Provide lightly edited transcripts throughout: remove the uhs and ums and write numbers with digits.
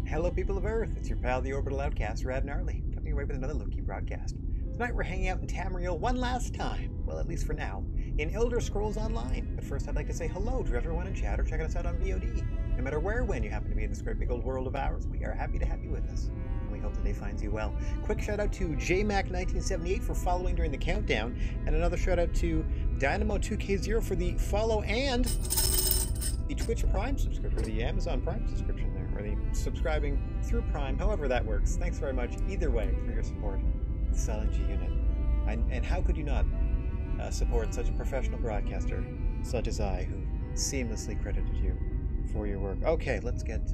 Hello people of Earth, it's your pal the Orbital Outcast, Rad Gnarly, coming your way with another low-key broadcast. Tonight we're hanging out in Tamriel one last time, well at least for now, in Elder Scrolls Online. But first I'd like to say hello to everyone in chat or checking us out on VOD. No matter where or when you happen to be in this great big old world of ours, we are happy to have you with us. And we hope the day finds you well. Quick shout out to JMac1978 for following during the countdown, and another shout out to Dynamo2K0 for the follow and the Twitch Prime subscription, or the Amazon Prime subscription there, or the subscribing through Prime, however that works. Thanks very much, either way, for your support of the Silent G unit. And how could you not support such a professional broadcaster, such as I, who seamlessly credited you for your work. Okay, let's get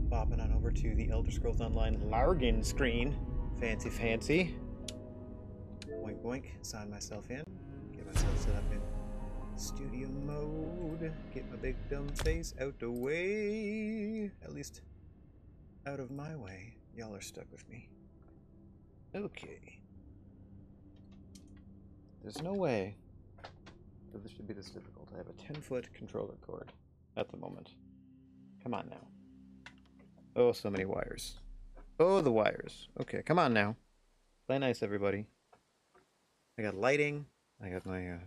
bopping on over to the Elder Scrolls Online login screen. Fancy, fancy. Boink, boink, sign myself in, get myself set up in studio mode, get my big dumb face out the way, at least out of my way. Y'all are stuck with me. Okay. There's no way that this should be this difficult. I have a 10-foot controller cord at the moment. Come on now. Oh, so many wires. Oh, the wires. Okay, come on now. Play nice, everybody. I got lighting. I got my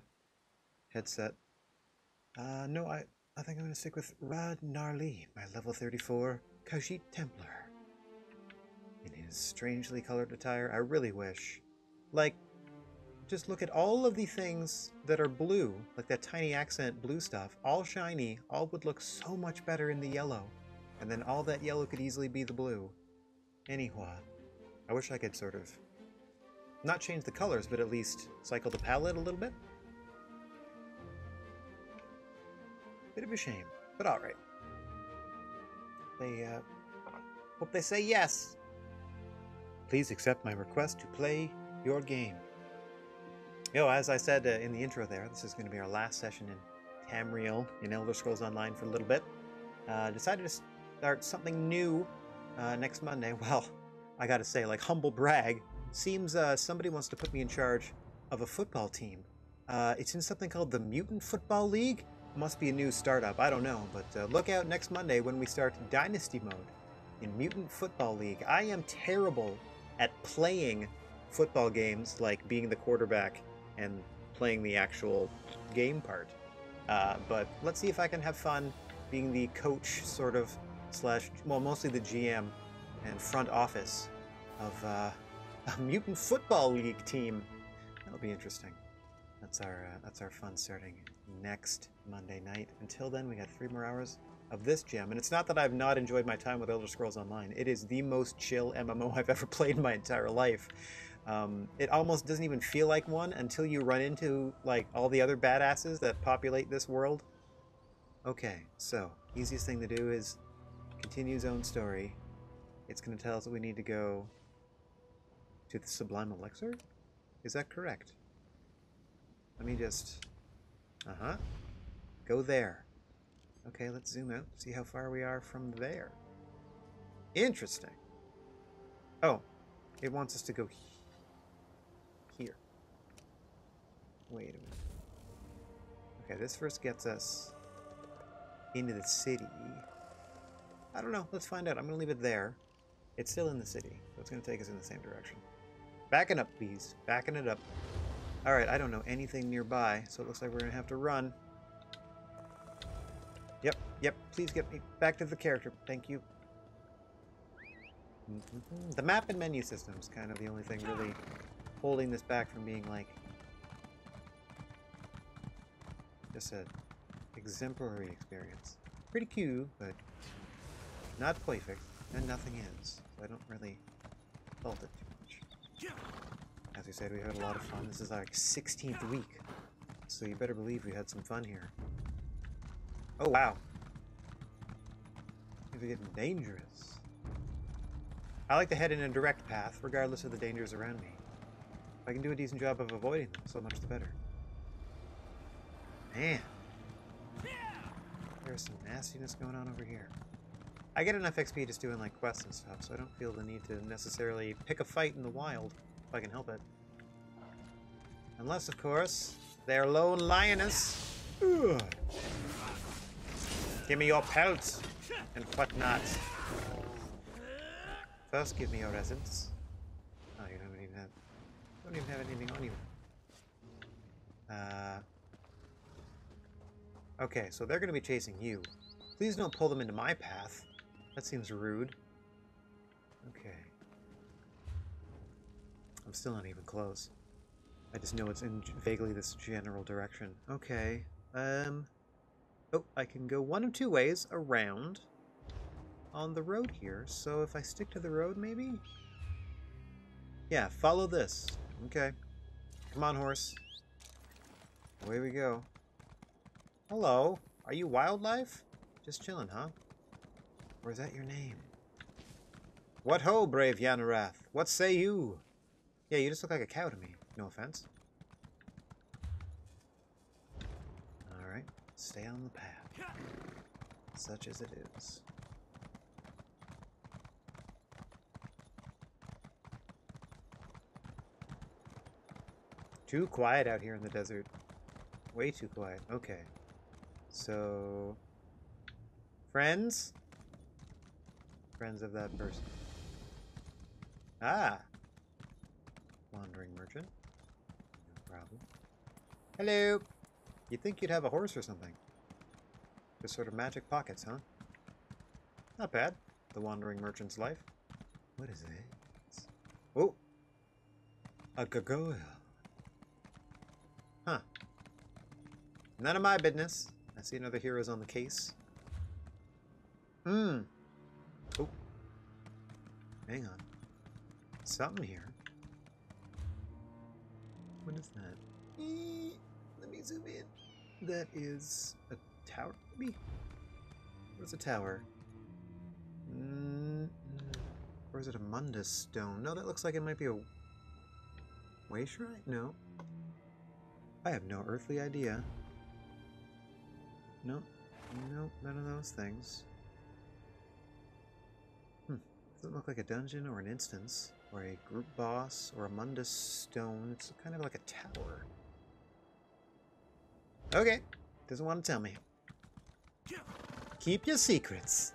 headset. No, I think I'm going to stick with Rad Gnarly, my level 34 Khajiit Templar. In his strangely colored attire, I really wish. Like, just look at all of the things that are blue, like that tiny accent blue stuff, all shiny, all would look so much better in the yellow. And then all that yellow could easily be the blue. Anyhow, I wish I could sort of, not change the colors, but at least cycle the palette a little bit. Bit of a shame, but alright. They, hope they say yes. Please accept my request to play your game. Yo, as I said in the intro there, this is going to be our last session in Tamriel in Elder Scrolls Online for a little bit. Decided to start something new next Monday. Well, I gotta say, like, humble brag, seems somebody wants to put me in charge of a football team. It's in something called the Mutant Football League. Must be a new startup, I don't know, but look out next Monday when we start Dynasty Mode in Mutant Football League. I am terrible at playing football games, like being the quarterback and playing the actual game part. But let's see if I can have fun being the coach, sort of, slash, well, mostly the GM and front office of a Mutant Football League team. That'll be interesting. That's our fun starting next Monday night. Until then, we got 3 more hours of this gem. And it's not that I've not enjoyed my time with Elder Scrolls Online. It is the most chill MMO I've ever played in my entire life. It almost doesn't even feel like one until you run into, like, all the other badasses that populate this world. Okay, so, easiest thing to do is continue Zone Story. It's going to tell us that we need to go to the Sublime Elixir? Is that correct? Let me just... Go there. Okay, let's zoom out, see how far we are from there. Interesting. Oh, it wants us to go here. Wait a minute. Okay, this first gets us into the city. I don't know, let's find out. I'm going to leave it there. It's still in the city, so it's going to take us in the same direction. Backing up, please. Backing it up. Alright, I don't know anything nearby, so it looks like we're going to have to run. Yep, please get me back to the character. Thank you. The map and menu system is kind of the only thing really holding this back from being, like, just an exemplary experience. Pretty cute, but not perfect, and nothing is. So I don't really fault it too much. As we said, we had a lot of fun. This is our 16th week, so you better believe we had some fun here. Oh, wow. Things are getting dangerous. I like to head in a direct path, regardless of the dangers around me. If I can do a decent job of avoiding them, so much the better. Man. There's some nastiness going on over here. I get enough XP just doing, like, quests and stuff, so I don't feel the need to necessarily pick a fight in the wild. If I can help it. Unless, of course, they're lone lioness. Ugh. Give me your pelts and whatnot. First, give me your essence. Oh, you don't even have anything on you. Okay, so they're going to be chasing you. Please don't pull them into my path. That seems rude. Okay. I'm still not even close. I just know it's in vaguely this general direction. Okay. Oh, I can go one of two ways around on the road here. So if I stick to the road, maybe? Yeah, follow this. Okay. Come on, horse. Away we go. Hello. Are you wildlife? Just chilling, huh? Or is that your name? What ho, brave Yanarath? What say you? Yeah, you just look like a cow to me. No offense. Alright. Stay on the path. Such as it is. Too quiet out here in the desert. Way too quiet. Okay. So... Friends? Friends of that person. Ah! Wandering merchant. No problem. Hello! You'd think you'd have a horse or something. Just sort of magic pockets, huh? Not bad. The wandering merchant's life. What is it? Oh! A gargoyle. Huh. None of my business. I see another hero's on the case. Oh. Hang on. Something here. What is that? Let me zoom in. That is a tower, maybe? Where's a tower? Or is it a Mundus stone? No, that looks like it might be a way shrine? No. I have no earthly idea. Nope. Nope, none of those things. Doesn't look like a dungeon or an instance, or a group boss, or a Mundus stone. It's kind of like a tower. Okay. Doesn't want to tell me. Keep your secrets.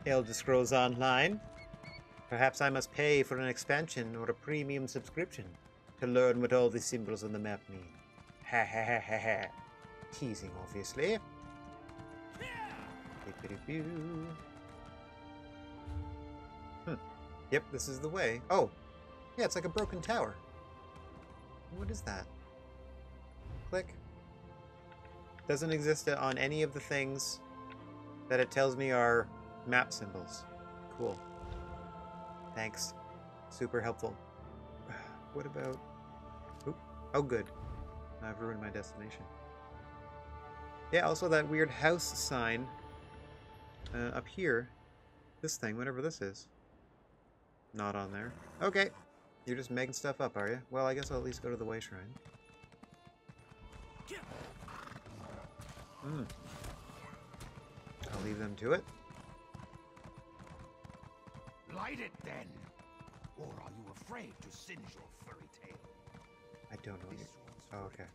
Elder Scrolls Online. Perhaps I must pay for an expansion or a premium subscription to learn what all the symbols on the map mean. Ha ha ha ha ha. Teasing, obviously. Yep, this is the way. Oh, yeah, it's like a broken tower. What is that? Click. Doesn't exist on any of the things that it tells me are map symbols. Cool. Thanks. Super helpful. What about... Oop. Oh, good. I've ruined my destination. Yeah, also that weird house sign up here. This thing, whatever this is. Not on there. Okay. You're just making stuff up, are you? Well, I guess I'll at least go to the Way Shrine. I'll leave them to it. Light it then! Or are you afraid to singe your furry tail? I don't know you. Oh, okay.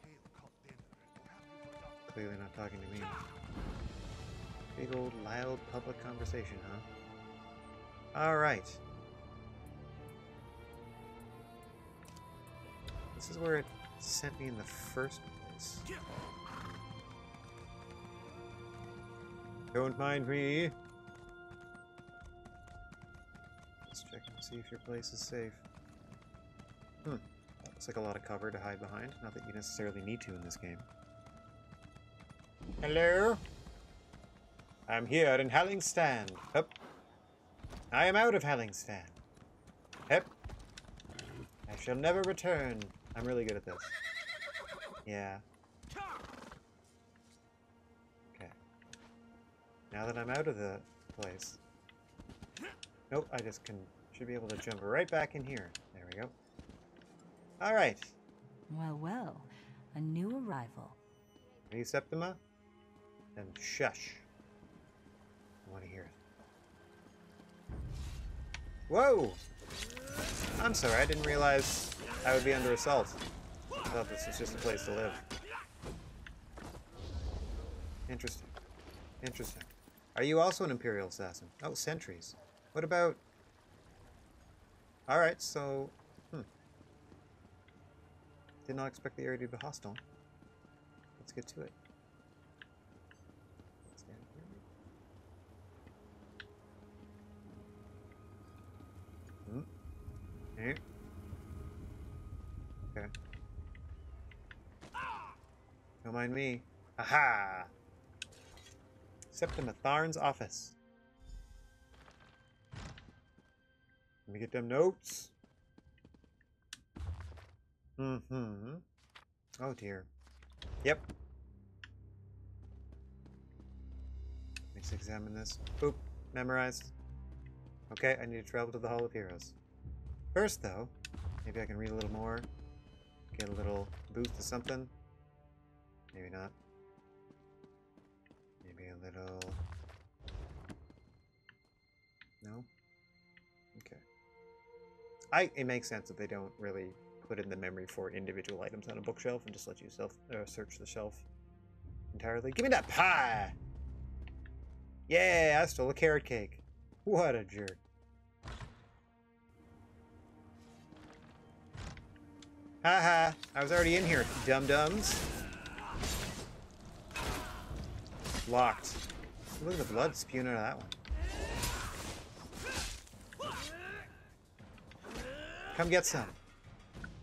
Clearly not talking to me. Big old loud public conversation, huh? Alright. This is where it sent me in the first place. Don't mind me. Let's check and see if your place is safe. That looks like a lot of cover to hide behind. Not that you necessarily need to in this game. Hello? I'm here in Hallingstand. Hup. I am out of Hallingstand. Hup. I shall never return. I'm really good at this. Yeah. Okay. Now that I'm out of the place. Nope, I just should be able to jump right back in here. There we go. Alright. Well, well. A new arrival. Are you Septima? Then shush. I want to hear it. Whoa! I'm sorry, I didn't realize I would be under assault. I thought this was just a place to live. Interesting. Interesting. Are you also an Imperial Assassin? Oh, sentries. What about... Alright, so... Did not expect the area to be hostile. Let's get to it. Stand here. Here. Okay. Don't mind me. Aha! Septima Tharn's office. Let me get them notes. Oh dear. Yep. Let's examine this. Boop. Memorized. Okay, I need to travel to the Hall of Heroes. First, though, maybe I can read a little more. Get a little boost to something. Maybe not. Maybe a little... No? Okay. It makes sense that they don't really put in the memory for individual items on a bookshelf and just let you search the shelf entirely. Give me that pie! Yeah, I stole a carrot cake. What a jerk. Haha, I was already in here, dum-dums. Locked. Look at the blood spewing out of that one. Come get some.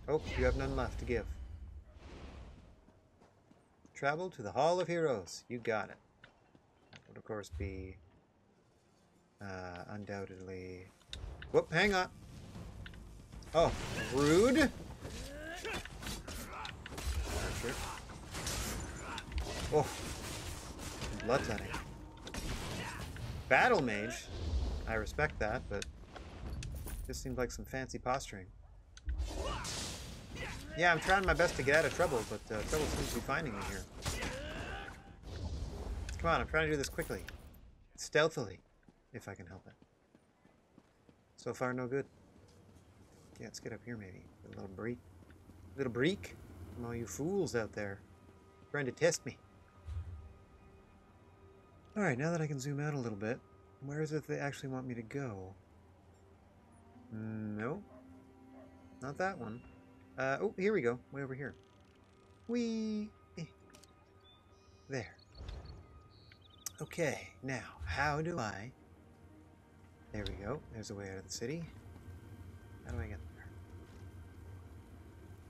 Oh, you have none left to give. Travel to the Hall of Heroes. You got it. That would, of course, be... undoubtedly... Whoop, hang on. Oh, rude. Archer. Oh, bloodletting. Battle mage. I respect that, but this seemed like some fancy posturing. Yeah, I'm trying my best to get out of trouble, but trouble seems to be finding me here. Come on, I'm trying to do this quickly. Stealthily, if I can help it. So far, no good. Yeah, let's get up here, maybe. A little break. Little break from all you fools out there trying to test me. Alright, now that I can zoom out a little bit, where is it they actually want me to go? No. Not that one. Oh, here we go. Way over here. Whee! There. Okay, now, how do I... There we go. There's a way out of the city. How do I get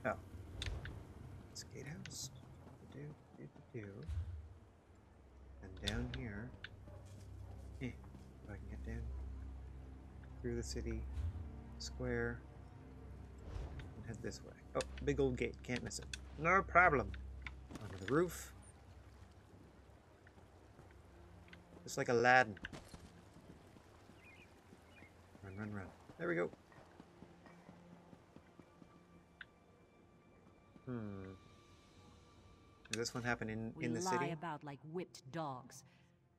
there? Oh. It's a gatehouse. And down here... if I can get down through the city square... head this way. Oh, big old gate. Can't miss it. No problem. Onto the roof. Just like Aladdin. Run, run, run. There we go. Does this one happen in the city? We lie about like whipped dogs.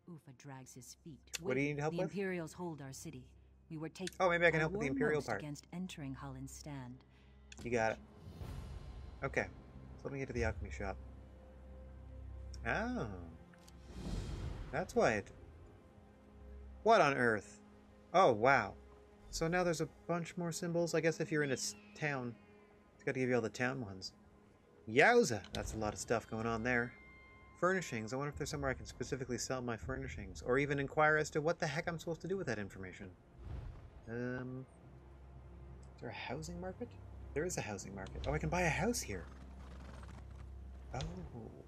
Ufa drags his feet. What do you need help with? The Imperials hold our city. We were taken. Oh, maybe I can help with the Imperial part. Against entering Holland's stand. You got it. Okay. So let me get to the alchemy shop. Oh. That's why it... What on earth? Oh, wow. So now there's a bunch more symbols. I guess if you're in a town, it's got to give you all the town ones. Yowza! That's a lot of stuff going on there. Furnishings. I wonder if there's somewhere I can specifically sell my furnishings. Or even inquire as to what the heck I'm supposed to do with that information. Is there a housing market? There is a housing market. Oh, I can buy a house here.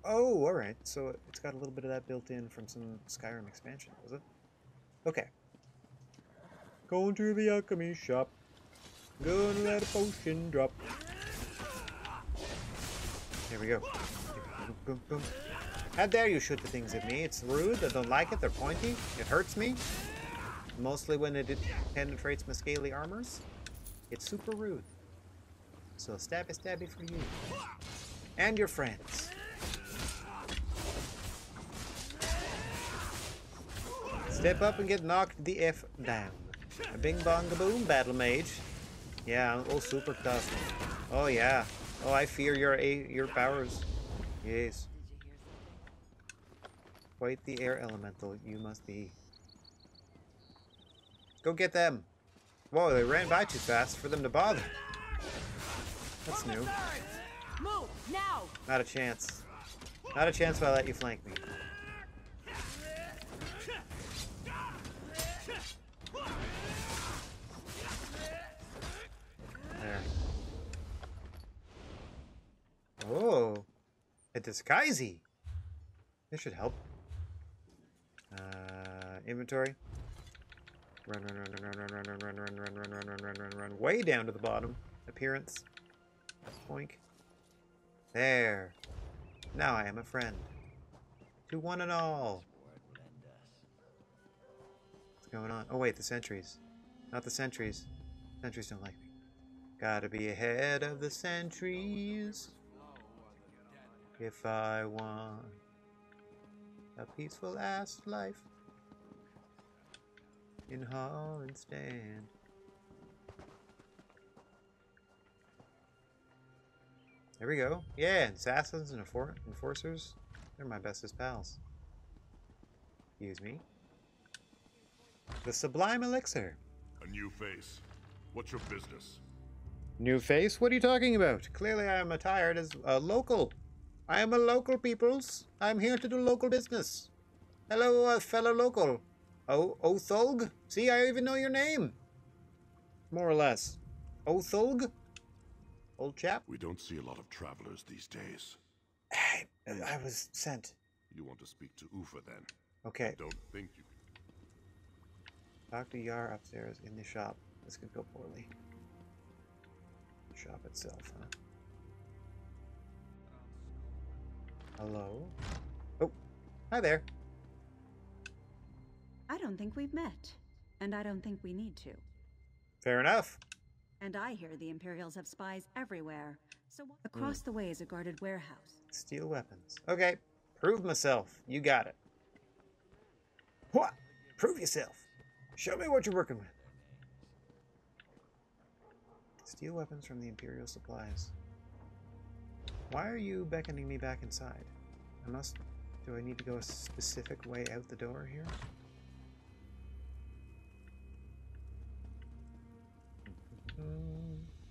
Oh, alright. So it's got a little bit of that built in from some Skyrim expansion, was it? Okay. Going to the alchemy shop. Gonna let a potion drop. There we go. Boom, boom, boom. How dare you shoot the things at me? It's rude. I don't like it. They're pointy. It hurts me. Mostly when it penetrates my scaly armors. It's super rude. So stabby stabby for you. And your friends. Step up and get knocked the F down. A bing bong boom, battle mage. Yeah, oh super tough. Oh yeah. Oh, I fear your powers. Yes. Quite the air elemental you must be. Go get them. Whoa, they ran by too fast for them to bother. That's new. Move now. Not a chance. Not a chance if I let you flank me. There. Oh, a disguisey. This should help. Inventory. Run, run, run, run, run, run, run, run, run, run, run, run, run, run, run, run, way down to the bottom. Appearance. Poink. There. Now I am a friend. To one and all. What's going on? Oh wait, the sentries. Not the sentries. Sentries don't like me. Gotta be ahead of the sentries. If I want a peaceful ass life in Holland Stand. There we go. Yeah, assassins and enforcers. They're my bestest pals. Excuse me. The Sublime Elixir. A new face. What's your business? New face? What are you talking about? Clearly I am attired as a local. I am a local, peoples. I am here to do local business. Hello, fellow local. Oh, Othulg? See, I even know your name. More or less. Othulg? Old chap? We don't see a lot of travelers these days. Hey, I was sent. You want to speak to Ufa then? Okay. Don't think you Dr. Yar upstairs in the shop. This could go poorly. The shop itself, huh? Hello? Oh, hi there. I don't think we've met, and I don't think we need to. Fair enough. And I hear the Imperials have spies everywhere, so across the way is a guarded warehouse. Steal weapons. Okay, prove myself. You got it. What? Prove yourself. Show me what you're working with. Steal weapons from the Imperial supplies. Why are you beckoning me back inside? Do I need to go a specific way out the door here?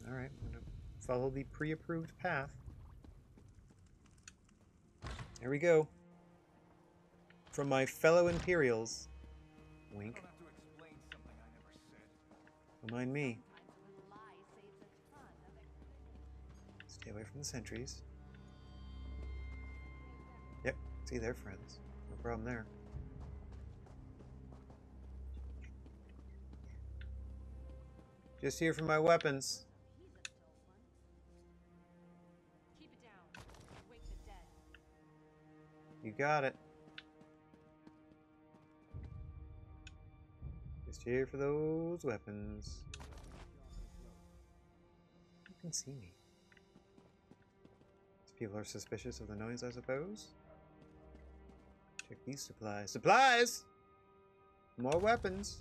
Alright, I'm gonna follow the pre-approved path. Here we go. From my fellow Imperials. Wink. Don't mind me. Stay away from the sentries. Yep, see, they're friends. No problem there. Just here for my weapons. Keep it down. Wake the dead. You got it. Just here for those weapons. You can see me. These people are suspicious of the noise, I suppose. Check these supplies. Supplies! More weapons.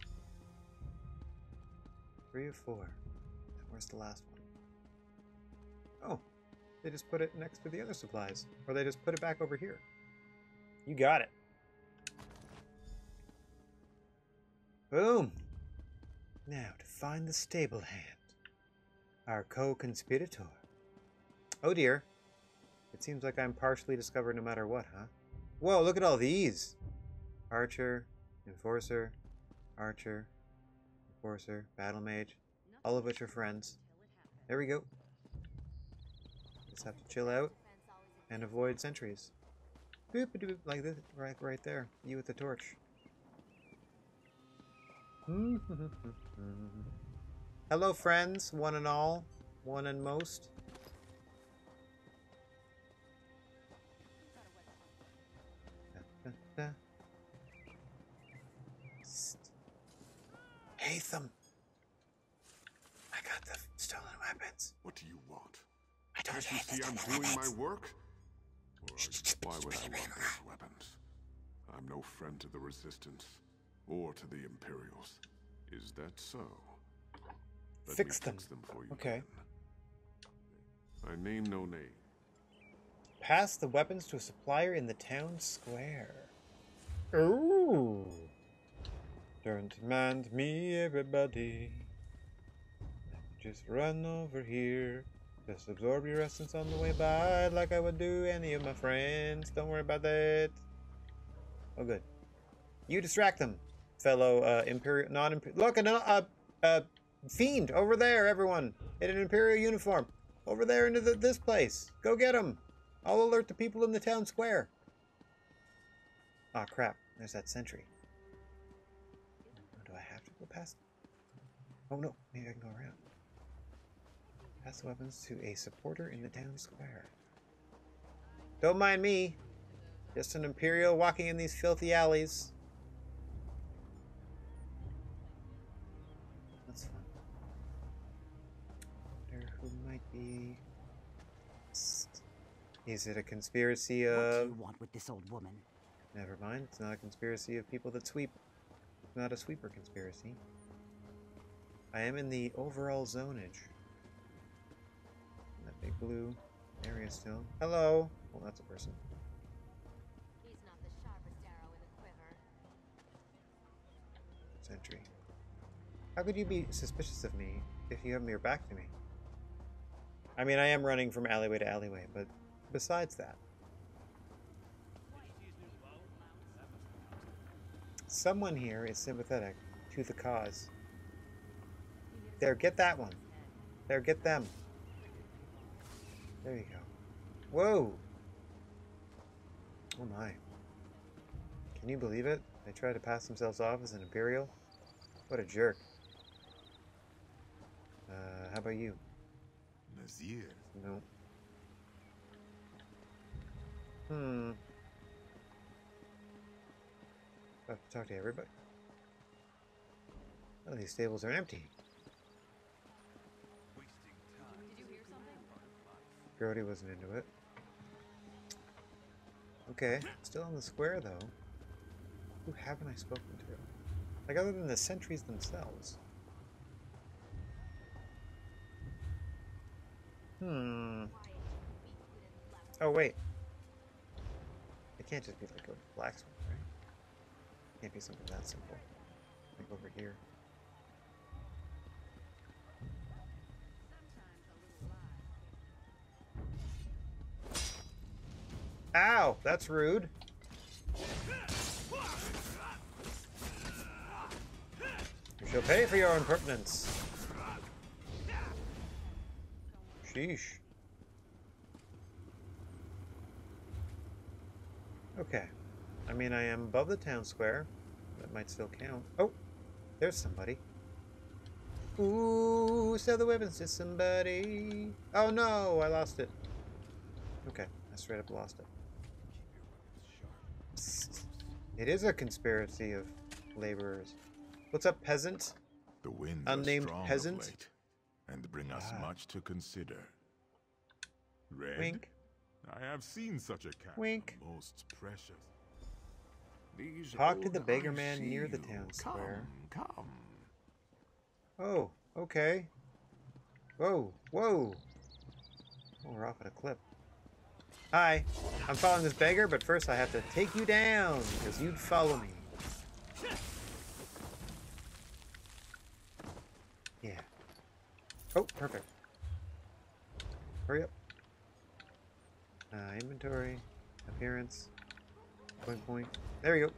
3 of 4. Where's the last one? Oh, they just put it next to the other supplies. Or they just put it back over here. You got it. Boom. Now to find the stable hand. Our co-conspirator. Oh dear. It seems like I'm partially discovered no matter what, huh? Whoa, look at all these. Archer, Enforcer, Archer, Enforcer, Battle Mage, all of which are friends. There we go. Just have to chill out and avoid sentries. Boop, boop, like this, right there. You with the torch. Hello, friends, one and all, one and most. Hatham, I got the stolen weapons. What do you want? I don't Can't you see I'm doing my work? Or why would I want those weapons? I'm no friend to the Resistance or to the Imperials. Is that so? Let Fix me them. fix them for you. Okay. Then. I name no name. Pass the weapons to a supplier in the town square. Ooh. Don't demand me, everybody. Just run over here. Just absorb your essence on the way by, like I would do any of my friends. Don't worry about that. Oh, good. You distract them, fellow Imperial, non-Imperial. Look, a fiend over there, everyone, in an Imperial uniform. Over there into this place. Go get him. I'll alert the people in the town square. Aw, oh, crap. There's that sentry. Do I have to go past? Oh, no. Maybe I can go around. Pass the weapons to a supporter in the town square. Don't mind me. Just an Imperial walking in these filthy alleys. That's fun. Wonder who might be... Is it a conspiracy of... What do you want with this old woman? Never mind. It's not a conspiracy of people that sweep. It's not a sweeper conspiracy. I am in the overall zonage. That big blue area still. Hello! Well, that's a person. He's not the sharpest arrow in the quiver. Sentry. How could you be suspicious of me if you have your back to me? I mean, I am running from alleyway to alleyway, but besides that. Someone here is sympathetic to the cause. There, get that one. There, get them. There you go. Whoa! Oh my. Can you believe it? They try to pass themselves off as an Imperial? What a jerk. How about you? Nazir. No. I have to talk to everybody. Oh, these stables are empty. Did you hear something? Brody wasn't into it. Okay, still on the square though. Who haven't I spoken to? Like other than the sentries themselves. Oh wait. It can't just be like a blacksmith, right? It can't be something that simple. Like over here. Ow! That's rude. You shall pay for your impertinence. Sheesh. Okay. I mean, I am above the town square. That might still count. Oh! There's somebody. Ooh, sell the weapons to somebody. Oh no! I lost it. Okay. I straight up lost it. Psst. It is a conspiracy of laborers. What's up, peasant? The winds Unnamed are strong peasant? of late, and bring us much to consider. Red, Wink. I have seen such a cat. Wink. Most precious. Talk to the beggar man near the town square. Come. Oh, okay. Whoa, whoa. Oh, we're off at a clip. Hi, I'm following this beggar, but first I have to take you down, because you'd follow me. Yeah. Oh, perfect. Hurry up. Inventory, appearance, point. There we go.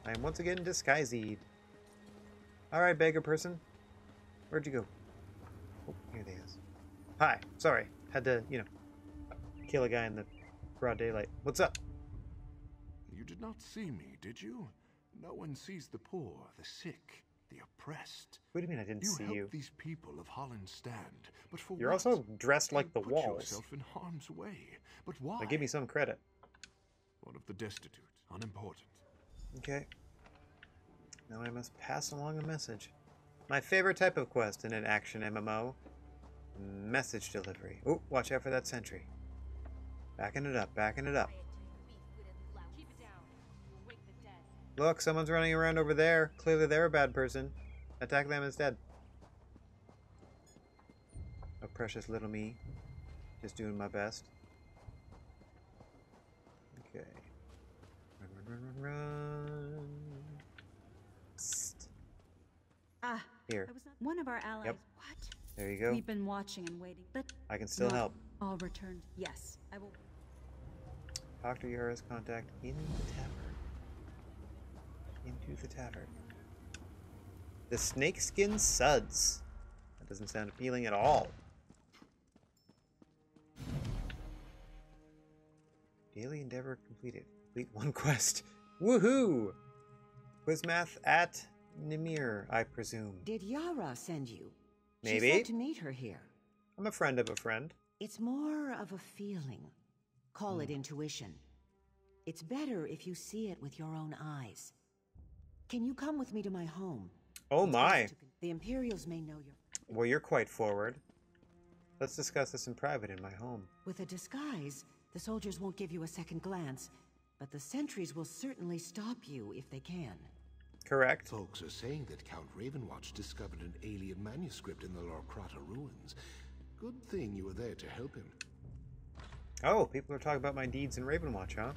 I am once again disguised. Alright, beggar person. Where'd you go? Oh, here he is. Hi, sorry. Had to, kill a guy in the broad daylight. What's up? You did not see me, did you? No one sees the poor, the sick, the oppressed. What do you mean I didn't see you? You help these people of Holland stand, but for You're what? also dressed like the You put walls. yourself in harm's way, but why? Now give me some credit. One of the destitute, unimportant. Okay. Now I must pass along a message. My favorite type of quest in an action MMO. Message delivery. Oh, watch out for that sentry. Backing it up, backing it up. Keep it down. You'll wake the dead. Look, someone's running around over there. Clearly they're a bad person. Attack them instead. Oh, precious little me. Just doing my best. Okay. Run. Psst. Ah, Here. I was not one of our allies. Yep. What? There you go. We've been watching and waiting, but I can still not help. all returned. Yes, I will. Dr. Yara's contact in the tavern. Into the tavern. The snakeskin suds. That doesn't sound appealing at all. Daily endeavor completed. Complete one quest. Woohoo! Quizmath at Nimir, I presume. Did Yara send you? Maybe. She said to meet her here. I'm a friend of a friend. It's more of a feeling. Call it intuition. It's better if you see it with your own eyes. Can you come with me to my home? Oh It's my. best the Imperials may know you're... Well, you're quite forward. Let's discuss this in private in my home. With a disguise, the soldiers won't give you a second glance, but the sentries will certainly stop you if they can. Correct. Folks are saying that Count Ravenwatch discovered an alien manuscript in the Lorkrata ruins. Good thing you were there to help him. Oh, people are talking about my deeds in Ravenwatch, huh?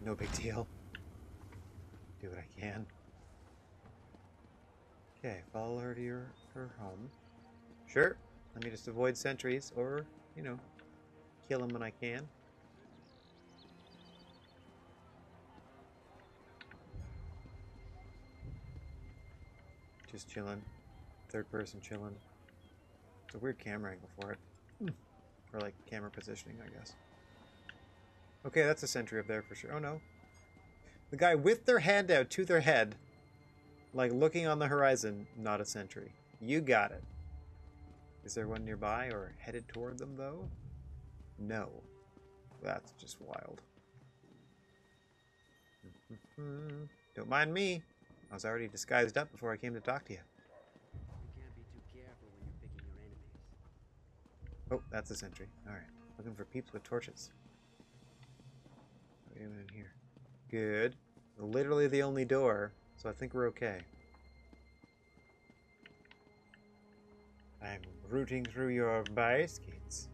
No big deal. Do what I can. Okay, follow her to her home. Sure. Let me just avoid sentries, or, you know, kill them when I can. Just chilling. Third person chilling. It's a weird camera angle for it. Or like camera positioning, I guess. Okay, that's a sentry up there for sure. Oh no. The guy with their hand out to their head, like looking on the horizon, not a sentry. You got it. Is there one nearby or headed toward them though? No. That's just wild. Don't mind me. I was already disguised up before I came to talk to you. You can't be too careful when you're picking your enemies. Oh, that's a sentry. Alright. Looking for peeps with torches. What are we doing in here? Good. Literally the only door, so I think we're okay. I'm rooting through your baskets.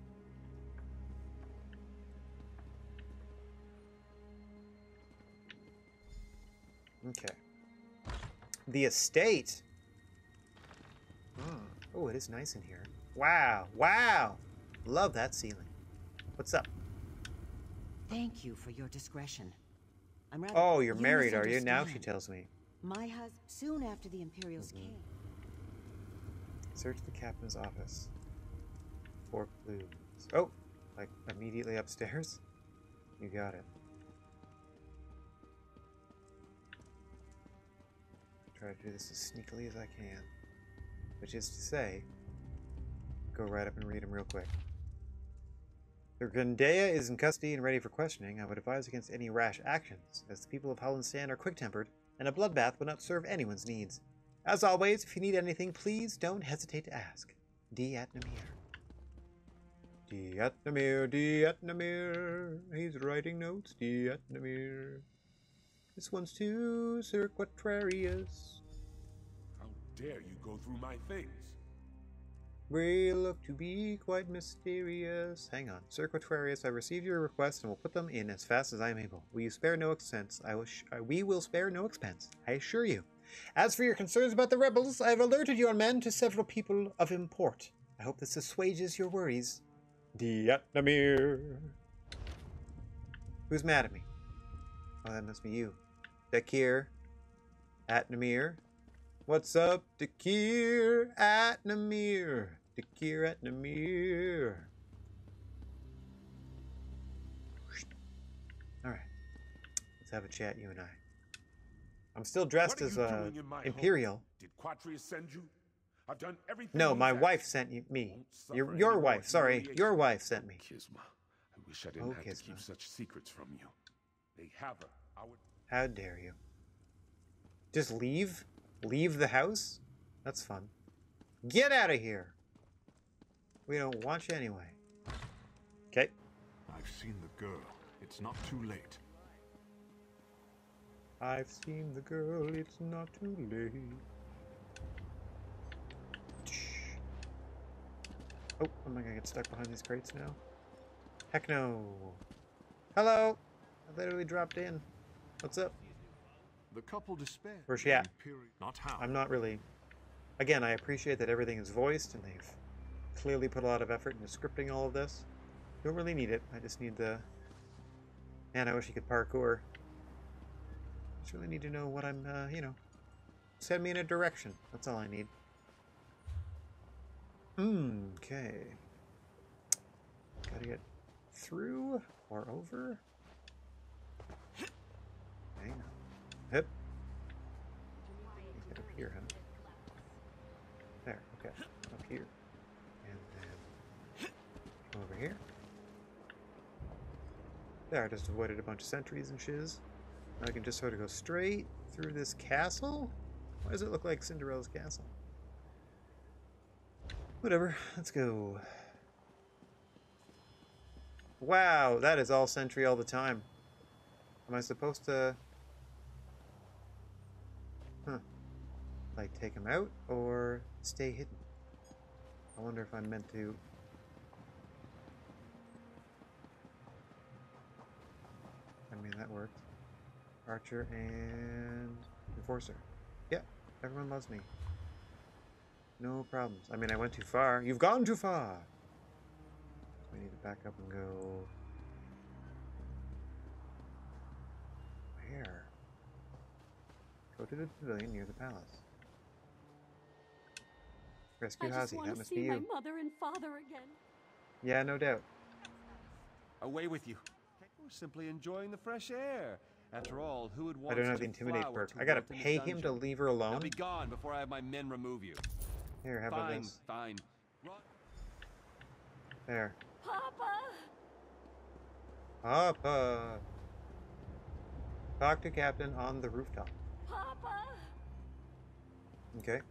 Okay. The estate. Oh, it is nice in here. Wow. Wow. Love that ceiling. What's up? Thank you for your discretion. I'm rather... Oh, you're married, are you? Now she misunderstand. tells me. My husband, soon after the Imperials came. Search the captain's office for clues. Oh, like immediately upstairs? You got it. Try to do this as sneakily as I can. Which is to say, go right up and read them real quick. The Grendeia is in custody and ready for questioning. I would advise against any rash actions, as the people of Hollenstand are quick-tempered, and a bloodbath would not serve anyone's needs. As always, if you need anything, please don't hesitate to ask. D. at Namir. D. at Namir, D. at Namir. He's writing notes, D. at Namir. This one's to Sir Quatrarius. How dare you go through my things? We look to be quite mysterious. Hang on. Sir Quatrarius, I received your request and will put them in as fast as I am able. Will you spare no expense? We will spare no expense, I assure you. As for your concerns about the rebels, I have alerted your men to several people of import. I hope this assuages your worries. Diatnamir. Who's mad at me? Oh, that must be you. Dakir. Atnamir. What's up, Dakir Atnamir? Dakir Atnamir. Alright. Let's have a chat, you and I. I'm still dressed as Imperial. Did Quatrius send you? I've done everything. No, my he's wife asked. sent me. Won't suffer Your any more wife, sorry. humiliation. Your wife sent me. Kisma, I wish I didn't Oh, have to Kisma. keep such secrets from you. They have her. I would. How dare you? Just leave? Leave the house? That's fun. Get out of here! We don't want you anyway. Okay. I've seen the girl. It's not too late. I've seen the girl, it's not too late. Oh, am I gonna get stuck behind these crates now? Heck no. Hello! I literally dropped in. What's up? The couple despair. Where's she at? Not how. I'm not really... Again, I appreciate that everything is voiced and they've clearly put a lot of effort into scripting all of this. Don't really need it. I just need the... Man, I wish he could parkour. Just really need to know what I'm, you know... Send me in a direction. That's all I need. Okay. Gotta get through or over. Hang on. Hip. Get up here, huh? There, okay. Up here. And then come over here. There, I just avoided a bunch of sentries and shiz. Now I can just sort of go straight through this castle. Why does it look like Cinderella's castle? Whatever, let's go. Wow, that is all sentry all the time. Am I supposed to... Like, take him out or stay hidden? I wonder if I'm meant to... I mean, that worked. Archer and Enforcer. Yeah, everyone loves me. No problems. I mean, I went too far. You've gone too far! We need to back up and go... Where? Go to the pavilion near the palace. Rescue Hazi, that must be you. I just want to see my mother and father again. Yeah, no doubt. Away with you. We're simply enjoying the fresh air. After all, who would want I don't have the Intimidate perk. I gotta pay him to leave her alone? Now be gone before I have my men remove you. Here, how about this? Fine. There. Papa! Papa! Talk to Captain on the rooftop. Papa! Okay.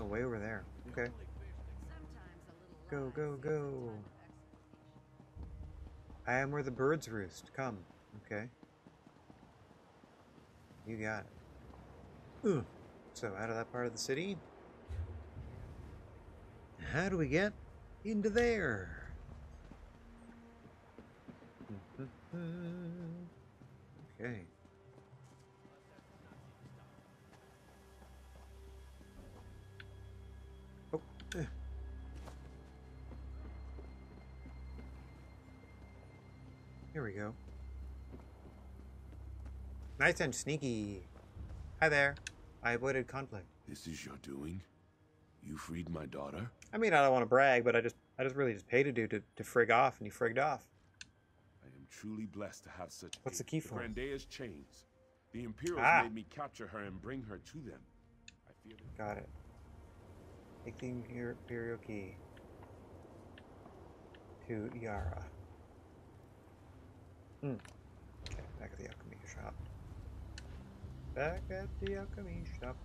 Oh, way over there. Okay. Go, go, go. I am where the birds roost. Come. Okay. You got it. Ooh. So, out of that part of the city. How do we get into there? Okay. Oh. Here we go. Nice and sneaky. Hi there. I avoided conflict. This is your doing? You freed my daughter? I mean, I don't want to brag, but I just really just paid a dude to frig off, and he frigged off. I am truly blessed to have such... What's the key for? Grandea's chains. The Imperials made me capture her and bring her to them. I feel it. Got it. Take the Imperial key to Yara. Okay, back at the alchemy shop. Back at the alchemy shop.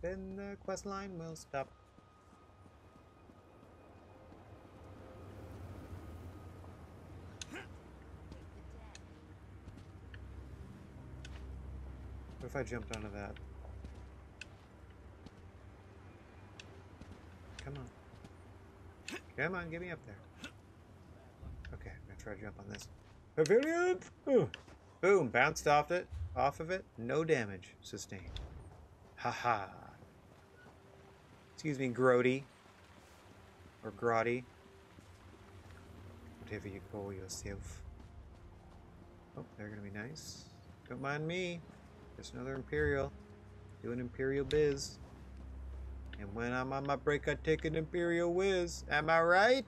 Then the quest line will stop. What if I jumped onto that? Come on. Come on, get me up there. Okay, I'm gonna try to jump on this. Pavilion! Ooh. Boom, bounced off of it. No damage sustained. Haha. Excuse me, Grody. Or Grotty. Whatever you call yourself. Oh, they're gonna be nice. Don't mind me. Just another Imperial. Doing Imperial biz. And when I'm on my break, I take an Imperial whiz. Am I right?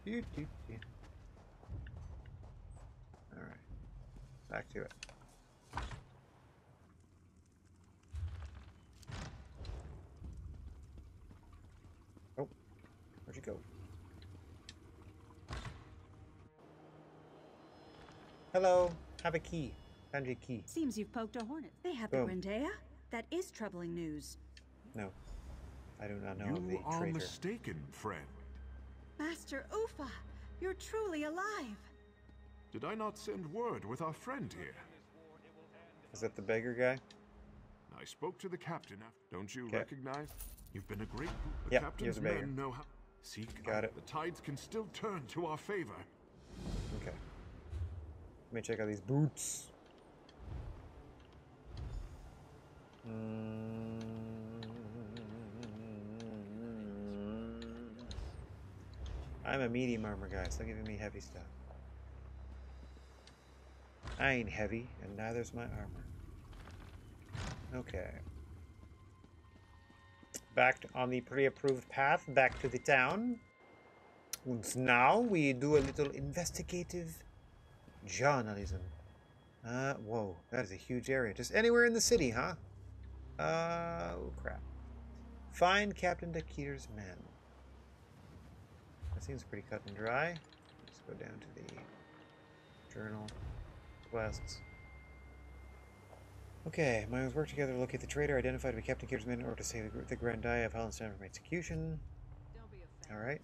Alright. Back to it. Oh. Where'd you go? Hello. Have a key. Found your key. Seems you've poked a hornet. They have Boom. the Grandea? That is troubling news. No. I do not know of the You are traitor. mistaken, friend. Master Ufa, you're truly alive. Did I not send word with our friend here? Is that the beggar guy? I spoke to the captain. Don't you Okay. recognize? You've been a great... The Yep, captain's here's a beggar. men know how... Seek Got out. it. The tides can still turn to our favor. Okay. Let me check out these boots. I'm a medium armor guy. Stop giving me heavy stuff. I ain't heavy, and neither's my armor. Okay. Back on the pre-approved path, back to the town. And now we do a little investigative journalism. Whoa, that is a huge area. Just anywhere in the city, huh? Oh, crap. Find Captain Deketer's men. That seems pretty cut and dry. Let's go down to the journal quests. Okay, my work together to locate the traitor, identified to be Captain Deketer's men in order to save the Grandia of Vallen from execution. Alright.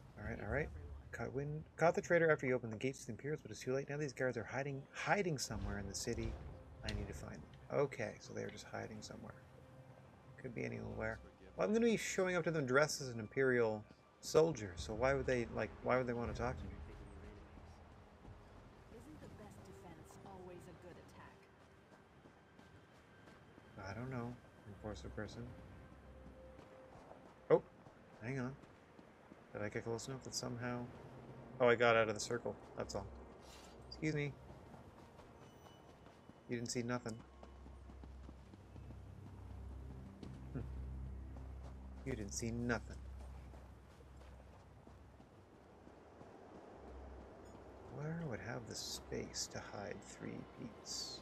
Caught the traitor after you opened the gates to the Imperials, but it's too late. Now these guards are hiding somewhere in the city. I need to find them. Okay, so they're just hiding somewhere. Could be anywhere. Well, I'm going to be showing up to them dressed as an Imperial soldier, so why would they want to talk to me? Isn't the best defense always a good attack? I don't know. Enforcer person. Oh, hang on. Did I get close enough that somehow... Oh, I got out of the circle. That's all. Excuse me. You didn't see nothing. You didn't see nothing. Where would have the space to hide 3 Pete's?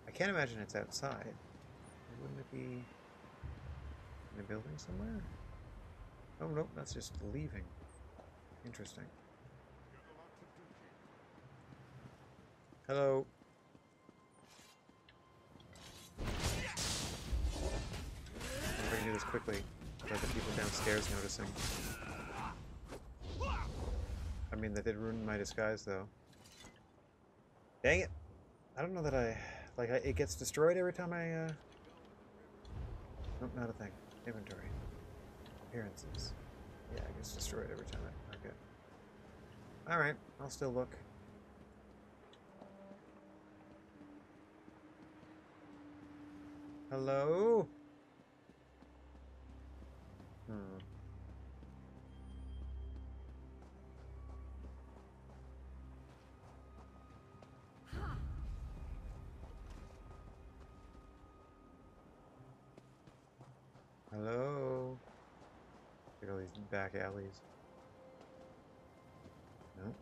I can't imagine it's outside. Wouldn't it be in a building somewhere? Oh, nope, that's just leaving. Interesting. Hello. I'm going to do this quickly without the people downstairs noticing. I mean, that did ruin my disguise, though. Dang it! I don't know that it gets destroyed every time I, Nope, not a thing. Inventory. Appearances. Yeah, it gets destroyed every time I... Okay. Alright, I'll still look. Hello? Hello? Look at all these back alleys. No?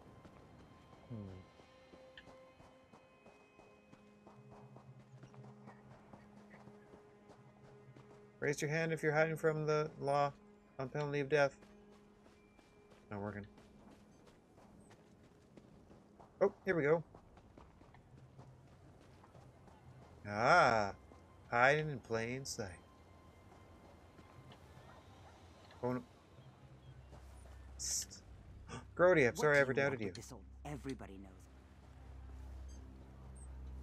Raise your hand if you're hiding from the law on penalty of death. Not working. Oh, here we go. Ah, hiding in plain sight. Oh no. Grody, I'm sorry I ever doubted you. Everybody knows.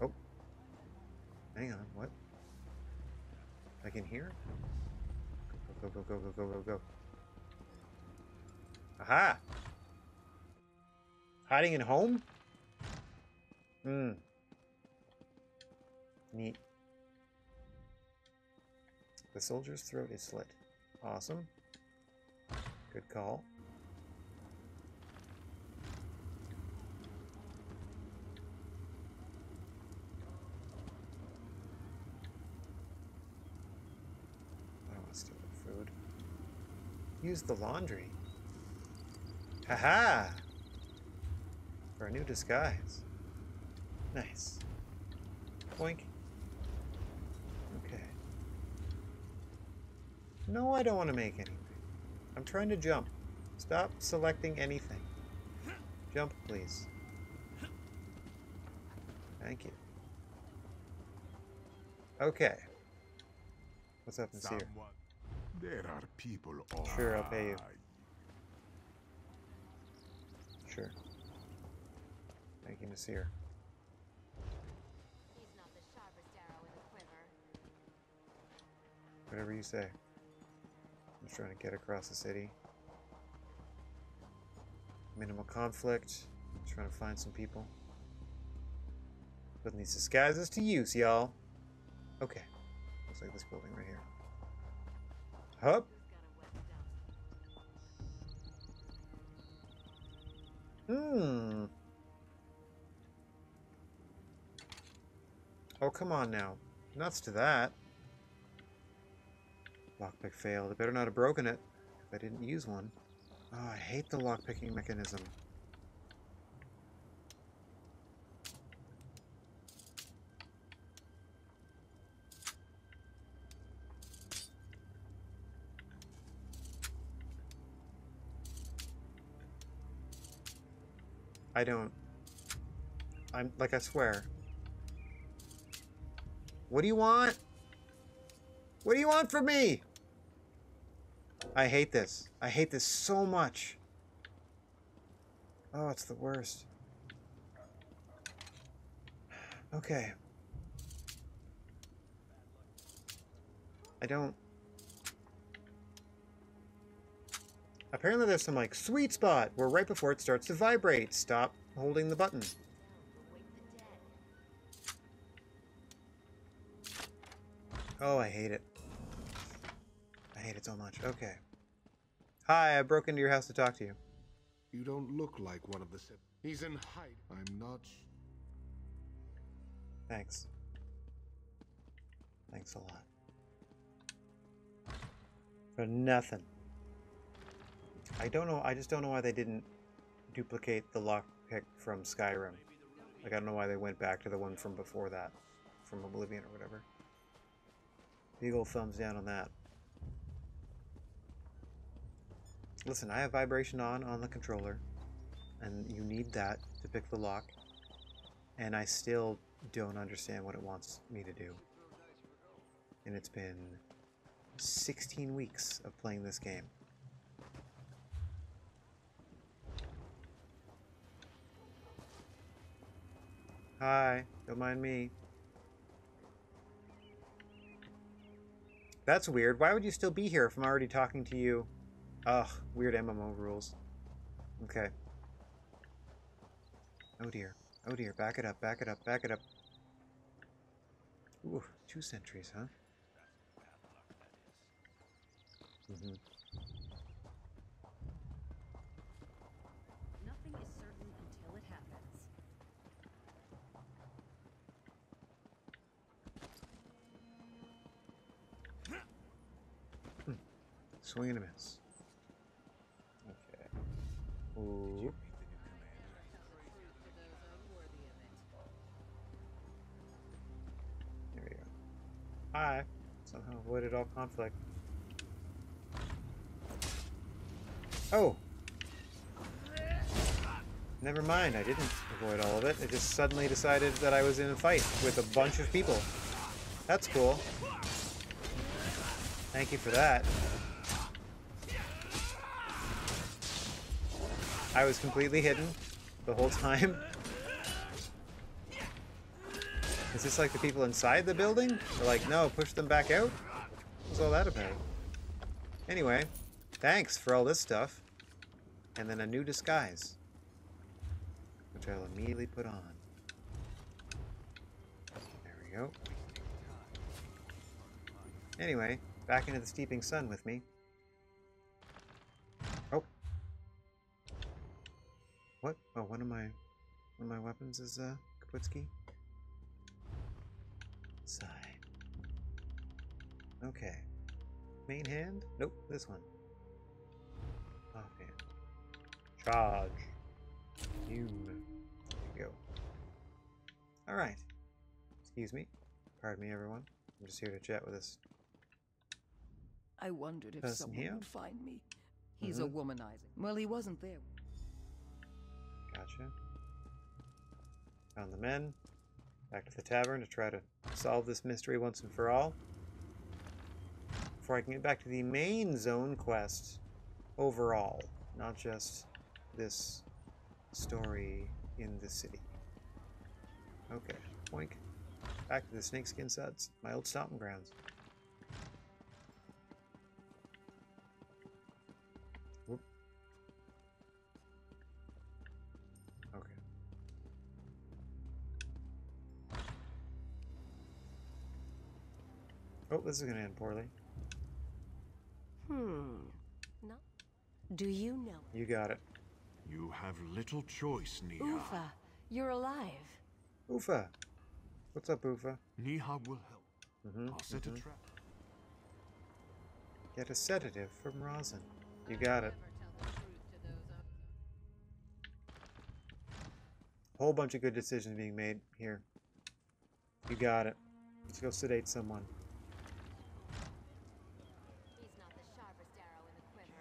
Oh. Hang on, what? I can hear? Go, go, go, go, go, go, go. Aha! Hiding in home? Neat. The soldier's throat is slit. Awesome. Good call. I don't want to steal the food. Use the laundry. Haha! For a new disguise. Nice. Boink. Okay. No, I don't want to make anything. I'm trying to jump. Stop selecting anything. Jump, please. Thank you. Okay. What's up, Nasir? There are people all Sure, I'll pay you. Sure. Thank you, Nasir. He's not the sharpest arrow in the quiver. Whatever you say. I'm just trying to get across the city. Minimal conflict. Just trying to find some people. Putting these disguises to use, y'all. Okay. Looks like this building right here. Hup. Oh, come on now. Nuts to that. Lockpick failed. I better not have broken it if I didn't use one. Oh, I hate the lockpicking mechanism. I'm like, I swear. What do you want? What do you want from me? I hate this. I hate this so much. Oh, it's the worst. Okay. Apparently there's some, like, sweet spot where right before it starts to vibrate. Stop holding the button. Oh, I hate it. I hate it so much. Okay. Hi, I broke into your house to talk to you. You don't look like one of the seven. He's in hiding. I'm not. Thanks. Thanks a lot. For nothing. I don't know. I just don't know why they didn't duplicate the lockpick from Skyrim. Like, I don't know why they went back to the one from before that. From Oblivion or whatever. Big old thumbs down on that. Listen, I have vibration on the controller. And you need that to pick the lock. And I still don't understand what it wants me to do. And it's been 16 weeks of playing this game. Hi, don't mind me. That's weird. Why would you still be here if I'm already talking to you? Ugh, weird MMO rules. Okay. Oh dear. Oh dear. Back it up, back it up, back it up. Ooh, 2 sentries, huh? Mm-hmm. Nothing is certain until it happens. Swing and a miss. Okay. Ooh. There we go. Hi. Somehow avoided all conflict. Oh! Never mind, I didn't avoid all of it. I just suddenly decided that I was in a fight with a bunch of people. That's cool. Thank you for that. I was completely hidden the whole time. Is this like the people inside the building? They're like, no, push them back out? What's all that about? Anyway, thanks for all this stuff. And then a new disguise, which I'll immediately put on. There we go. Anyway, back into the steeping sun with me. Oh. What? Oh, one of my weapons is Kaputski. Side. Okay. Main hand? Nope, this one. Offhand. Charge. Fume. There you go. Alright. Excuse me. Pardon me, everyone. I'm just here to chat with this. I wondered if Person someone here? would find me. He's a Mhm. womanizer. Well, he wasn't there. Gotcha. Found the men. Back to the tavern to try to solve this mystery once and for all. Before I can get back to the main zone quest overall. Not just this story in the city. Okay. Boink. Back to the snakeskin suds. My old stomping grounds. Whoop. Okay. Oh, this is gonna end poorly. No. Do you know? You got it. You have little choice, Niha. Ufa, you're alive. Ufa. What's up, Ufa? Niha will help. I'll set a trap. Get a sedative from Rosin. You got it. Whole bunch of good decisions being made here. You got it. Let's go sedate someone. He's not the sharpest arrow in the quiver.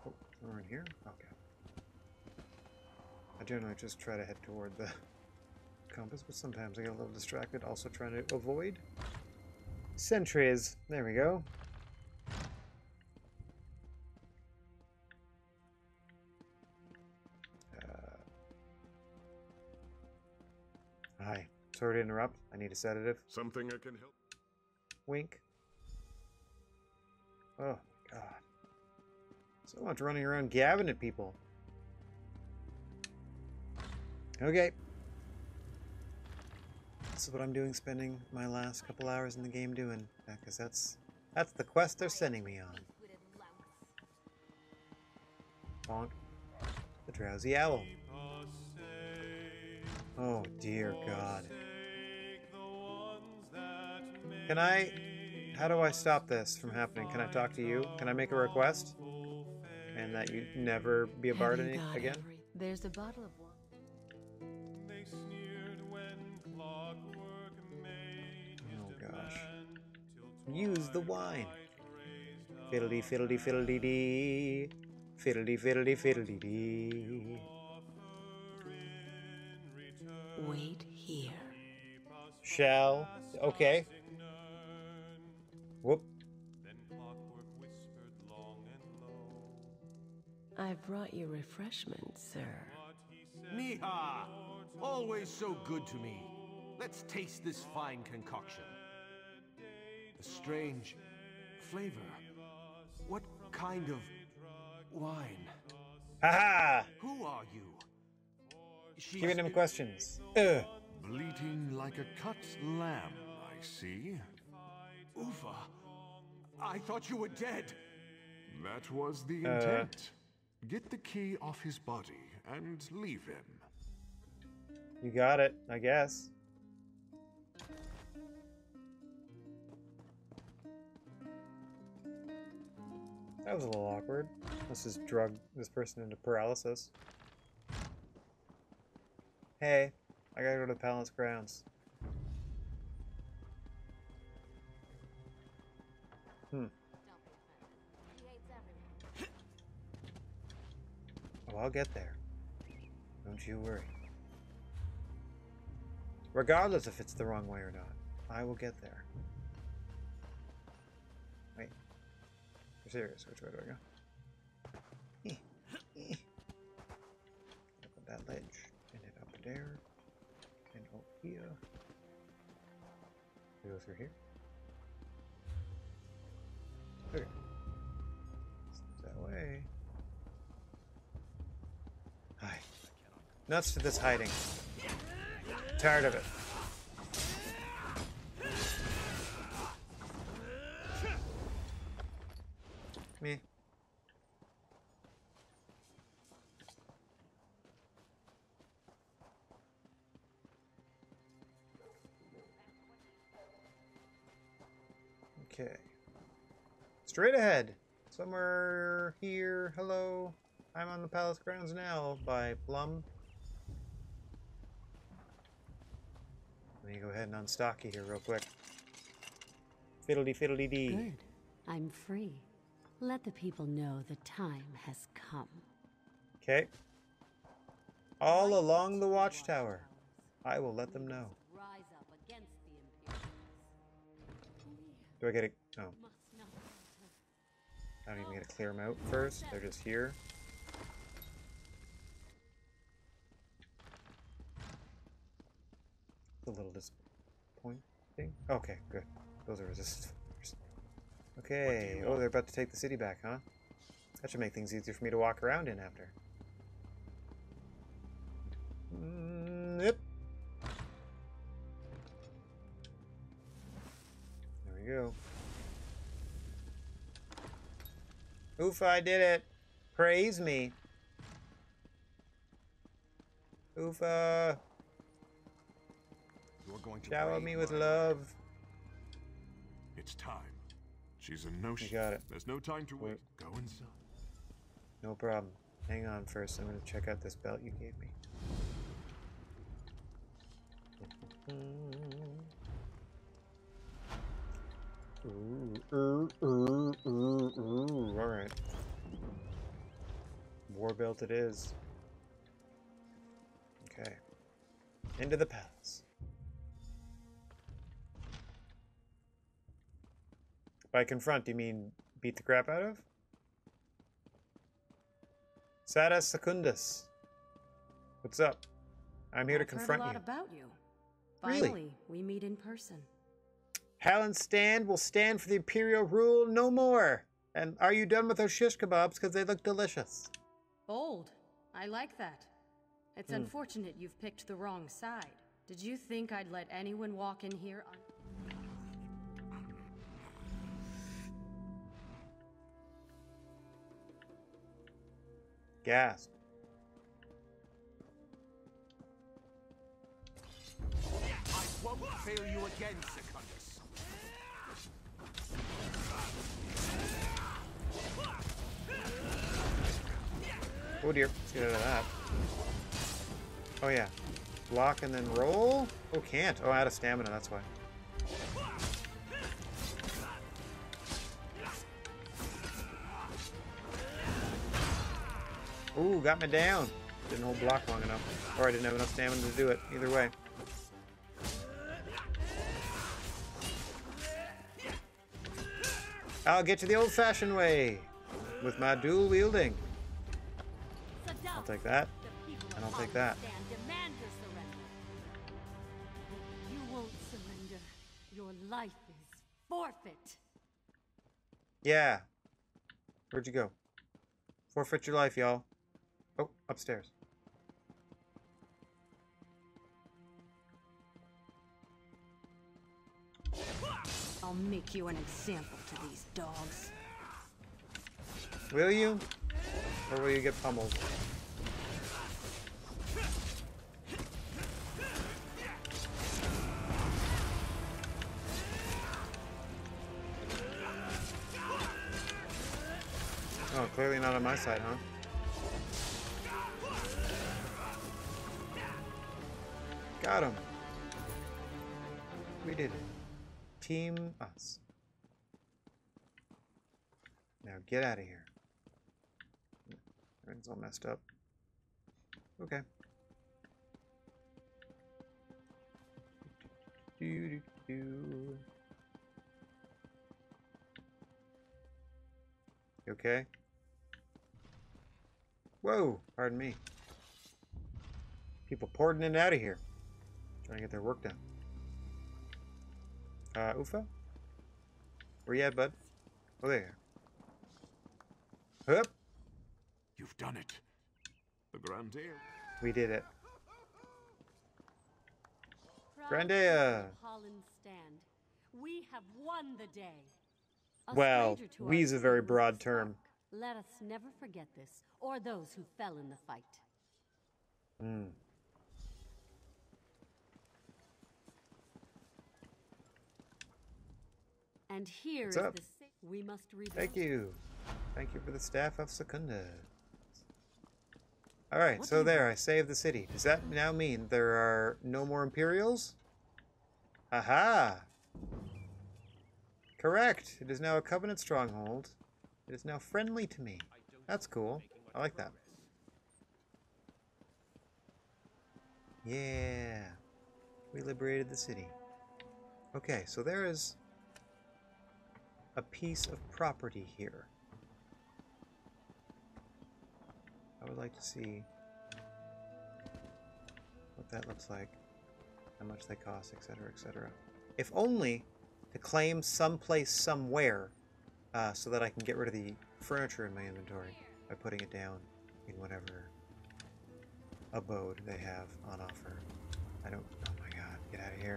Oh, we're in here? Okay. I generally just try to head toward the compass, but sometimes I get a little distracted. Also trying to avoid sentries. There we go. Hi. Sorry to interrupt. I need a sedative. Something I can help? Wink. Oh my god. So much running around gabbing at people. Okay. This is what I'm doing, spending my last couple hours in the game doing. Because that's the quest they're sending me on. Bonk. The drowsy owl. Oh dear God. Can I... How do I stop this from happening? Can I talk to you? Can I make a request? And that you never be a bard again? There's a bottle of wine. Oh gosh. Use the wine. Fiddly fiddly fiddly dee. Fiddly fiddly fiddly dee. Wait here. Shall. Okay. Whoop. I brought you refreshments, sir. Niha! Always so good to me. Let's taste this fine concoction. A strange flavor. What kind of wine? Haha! Who are you? Giving him questions. Bleating like a cut lamb, I see. Ufa, I thought you were dead. That was the intent. Get the key off his body and leave him. You got it, I guess. That was a little awkward. This has drugged this person into paralysis. Hey, I gotta go to the palace grounds. Oh, I'll get there. Don't you worry. Regardless if it's the wrong way or not, I will get there. Wait. For serious, which way do I go? Up on that ledge, and then up there, and up here. We go through here. Okay. That way. Hi. Nuts to this hiding. Tired of it. Me. Okay. Straight ahead. Somewhere here. Hello. I'm on the palace grounds now by Plum. Let me go ahead and unstock you here real quick. Fiddly fiddly dee. Good. I'm free. Let the people know the time has come. Okay. All along the watchtower. I will let them know. Rise up against the Imperials. Do I get a... Oh. Must not falter. I don't even get to clear them out first. They're just here. It's a little disappointing. Okay, good. Those are resistance. Okay. Oh, they're about to take the city back, huh? That should make things easier for me to walk around in after. Yep. There we go. Oof, I did it. Praise me. Oofa. You're going to Shower raid me with my- love. It's time. She's in no You got it. There's no time to wait. Go inside. No problem. Hang on first. I'm going to check out this belt you gave me. Ooh. All right. War belt it is. Okay. Into the palace. By confront, do you mean beat the crap out of? Sada Secundus. What's up? I'm here to confront I've heard a lot you. about you. Really? Finally, we meet in person. Hallen's stand will stand for the Imperial rule no more. And are you done with those shish kebabs? Because they look delicious. Bold. I like that. It's unfortunate you've picked the wrong side. Did you think I'd let anyone walk in here on... Gasp. I won't fail you again, Secundus. Oh dear. Let's get out of that. Oh yeah. Block and then roll? Oh, can't. Oh, out of stamina, that's why. Ooh, got me down. Didn't hold block long enough. Or I didn't have enough stamina to do it. Either way. I'll get you the old-fashioned way. With my dual wielding. I'll take that. And I'll take that. Demand your surrender. You won't surrender. Your life is forfeit. Yeah. Where'd you go? Forfeit your life, y'all. Oh, upstairs. I'll make you an example to these dogs. Will you? Or will you get pummeled? Oh, clearly not on my side, huh? Got him. We did it. Team us. Now get out of here. Everything's all messed up. Okay. You okay? Whoa, pardon me. People pouring in and out of here. Trying to get their work done. Ufa? Where you at, bud? Oh, there. Hup! You've done it. The Grandeur. We did it. Proud Grandea. Holland stand. We have won the day. A Well, stranger to our we's a city very was broad the term. spark. Let us never forget this, or those who fell in the fight. Hmm. And here What's is up? the we must rebuild. Thank you. Thank you for the staff of Secunda. Alright, What do so you there, I saved the city. Does that now mean there are no more Imperials? Aha! Correct! It is now a Covenant stronghold. It is now friendly to me. That's cool. I like that. Yeah. We liberated the city. Okay, so there is a piece of property here. I would like to see what that looks like, how much they cost, etc., etc. If only to claim someplace, somewhere, so that I can get rid of the furniture in my inventory by putting it down in whatever abode they have on offer. I don't... Oh my god, get out of here.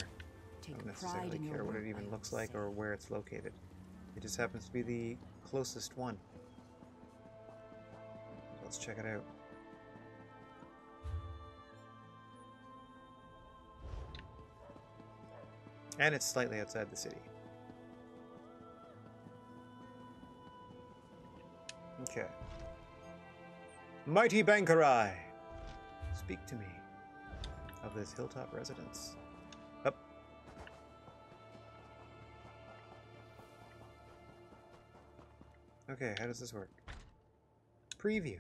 I don't necessarily care what it even looks like or where it's located. It just happens to be the closest one. So let's check it out. And it's slightly outside the city. Okay. Mighty Bankarai, speak to me of this hilltop residence. Up. Okay, how does this work? Preview.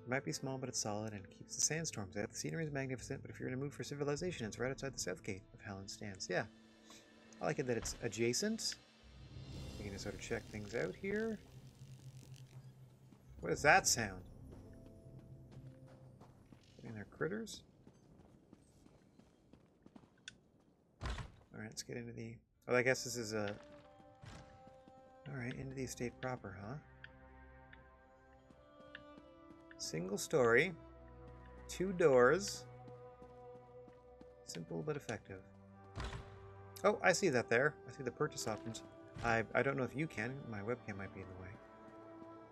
It might be small, but it's solid and keeps the sandstorms out. The scenery is magnificent, but if you're in a mood for civilization, it's right outside the south gate of Vallen stands. Yeah. I like it that it's adjacent. We can just sort of check things out here. What is that sound? Getting their critters? Alright, let's get into the... Oh, I guess this is a... Alright, into the estate proper, huh? Single story. 2 doors. Simple but effective. Oh, I see that there. I see the purchase options. I don't know if you can. My webcam might be in the way.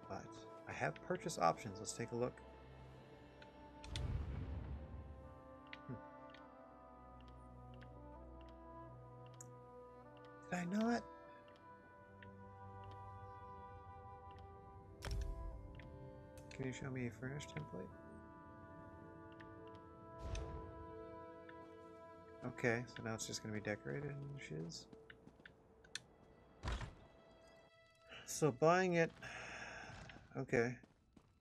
But I have purchase options. Let's take a look. Did I not? Can you show me a furnished template? Okay, so now it's just going to be decorated and shiz. So buying it... Okay.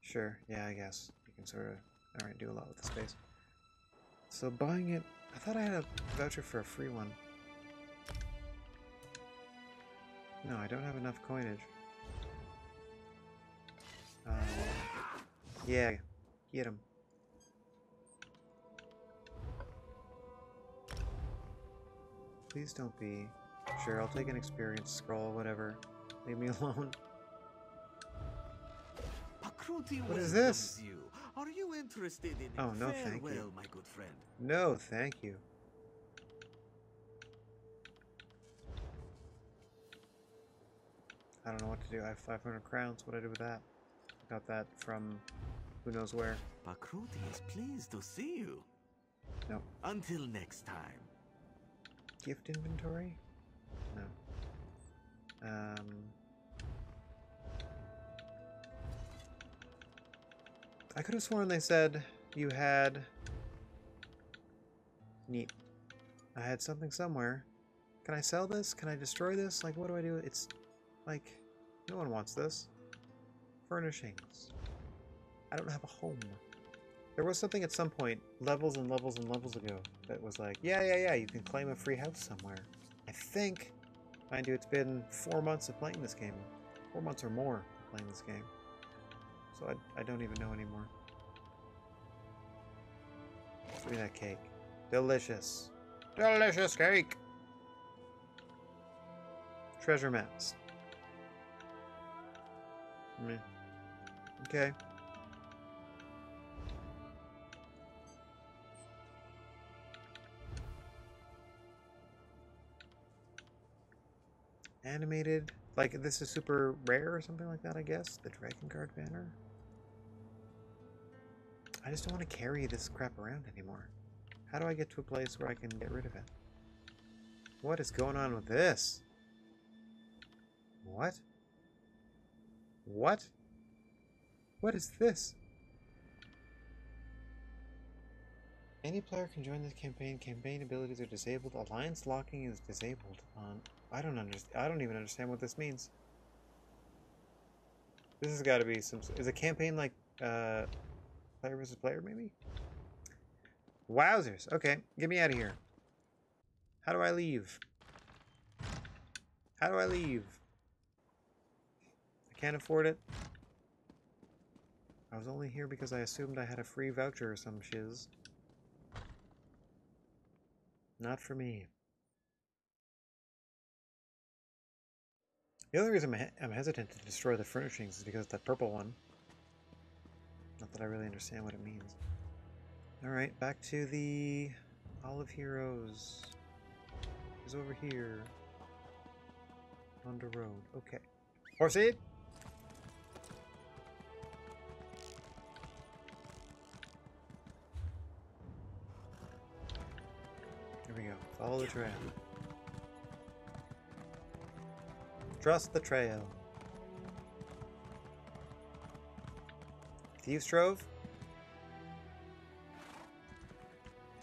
Sure, yeah, I guess. You can sort of... Alright, do a lot with the space. So buying it... I thought I had a voucher for a free one. No, I don't have enough coinage. Yeah, get him. Please don't be. Sure, I'll take an experience scroll, whatever. Leave me alone. What is this? Are you interested in Oh, no, thank you. My good friend? No, thank you. I don't know what to do. I have 500 crowns. What do I do with that? I got that from who knows where. Pakruti is pleased to see you. No. Until next time. Gift inventory? No. I could have sworn they said you had... Neat. I had something somewhere. Can I sell this? Can I destroy this? Like, what do I do? It's... like... no one wants this. Furnishings. I don't have a home. There was something at some point, levels and levels and levels ago, that was like, yeah, you can claim a free house somewhere. I think, mind you, it's been 4 months of playing this game. 4 months or more of playing this game. So I don't even know anymore. Give me that cake. Delicious. Delicious cake! Treasure maps. Meh. Okay. Animated, like this is super rare or something like that, I guess. The Dragon Guard banner. I just don't want to carry this crap around anymore. How do I get to a place where I can get rid of it? What is going on with this? What? What? What is this? Any player can join this campaign. Campaign abilities are disabled. Alliance locking is disabled on... I don't even understand what this means. This has got to be some... Is a campaign like player versus player, maybe? Wowzers. Okay, get me out of here. How do I leave? How do I leave? I can't afford it. I was only here because I assumed I had a free voucher or some shiz. Not for me. The only reason I'm hesitant to destroy the furnishings is because that purple one. Not that I really understand what it means. Alright, back to the Hall of Heroes. Is over here. On the road. Okay. Proceed! Here we go. Follow the trail. Trust the trail. Thieves Trove?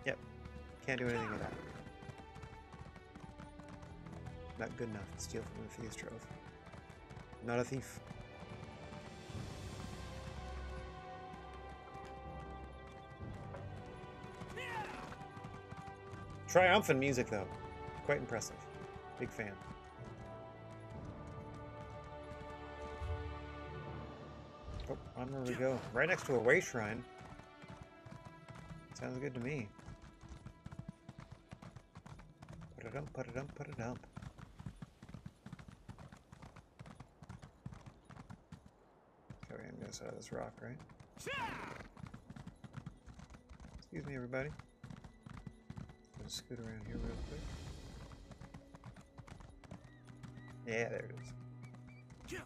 Yep. Can't do anything with that. Not good enough to steal from the Thieves Trove. Not a thief. Triumphant music, though. Quite impressive. Big fan. Oh, on where we go. Right next to a way shrine. Sounds good to me. Put it up, put it up, put it up. Okay, I'm gonna side of this rock, right? Excuse me, everybody. Gonna scoot around here real quick. Yeah, there it is.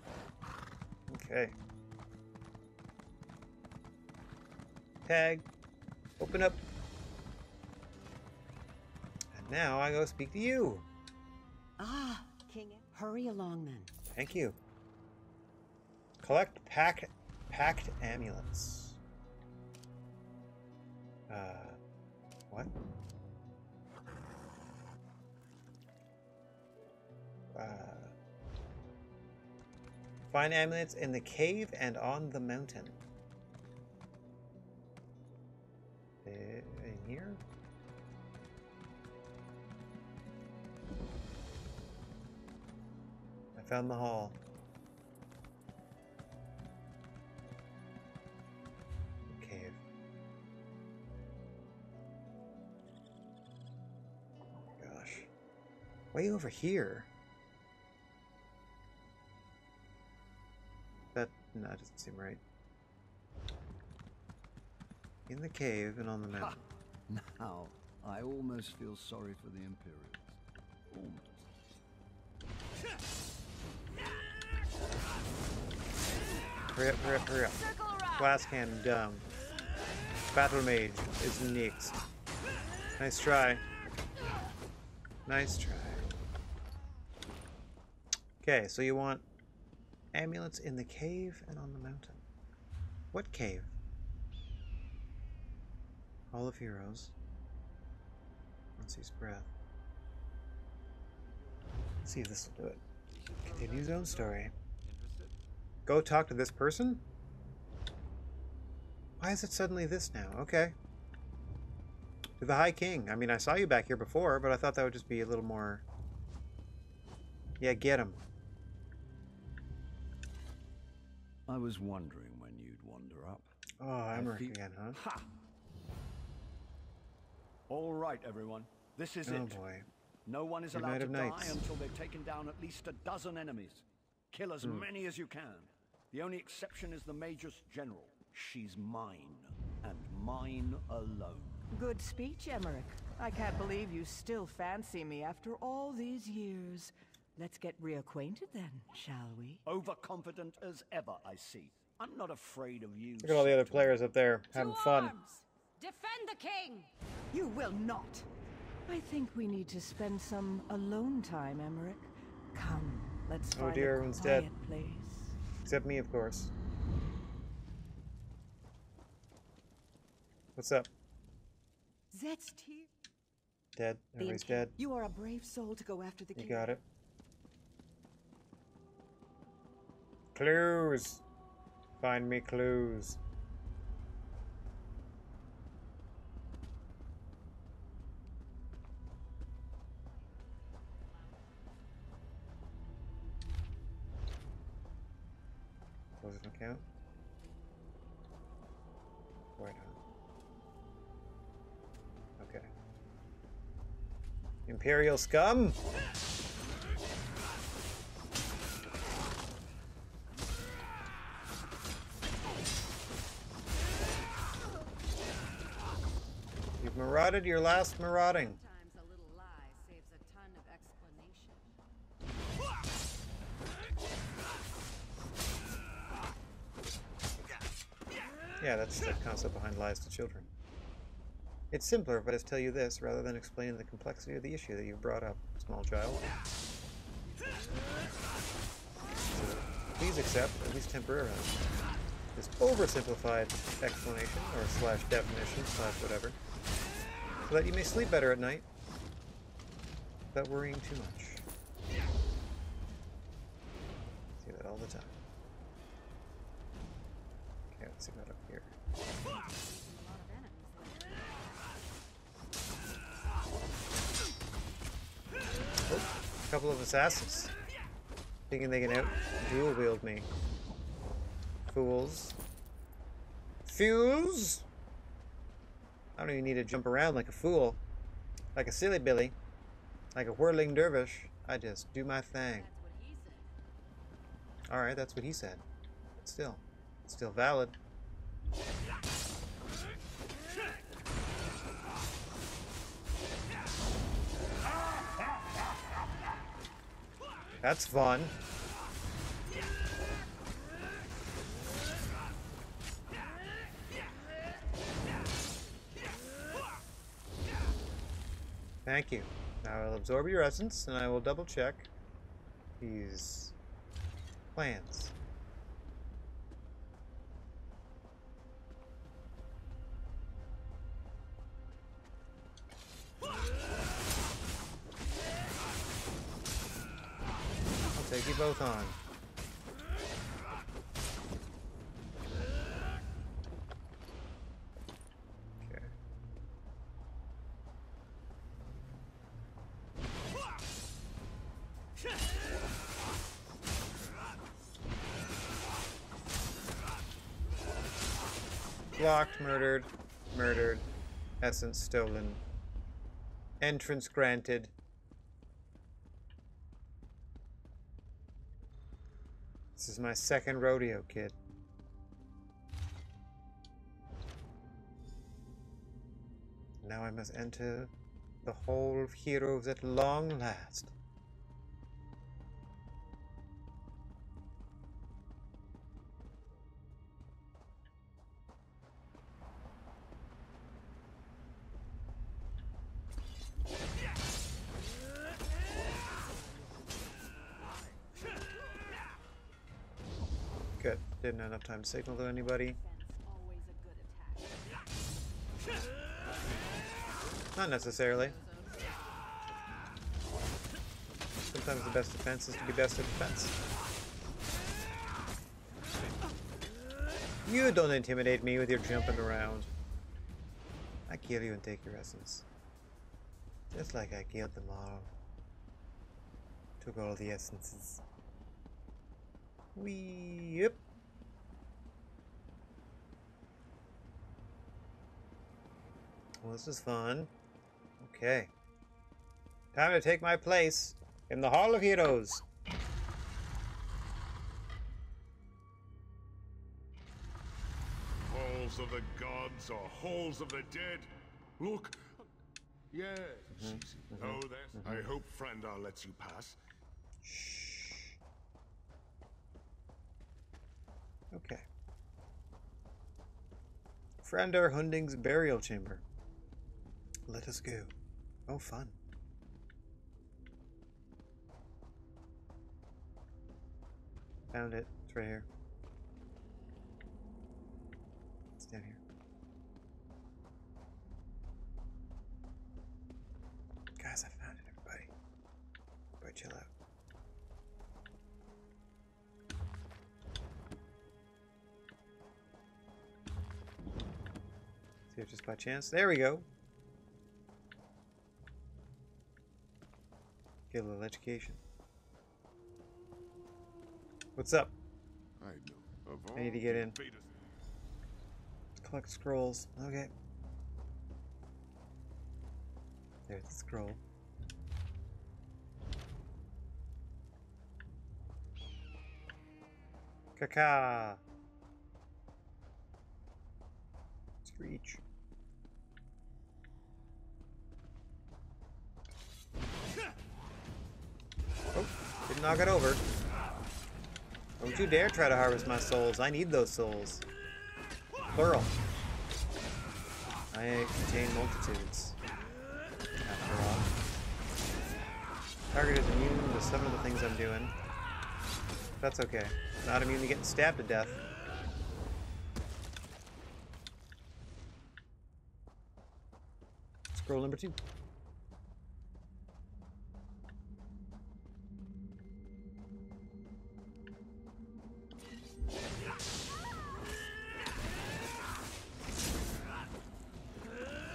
Okay. Tag. Open up. And now I go speak to you. Ah, King. Hurry along then. Thank you. Collect packed amulets. What? Find amulets in the cave and on the mountain. In here? I found the hall. Cave. Oh gosh. Way over here. No, it doesn't seem right. In the cave and on the mountain. Now, I almost feel sorry for the Imperials. Almost. Hurry up, hurry up, hurry up. Glass cannon down. Battle mage is next. Nice try. Nice try. Okay, so you want amulets in the cave and on the mountain. What cave? Hall of Heroes. Once's breath. Let's see if this will do it. Continue his own story. Go talk to this person? Why is it suddenly this now? Okay. To the High King. I mean, I saw you back here before, but I thought that would just be a little more... Yeah, get him. I was wondering when you'd wander up. Oh, Emmerich again, huh? Ha! All right, everyone. This is it. Oh boy. No one is allowed to die until they've taken down at least a dozen enemies. Kill as many as you can. The only exception is the Major's General. She's mine, and mine alone. Good speech, Emmerich. I can't believe you still fancy me after all these years. Let's get reacquainted then, shall we? Overconfident as ever, I see. I'm not afraid of you. Look at all the other players up there having fun. Defend the king! You will not! I think we need to spend some alone time, Emmerich. Come, let's find dear, a everyone's quiet dead. place. Except me, of course. What's up? Zet's tear. Dead. Everybody's dead. You are a brave soul to go after the king. You got it. Clues. Find me clues. Does it count? Why not? Okay. Imperial scum? marauded your last marauding. Sometimes a little lie saves a ton of explanation. Yeah, that's the concept behind lies to children. It's simpler if I just tell you this rather than explain the complexity of the issue that you've brought up, small child. So, please accept, at least temporarily, this oversimplified explanation, or slash definition, slash whatever, so that you may sleep better at night without worrying too much. See that all the time. Okay, let's see what up here. Oh, a couple of assassins. Thinking they can out dual wield me. Fools. Fools! I don't even need to jump around like a fool. Like a silly billy. Like a whirling dervish. I just do my thing. Alright, that's what he said. But still. It's still valid. That's fun. Thank you. Now I'll absorb your essence, and I will double check these plans. I'll take you both on. Blocked, murdered, murdered, essence stolen, entrance granted. This is my second rodeo, kid. Now I must enter the Hall of Heroes at long last. Good. Didn't have enough time to signal to anybody. Not necessarily. Sometimes the best defense is to be best at defense. You don't intimidate me with your jumping around. I kill you and take your essence. Just like I killed them all. Took all the essences. Yep. Well, this is fun. Okay. Time to take my place in the Hall of Heroes. Halls of the gods or halls of the dead? Look. Yes. Oh, there's. I hope Frandar lets you pass. Okay. Frandar Hunding's burial chamber. Let us go. Oh, fun. Found it. It's right here. It's down here. Guys, I found it, everybody. Everybody chill out. See if just by chance. There we go. Get a little education. What's up? I need to get in. Collect scrolls. Okay. There's the scroll. Caca. Screech. Don't knock it over. Don't you dare try to harvest my souls. I need those souls. Plural. I contain multitudes. After all. Target is immune to some of the things I'm doing. That's okay. Not immune to getting stabbed to death. Scroll number 2.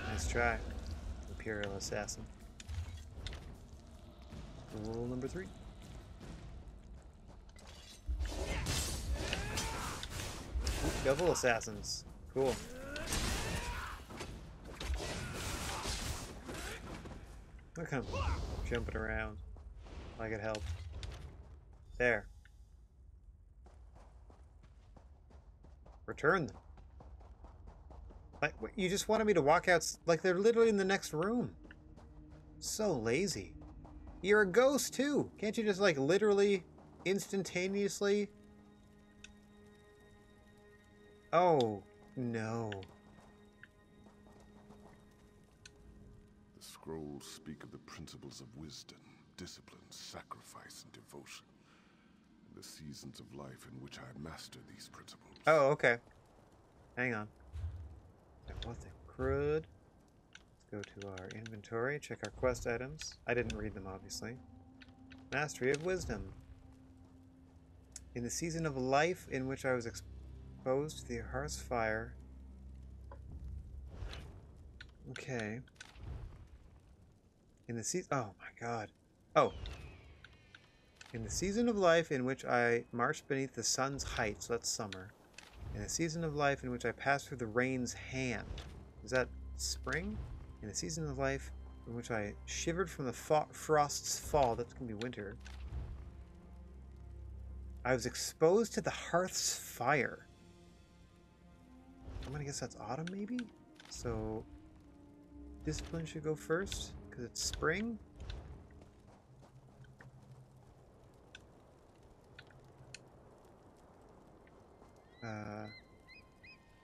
Nice try, Imperial Assassin. Rule number 3. Ooh, double assassins. Cool. Look at him jumping around like it helped. There. Return them. Like, you just wanted me to walk out like they're literally in the next room. So lazy. You're a ghost too. Can't you just like literally instantaneously? Oh, no. The scrolls speak of the principles of wisdom, discipline, sacrifice, and devotion. And the seasons of life in which I master these principles. Oh, okay. Hang on. What the crud? Let's go to our inventory, check our quest items. I didn't read them, obviously. Mastery of wisdom. In the season of life in which I was exposed to the hearth's fire. Okay. In the season... Oh, my God. Oh. In the season of life in which I marched beneath the sun's height, so that's summer. In the season of life in which I passed through the rain's hand. Is that spring? In the season of life in which I shivered from the frost's fall. That's going to be winter. I was exposed to the hearth's fire. I'm going to guess that's autumn, maybe? So, discipline should go first, because it's spring.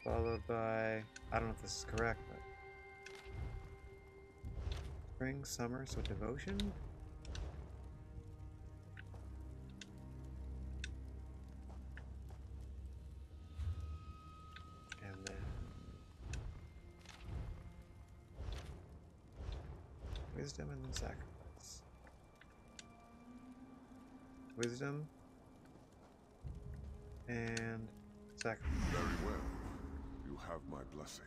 Followed by... I don't know if this is correct, but... Spring, summer, so devotion? And then... Wisdom and then sacrifice. Wisdom. And sacrifice. Very well. You have my blessing.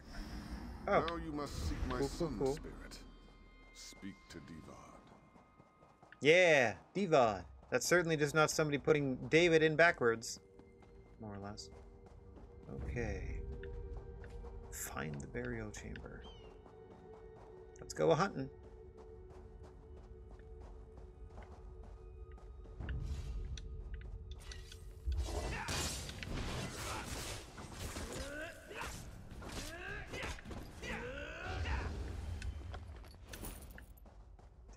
Oh. Now you must seek my son's cool. spirit. Speak to Divad. Yeah, Divad. That's certainly just not somebody putting David in backwards. More or less. Okay. Find the burial chamber. Let's go a-hunting.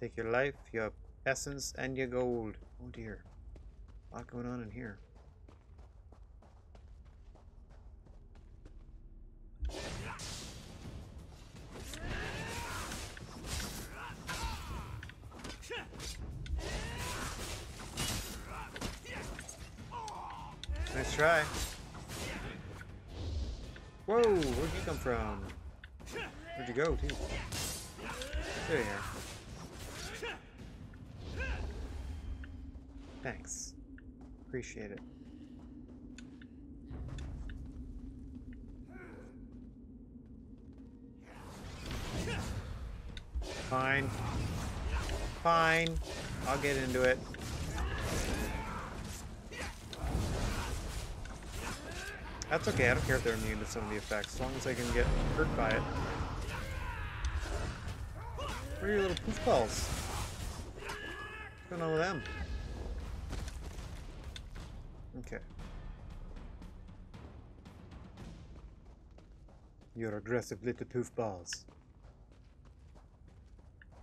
Take your life, your essence, and your gold. Oh dear. A lot going on in here. Nice try. Whoa, where'd you come from? Where'd you go, too? There you are. Thanks. Appreciate it. Fine. Fine. I'll get into it. That's okay. I don't care if they're immune to some of the effects, as long as I can get hurt by it. Where are your little poof balls? What's going on with them? Okay. Your aggressive little poof balls.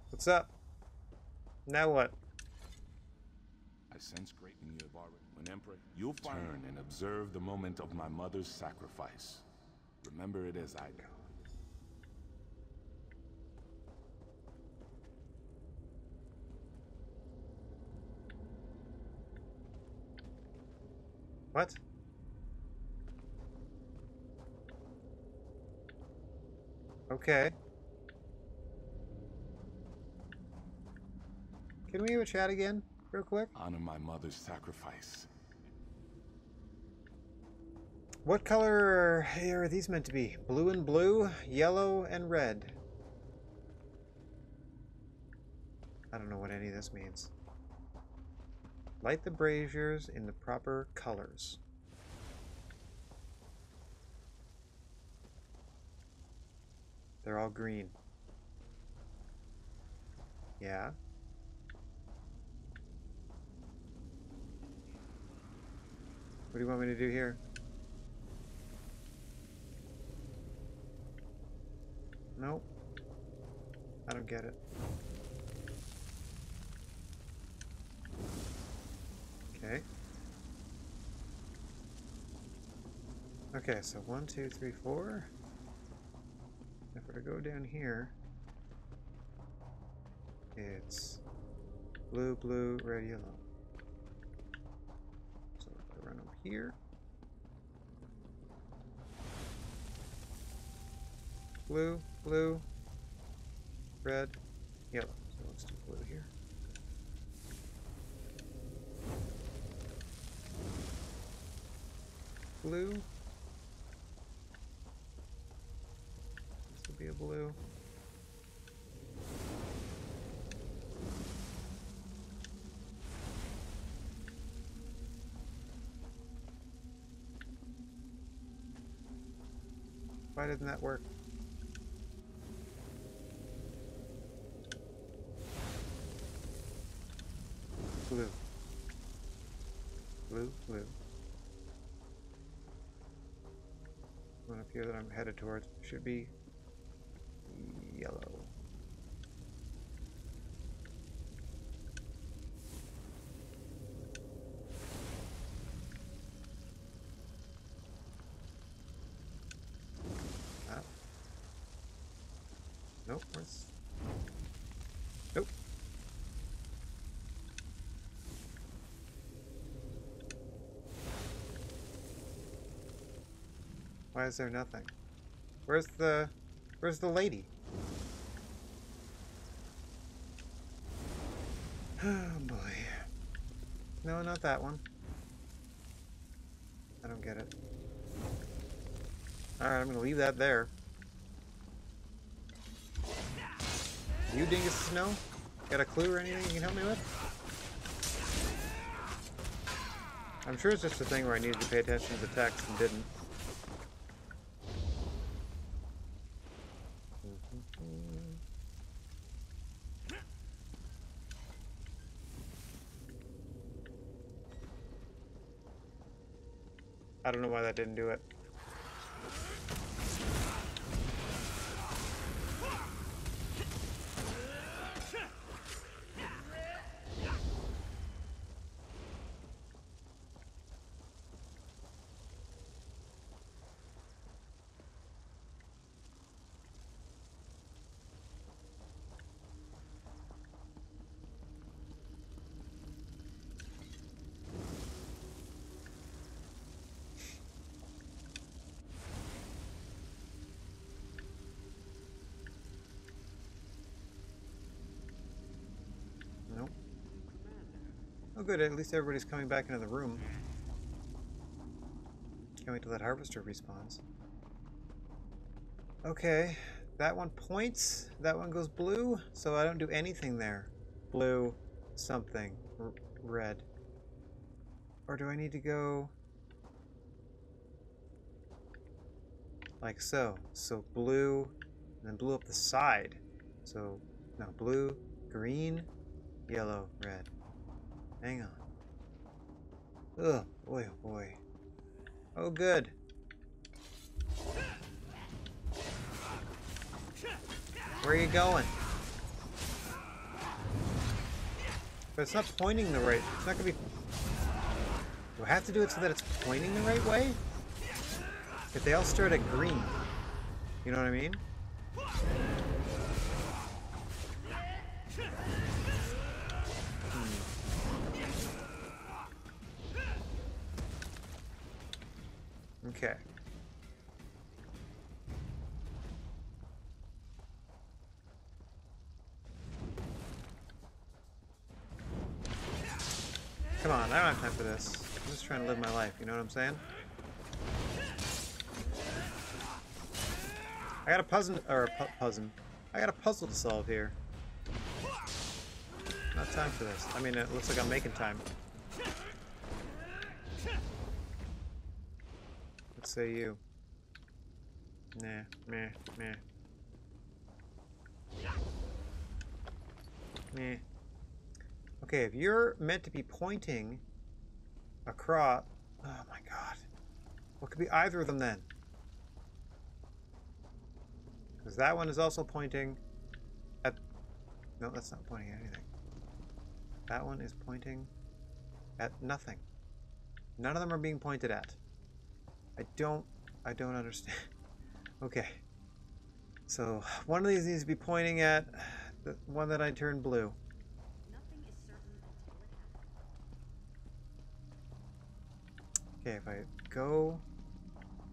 What's up? Now what? I sense great when you have already... When Emperor, you'll turn and observe the moment of my mother's sacrifice. Remember it as I go. What? Okay. Can we have a chat again, real quick? Honor my mother's sacrifice. What color are these meant to be? Blue and blue, yellow and red. I don't know what any of this means. Light the braziers in the proper colors. They're all green. Yeah. What do you want me to do here? Nope. I don't get it. Okay. Okay, so 1, 2, 3, 4. If we're to go down here, it's blue, blue, red, yellow. So if I run up here, blue, blue, red, yellow. So let's do blue here. Blue. This will be a blue. Why didn't that work? Blue. Blue, blue. One up here that I'm headed towards should be yellow. Ah. Nope, where's... Nope. Why is there nothing? Where's the lady? Oh boy. No, not that one. I don't get it. Alright, I'm gonna leave that there. You dingus to know? Got a clue or anything you can help me with? I'm sure it's just a thing where I needed to pay attention to the text and didn't. I don't know why that didn't do it. Oh good, at least everybody's coming back into the room. Can't wait till that harvester respawns. Okay, that one points, that one goes blue, so I don't do anything there. Blue, something, red. Or do I need to go like so? So blue, and then blue up the side. So, no, blue, green, yellow, red. Hang on. Oh boy, oh boy. Oh good. Where are you going? But it's not pointing the right... It's not gonna be... Do I have to do it so that it's pointing the right way? If they all start at green. You know what I mean? Okay. Come on, I don't have time for this. I'm just trying to live my life, you know what I'm saying? I got a puzzle, or a puzzle. I got a puzzle to solve here. Not time for this. I mean, it looks like I'm making time. Let's say you. Nah, meh, meh. Meh. Okay, if you're meant to be pointing across... Oh my god. What could be either of them then? Because that one is also pointing at... No, that's not pointing at anything. That one is pointing at nothing. None of them are being pointed at. I don't understand. Okay. So, one of these needs to be pointing at the one that I turned blue. Nothing is certain until it happens. Okay, if I go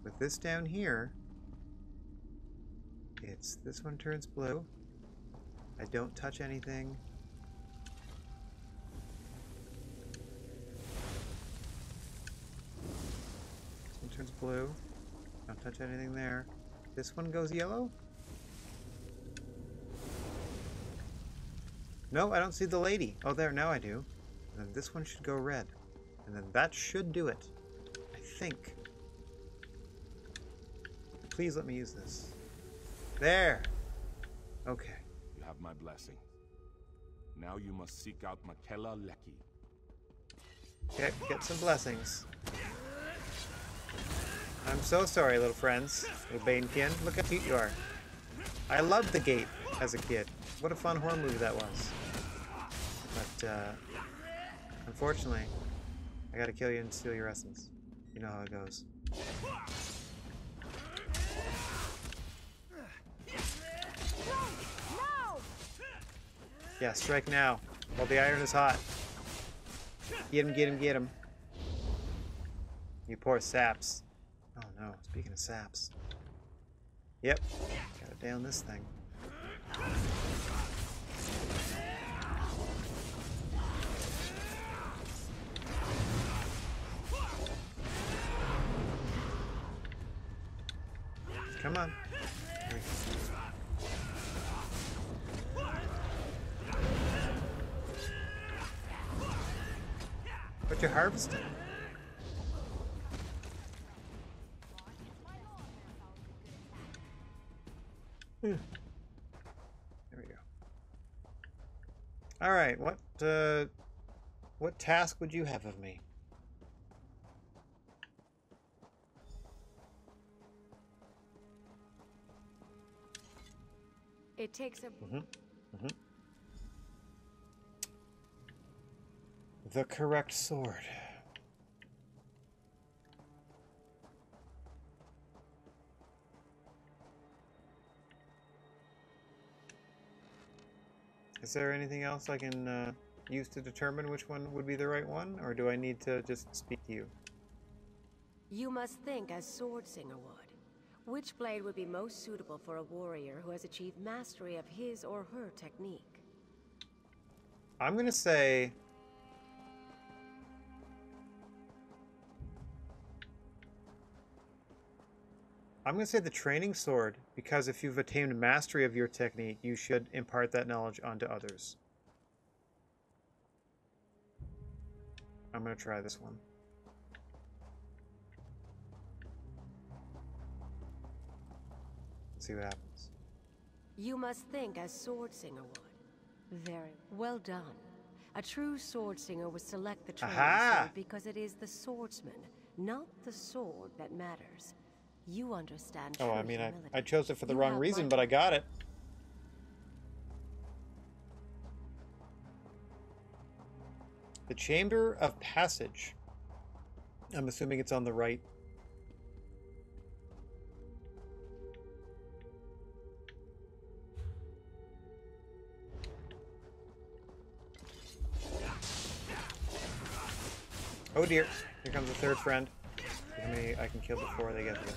with this down here, it's this one turns blue. I don't touch anything. This one turns blue. Don't touch anything there. This one goes yellow? No, I don't see the lady. Oh, there, now I do. And then this one should go red. And then that should do it. I think. Please let me use this. There! Okay. You have my blessing. Now you must seek out Makela Leki. Okay, get some blessings. I'm so sorry, little friends. Little Banekin. Look how cute you are. I loved The Gate as a kid. What a fun horror movie that was. But, unfortunately, I gotta kill you and steal your essence. You know how it goes. Yeah, strike now, while the iron is hot. Get him, get him, get him. You poor saps. Oh no, speaking of saps. Yep, gotta down this thing. Come on. What you harvesting? There we go. All right, what task would you have of me? It takes a... The correct sword. Is there anything else I can use to determine which one would be the right one, or do I need to just speak to you? You must think as Swordsinger would. Which blade would be most suitable for a warrior who has achieved mastery of his or her technique? I'm gonna say... I'm going to say the training sword, because if you've attained mastery of your technique, you should impart that knowledge onto others. I'm going to try this one. Let's see what happens. You must think as Swordsinger would. Very well done. A true Swordsinger would select the training sword because it is the swordsman, not the sword, that matters. You understand. Oh, I mean, I chose it for the wrong reason, but I got it. The Chamber of Passage. I'm assuming it's on the right. Oh dear, here comes the third friend. How many I can kill before they get here?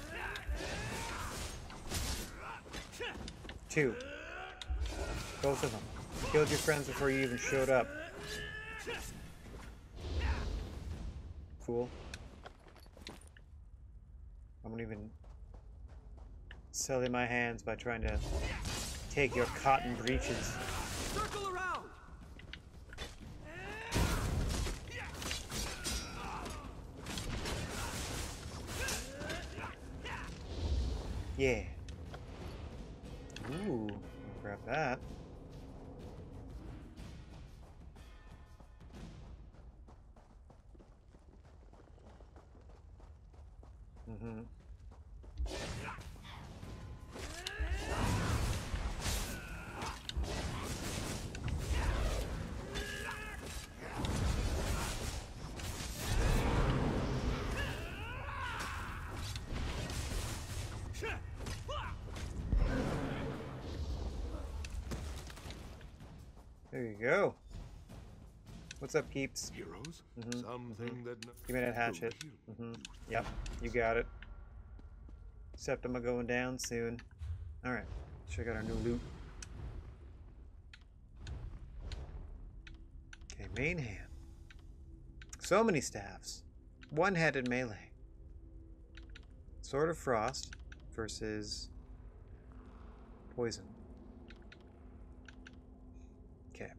2. Both of them. Killed your friends before you even showed up. Fool. I won't even sully my hands by trying to take your cotton breeches. Circle around. Yeah. Ooh, grab that. Mm-hmm. There you go. What's up, peeps? Heroes? Mm-hmm. Something that... Give me that hatchet. Mm-hmm. Yep, you got it. Septima going down soon. Alright, check out our new loot. Okay, main hand. So many staffs. One-handed melee. Sword of Frost versus poison. Okay.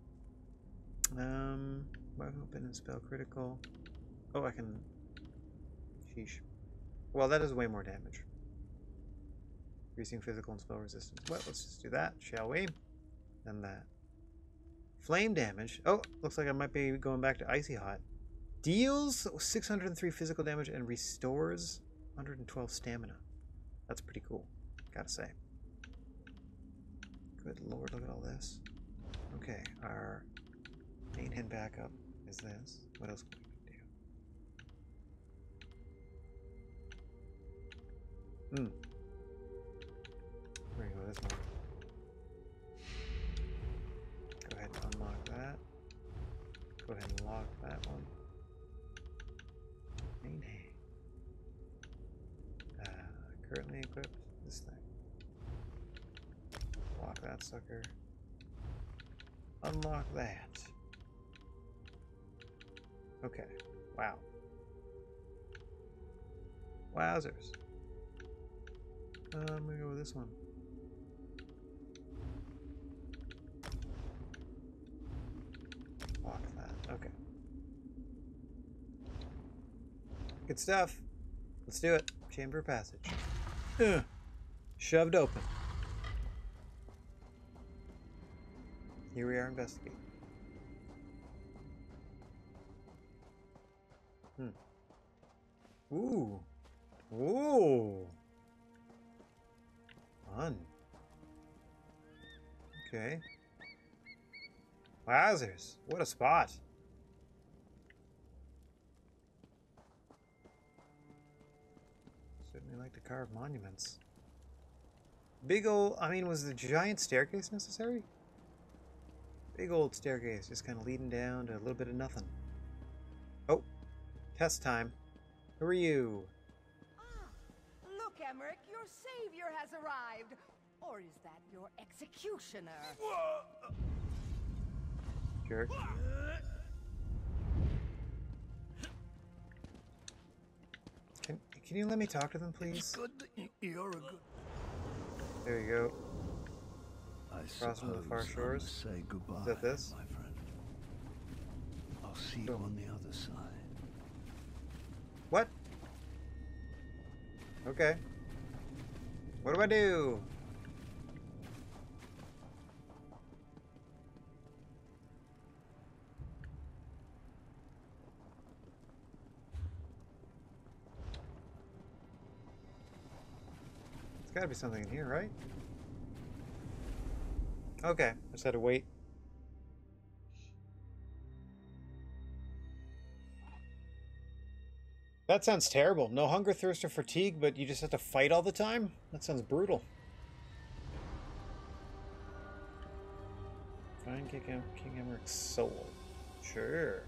Weapon and spell critical. Oh, I can... Sheesh. Well, that does way more damage. Increasing physical and spell resistance. Well, let's just do that, shall we? And that. Flame damage. Oh, looks like I might be going back to Icy Hot. Deals 603 physical damage and restores 112 stamina. That's pretty cool, gotta say. Good lord, look at all this. Okay, our main hand backup is this. What else can we do? There you go, this one. Go ahead and unlock that. Go ahead and lock that one. Main hand. Currently equipped this thing. Lock that sucker. Unlock that. Okay. Wow. Wowzers. I'm gonna go with this one. Lock that. Okay. Good stuff. Let's do it. Chamber of Passage. Shoved open. Here we are investigating. Ooh. Ooh. Fun. Okay. Wowzers. What a spot. Certainly like to carve monuments. Big old, I mean, was the giant staircase necessary? Big old staircase, just kind of leading down to a little bit of nothing. Oh, test time. Who are you? Ah, look, Emmerich, your savior has arrived. Or is that your executioner? Jerk. Can you let me talk to them, please? It's good that you're a good... There you go. I Crossing the far shores. Say goodbye, Is that this? my friend. I'll see you on the other side. What? Okay. What do I do? There's gotta be something in here, right? Okay, I just had to wait. That sounds terrible. No hunger, thirst, or fatigue, but you just have to fight all the time? That sounds brutal. Find King Emmeric's soul. Sure.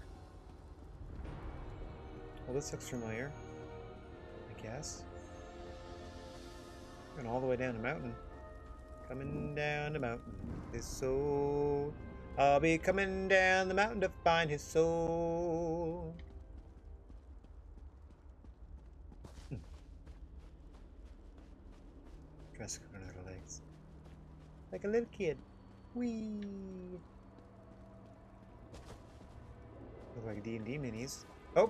Well, this looks familiar. I guess. Going all the way down the mountain. Coming down the mountain. His soul. I'll be coming down the mountain to find his soul. Dress on her legs. Like a little kid. Whee! Look like D&D minis. Oh!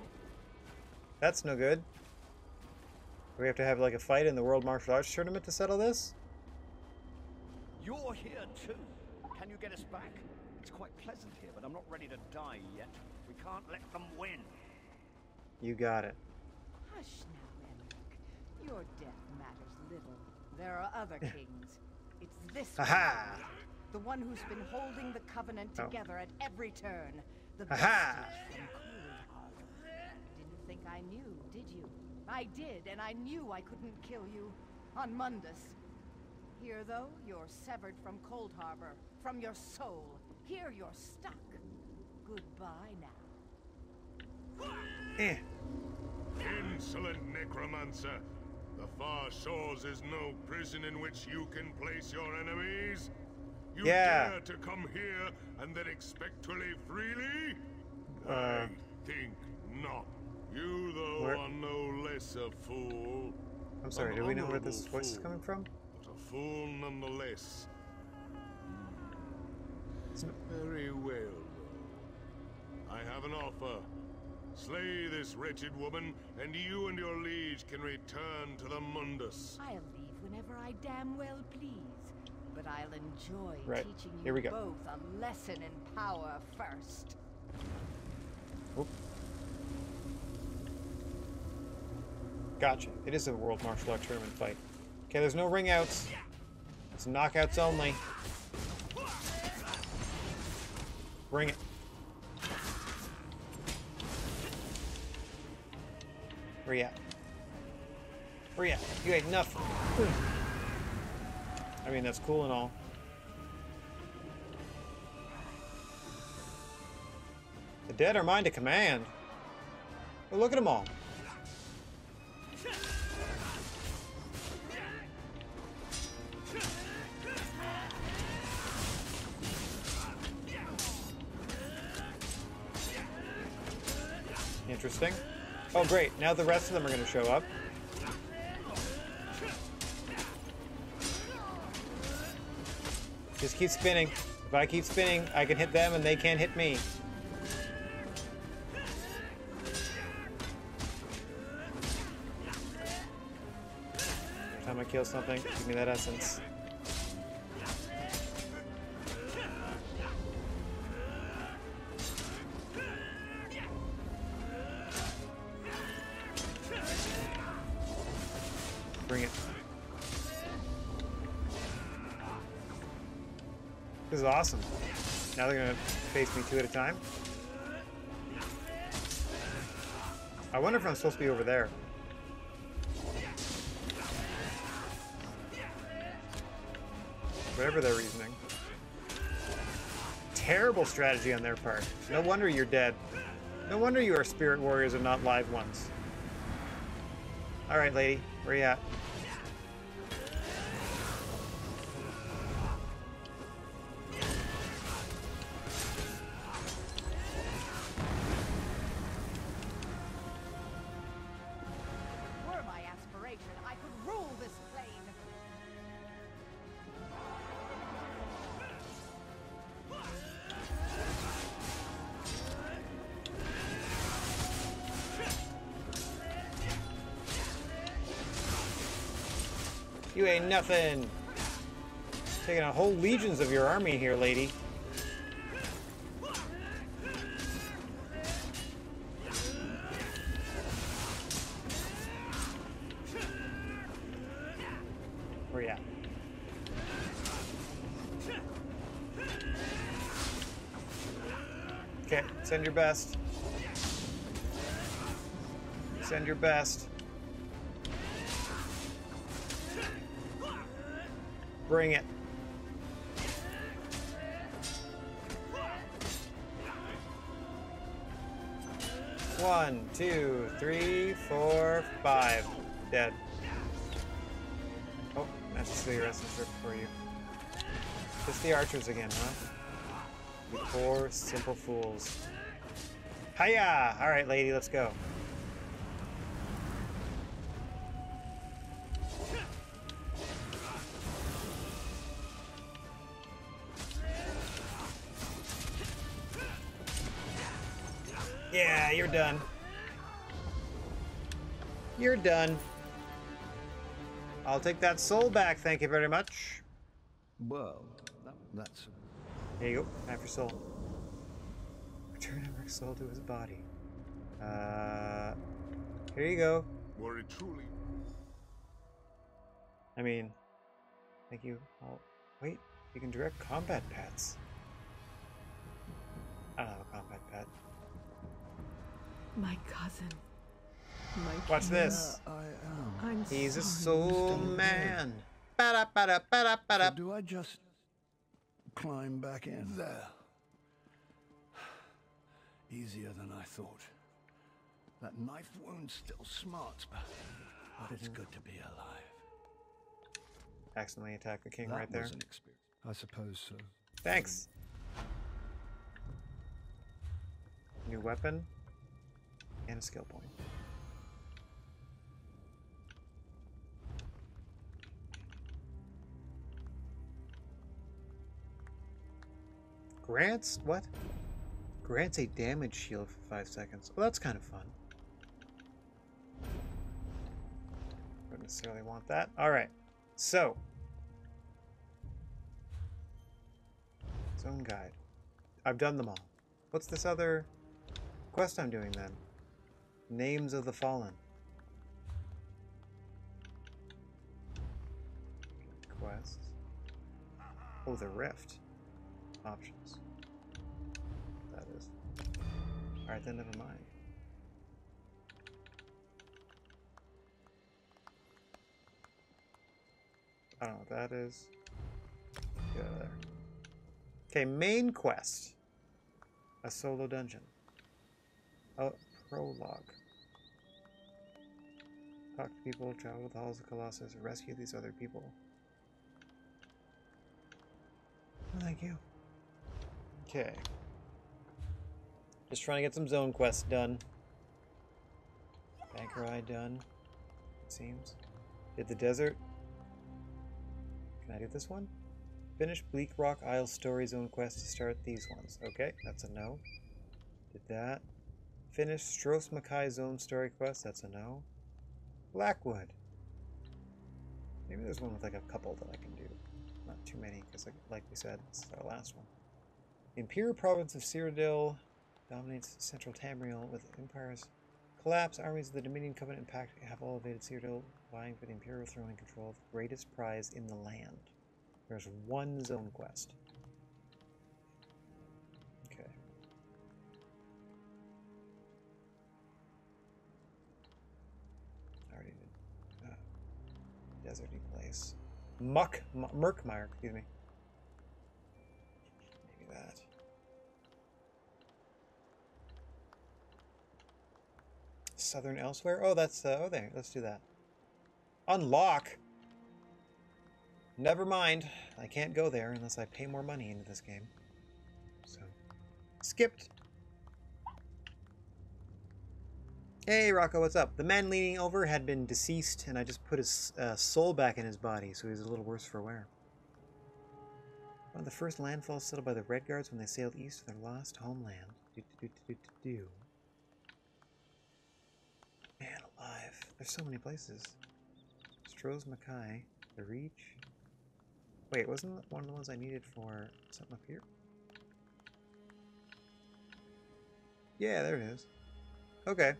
That's no good. Do we have to have like a fight in the World Martial Arts Tournament to settle this? You're here too. Can you get us back? It's quite pleasant here, but I'm not ready to die yet. We can't let them win. You got it. Hush now, Emmerich. Your death matters little. There are other kings. It's this one. The one who's been holding the Covenant together at every turn. The vestige from Cold. Didn't think I knew, did you? I did, and I knew I couldn't kill you. On Mundus. Here, though, you're severed from Cold Harbor. From your soul. Here you're stuck. Goodbye now. Insolent necromancer! The far shores is no prison in which you can place your enemies. You dare to come here and then expect to live freely? I think not. You, though, are no less a fool. I'm sorry, do we know where this voice is coming from? But a fool nonetheless. Very well, though. I have an offer. Slay this wretched woman, and you and your liege can return to the Mundus. I'll leave whenever I damn well please. But I'll enjoy teaching Here you we go. both a lesson in power first. Oop. Gotcha. It is a World Martial Arts Tournament fight. Okay, there's no ring outs. It's knockouts only. Bring it. Where you at? Where you at? You ain't nothing. I mean, that's cool and all. The dead are mine to command. Well, look at them all. Interesting. Oh, great. Now the rest of them are going to show up. Just keep spinning. If I keep spinning, I can hit them and they can't hit me. Every time I kill something, give me that essence. Bring it. This is awesome. Now they're gonna face me two at a time. I wonder if I'm supposed to be over there. Whatever their reasoning. Terrible strategy on their part. No wonder you're dead. No wonder you are spirit warriors and not live ones. Alright, lady. Where you at? Were my aspiration, I could rule this plane. You ain't nothing. Taking out whole legions of your army here, lady. Where you at? Okay, send your best. Send your best. Bring it. One, two, three, four, five. Dead. Oh, that's just the rest is ripped for you. Just the archers again, huh? You poor, simple fools. Hiya! Alright, lady, let's go. Yeah, you're done. You're done. I'll take that soul back, thank you very much. Well, that's... There you go, half your soul. Return Emmerich soul to his body. Here you go. Were it truly... I mean, thank you. Oh, wait, you can direct combat pets. I don't have a combat pet. My cousin. My Watch this. He's a soul man. So do I just climb back in? There. Easier than I thought. That knife wound still smarts, but it's good to be alive. Accidentally attack the king That right there. was an experience. I suppose so. Thanks. New weapon and a skill point. Grants what? Grants a damage shield for 5 seconds. Well, that's kind of fun. Don't necessarily want that. All right. So, zone guide. I've done them all. What's this other quest I'm doing then? Names of the Fallen. Quests. Oh, the Rift. Options. That is. Alright, then never mind. I don't know what that is. Get out of there. Okay, main quest. A solo dungeon. A prologue. Talk to people, travel to the halls of Colossus, rescue these other people. Oh, thank you. Okay. Just trying to get some zone quests done. Banker Eye done, it seems. Did the desert. Can I do this one? Finish Bleak Rock Isle Story Zone quest to start these ones. Okay, that's a no. Did that. Finish Stros Mackay Zone Story quest. That's a no. Blackwood. Maybe there's one with like a couple that I can do. Not too many, because like we said, this is our last one. The Imperial province of Cyrodiil dominates central Tamriel with Empire's collapse. Armies of the Dominion Covenant and Pact have all evaded Cyrodiil, vying for the Imperial throne and control of the greatest prize in the land. There's one zone quest. Okay. I already did. Deserty place. Murkmire, excuse me. Maybe that. Southern Elsewhere? Oh, that's, oh, there. Let's do that. Unlock? Never mind. I can't go there unless I pay more money into this game. So, skipped. Hey, Rocco, what's up? The man leaning over had been deceased, and I just put his soul back in his body, so he's a little worse for wear. One of the first landfalls settled by the Red Guards when they sailed east to their lost homeland. Man alive. There's so many places. Stros Mackay, the Reach. Wait, wasn't that one of the ones I needed for something up here? Yeah, there it is. Okay.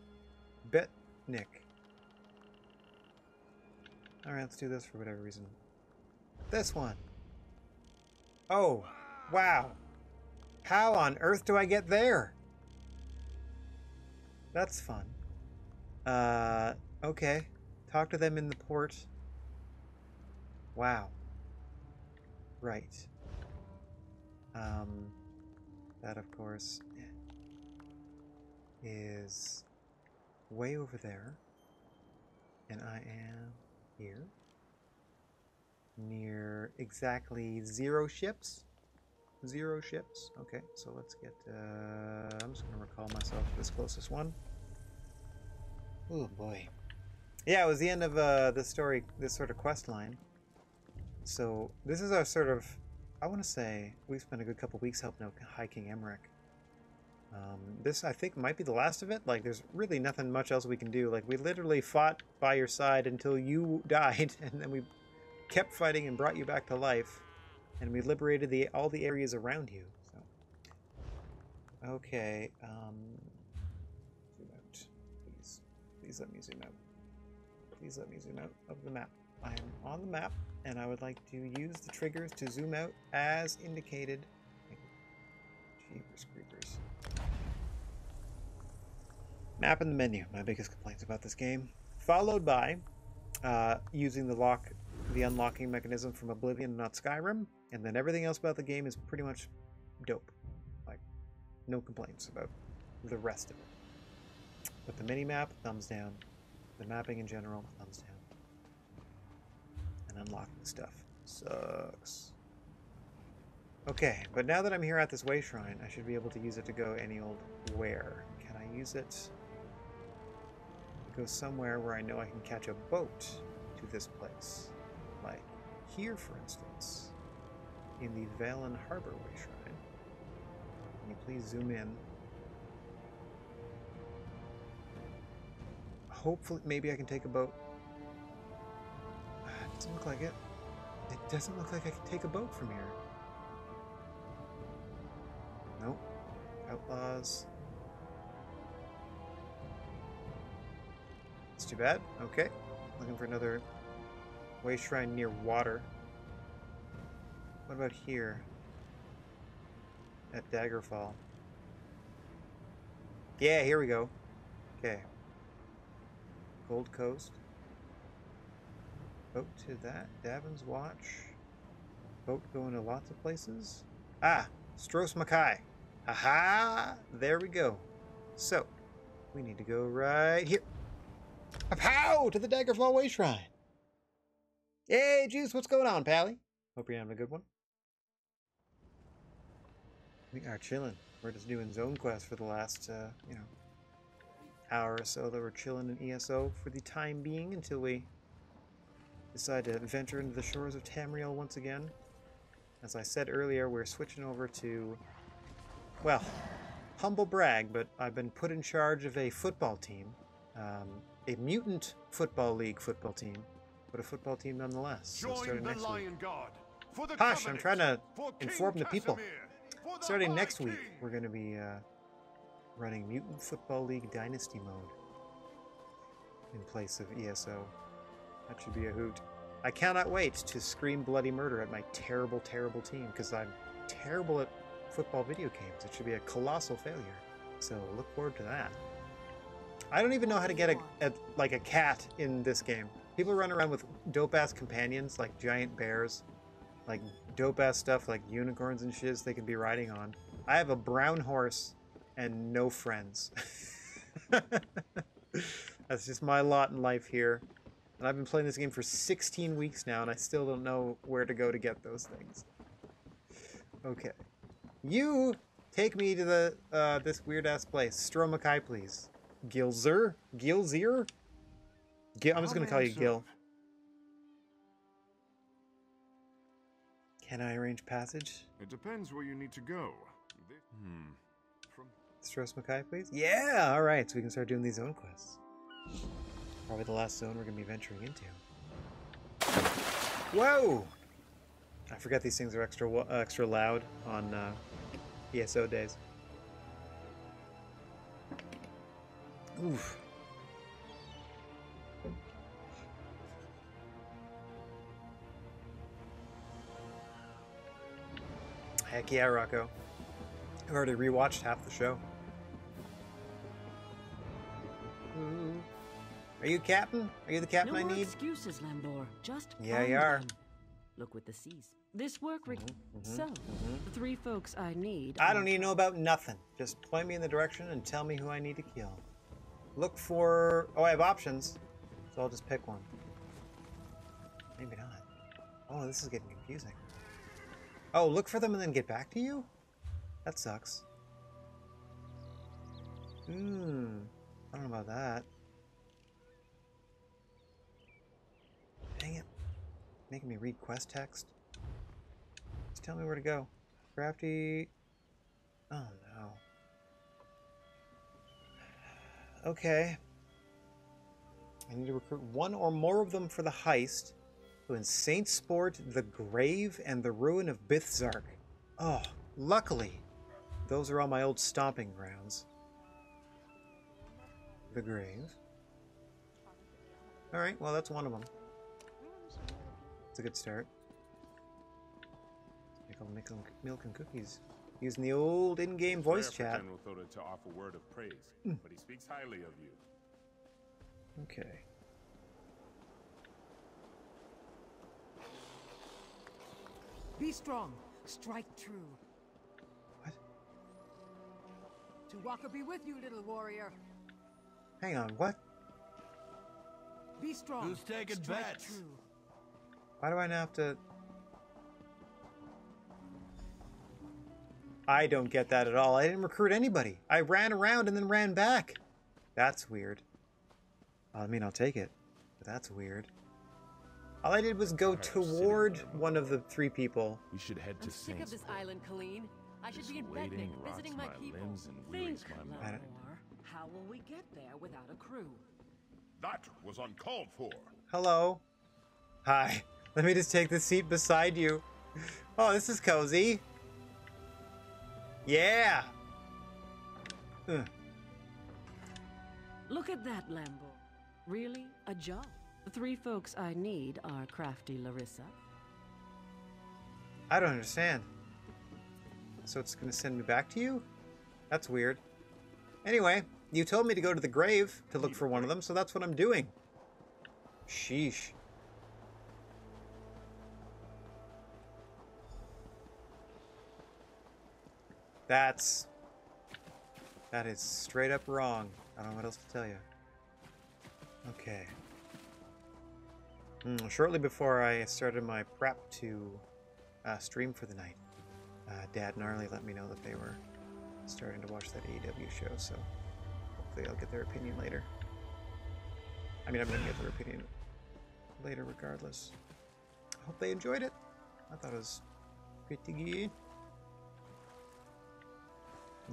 Bet Nick. Alright, let's do this for whatever reason. This one. Oh, wow. How on earth do I get there? That's fun. Okay. Talk to them in the port. Wow. Right. That of course is way over there. And I am here. Near exactly 0 ships. 0 ships. Okay, so let's get, I'm just gonna recall myself to this closest one. Oh boy. Yeah, it was the end of this story, this sort of quest line. So this is our sort of, I want to say, we've spent a good couple weeks helping out hiking Emmerich. This, I think, might be the last of it. Like, there's really nothing much else we can do. Like, we literally fought by your side until you died, and then we kept fighting and brought you back to life, and we liberated all the areas around you. So, okay, zoom out, please. Please let me zoom out. Please let me zoom out of the map. I am on the map, and I would like to use the triggers to zoom out as indicated. Jeepers creepers. Map in the menu, my biggest complaints about this game. Followed by using the unlocking mechanism from Oblivion, not Skyrim, and then everything else about the game is pretty much dope. Like, no complaints about the rest of it. But the mini-map, thumbs down. The mapping in general, thumbs down. And unlocking stuff sucks. Okay, but now that I'm here at this way shrine, I should be able to use it to go any old where. Can I use it to go somewhere where I know I can catch a boat to this place? Like here, for instance, in the Vallen Harbor way shrine. Can you please zoom in? Hopefully, maybe I can take a boat. It doesn't look like it. It doesn't look like I can take a boat from here. Nope. Outlaws. It's too bad. Okay. Looking for another way shrine near water. What about here? At Daggerfall. Yeah, here we go. Okay. Gold Coast. Boat to that. Davin's Watch. Boat going to lots of places. Ah! Stros Mackay. Aha! There we go. So, we need to go right here. Pow! To the Daggerfall Way Shrine. Hey, Juice, what's going on, Pally? Hope you're having a good one. We are chilling. We're just doing zone quests for the last, hour or so that we're chilling in ESO for the time being until we decide to venture into the shores of Tamriel once again. As I said earlier, we're switching over to, well, humble brag, but I've been put in charge of a football team. A mutant football league football team, but a football team nonetheless. So starting next week. Hush, I'm trying to inform the people. Starting next week, we're going to be running Mutant Football League Dynasty mode in place of ESO. That should be a hoot. I cannot wait to scream bloody murder at my terrible, terrible team, because I'm terrible at football video games. It should be a colossal failure. So look forward to that. I don't even know how to get a cat in this game. People run around with dope-ass companions, like giant bears, like dope-ass stuff like unicorns and shiz they can be riding on. I have a brown horse and no friends. That's just my lot in life here. And I've been playing this game for 16 weeks now, and I still don't know where to go to get those things. Okay. You take me to the this weird-ass place. Stromakai, please. Gilzer? Gilzir? I'm just going to call you Gil. Can I arrange passage? It depends where you need to go. Stros Mackay, please? Yeah! Alright, so we can start doing these zone quests. Probably the last zone we're going to be venturing into. Whoa! I forgot these things are extra loud on ESO days. Oof. Heck yeah, Rocco. I've already rewatched half the show. Are you captain? Are you the captain no I more need? Excuses, Lambor. Just Yeah, find you are. them. Look with the seas. This work so mm-hmm. the 3 folks I need. I don't need to know about nothing. Just point me in the direction and tell me who I need to kill. Look for... Oh, I have options. So I'll just pick one. Maybe not. Oh, this is getting confusing. Oh, look for them and then get back to you? That sucks. I don't know about that. Dang it. Making me read quest text. Just tell me where to go. Crafty... Oh, no. Okay. I need to recruit 1 or more of them for the heist. Who in Saint Sport, the Grave, and the Ruin of Bithzark. Oh, luckily, those are all my old stomping grounds. The Grave. Alright, well that's one of them. It's a good start. Make milk and cookies. Using the old in-game voice chat. General Thoda to offer word of praise, but he speaks highly of you. Okay. Be strong. Strike true. What? Tuwaka be with you, little warrior. Hang on, what? Be strong. Who's taking bets? True. Why do I now have to... I don't get that at all. I didn't recruit anybody. I ran around and then ran back. That's weird. I mean, I'll take it. But that's weird. All I did was go toward one of the 3 people. We should head to sick of this island, Colleen. I should be in Bednick, visiting my people. Think, how will we get there without a crew? That was uncalled for. Hello. Hi. Let me just take the seat beside you. Oh, this is cozy. Yeah. Look at that, Lambo. Really? A job? The 3 folks I need are crafty Larissa. I don't understand. So it's going to send me back to you? That's weird. Anyway, you told me to go to the grave to look for one of them, so that's what I'm doing. Sheesh. That is straight up wrong. I don't know what else to tell you. Okay. Shortly before I started my prep to stream for the night, Rad Gnarly let me know that they were starting to watch that AEW show, so hopefully I'll get their opinion later. I mean, I'm going to get their opinion later regardless. I hope they enjoyed it. I thought it was pretty good.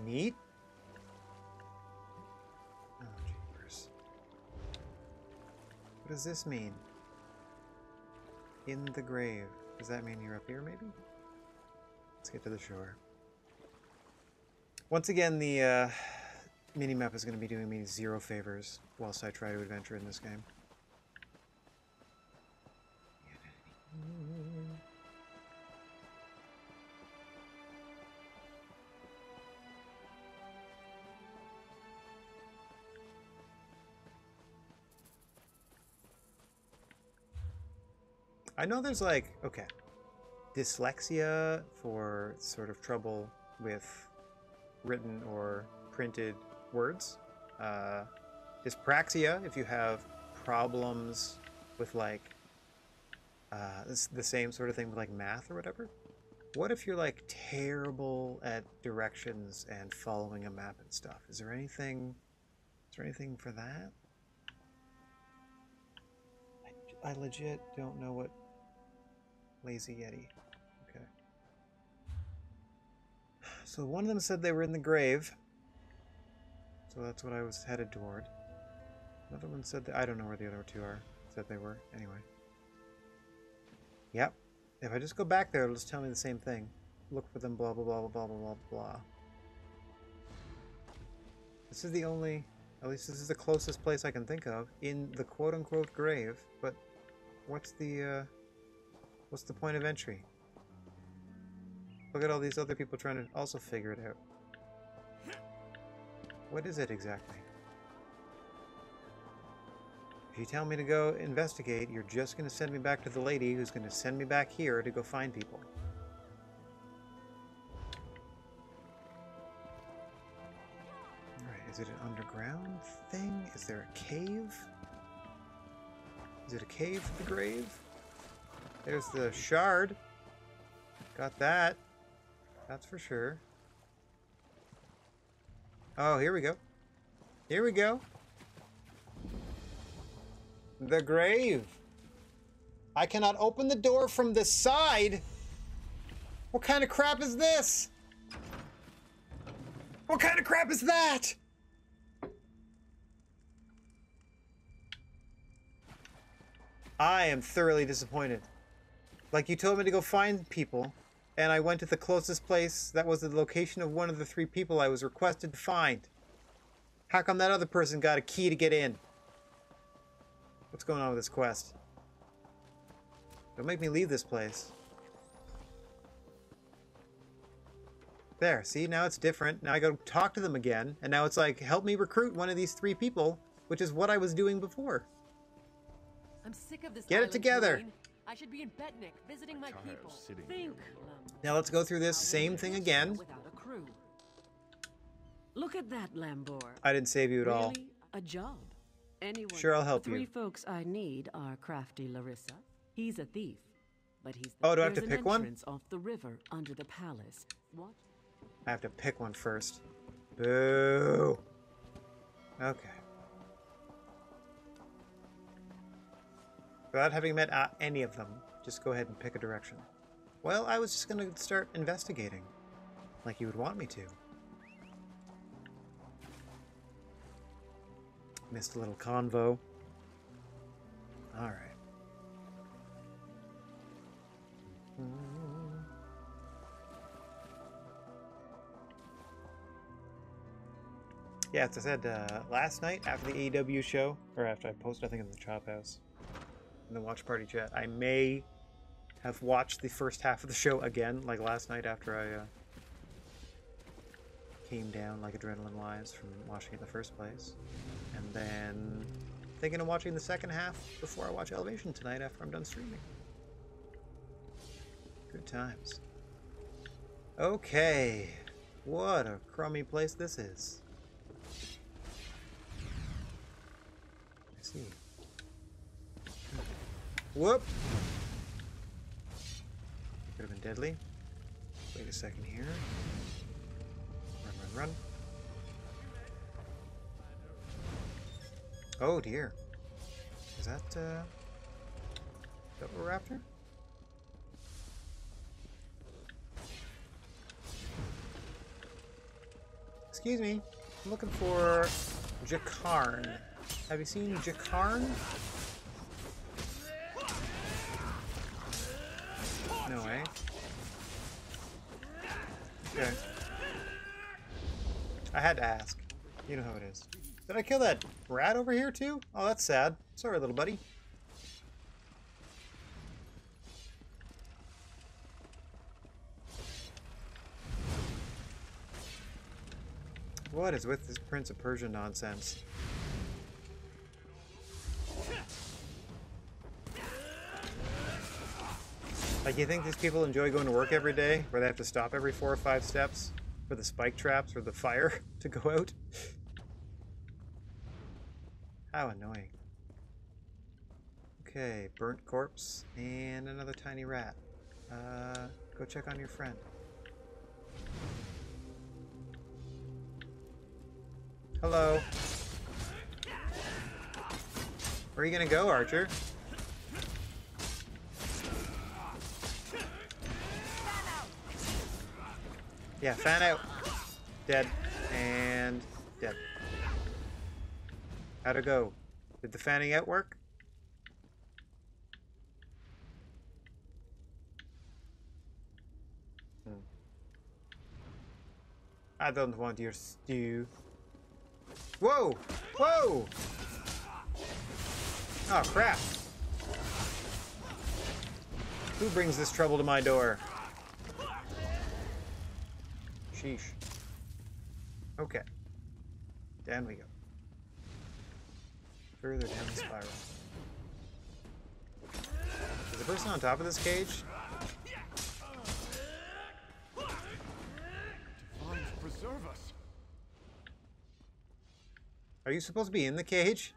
Neat. Oh, jeepers. What does this mean? In the grave. Does that mean you're up here, maybe? Let's get to the shore. Once again, the mini-map is going to be doing me 0 favors whilst I try to adventure in this game. I know there's like, okay, dyslexia for sort of trouble with written or printed words. Dyspraxia if you have problems with like the same sort of thing with like math or whatever. What if you're like terrible at directions and following a map and stuff? Is there anything for that? I legit don't know what Lazy Yeti. Okay. So one of them said they were in the grave. So that's what I was headed toward. Another one said that I don't know where the other 2 are. Said they were. Anyway. Yep. If I just go back there, it'll just tell me the same thing. Look for them, blah, blah, blah, blah, blah, blah, blah. This is the only, at least this is the closest place I can think of in the quote-unquote grave, but what's the point of entry? Look at all these other people trying to also figure it out. What is it exactly? If you tell me to go investigate, you're just going to send me back to the lady who's going to send me back here to go find people. Alright, is it an underground thing? Is there a cave? Is it a cave for the grave? There's the shard. Got that. That's for sure. Oh, here we go. Here we go. The grave. I cannot open the door from this side. What kind of crap is this? What kind of crap is that? I am thoroughly disappointed. Like, you told me to go find people, and I went to the closest place that was the location of one of the 3 people I was requested to find. How come that other person got a key to get in? What's going on with this quest? Don't make me leave this place. There, see, now it's different. Now I go talk to them again, and now it's like, help me recruit one of these 3 people, which is what I was doing before. I'm sick of this. Get it together. Queen. I should be in Betnik, visiting my people. Think. Now let's go through this same thing again. Without a crew. Look at that, Lambor. I didn't save you at all. Really? A job. Anyone. Sure, I'll help the you. 3 folks I need are crafty Larissa. He's a thief, but he's. Oh, do I have to pick one? Entrance off the river under the palace. What? I have to pick one first. Boo. Okay. Without having met any of them, just go ahead and pick a direction. Well, I was just going to start investigating, like you would want me to. Missed a little convo. Alright. Yeah, as I said, last night after the AEW show, or after I posted, I think in the Chop House, in the watch party chat, I may have watched the first half of the show again, like last night after I came down like adrenaline-wise from watching it in the first place. And then thinking of watching the second half before I watch Elevation tonight after I'm done streaming. Good times. Okay. What a crummy place this is. I see. Whoop! Could have been deadly. Wait a second here. Run, run, run. Oh dear. Is that what we're after? Excuse me. I'm looking for Jakarn. Have you seen Jakarn? No way. Okay. I had to ask. You know how it is. Did I kill that rat over here too? Oh, that's sad. Sorry, little buddy. What is with this Prince of Persia nonsense? Like, you think these people enjoy going to work every day, where they have to stop every 4 or 5 steps for the spike traps or the fire to go out? How annoying. Okay, burnt corpse and another tiny rat. Go check on your friend. Hello. Where are you gonna go, Archer? Yeah, fan out. Dead. And dead. How'd it go? Did the fanning out work? I don't want your stew. Whoa! Whoa! Oh, crap. Who brings this trouble to my door? Sheesh. Okay. Down we go. Further down the spiral. Is the person on top of this cage? Divines preserve us. Are you supposed to be in the cage?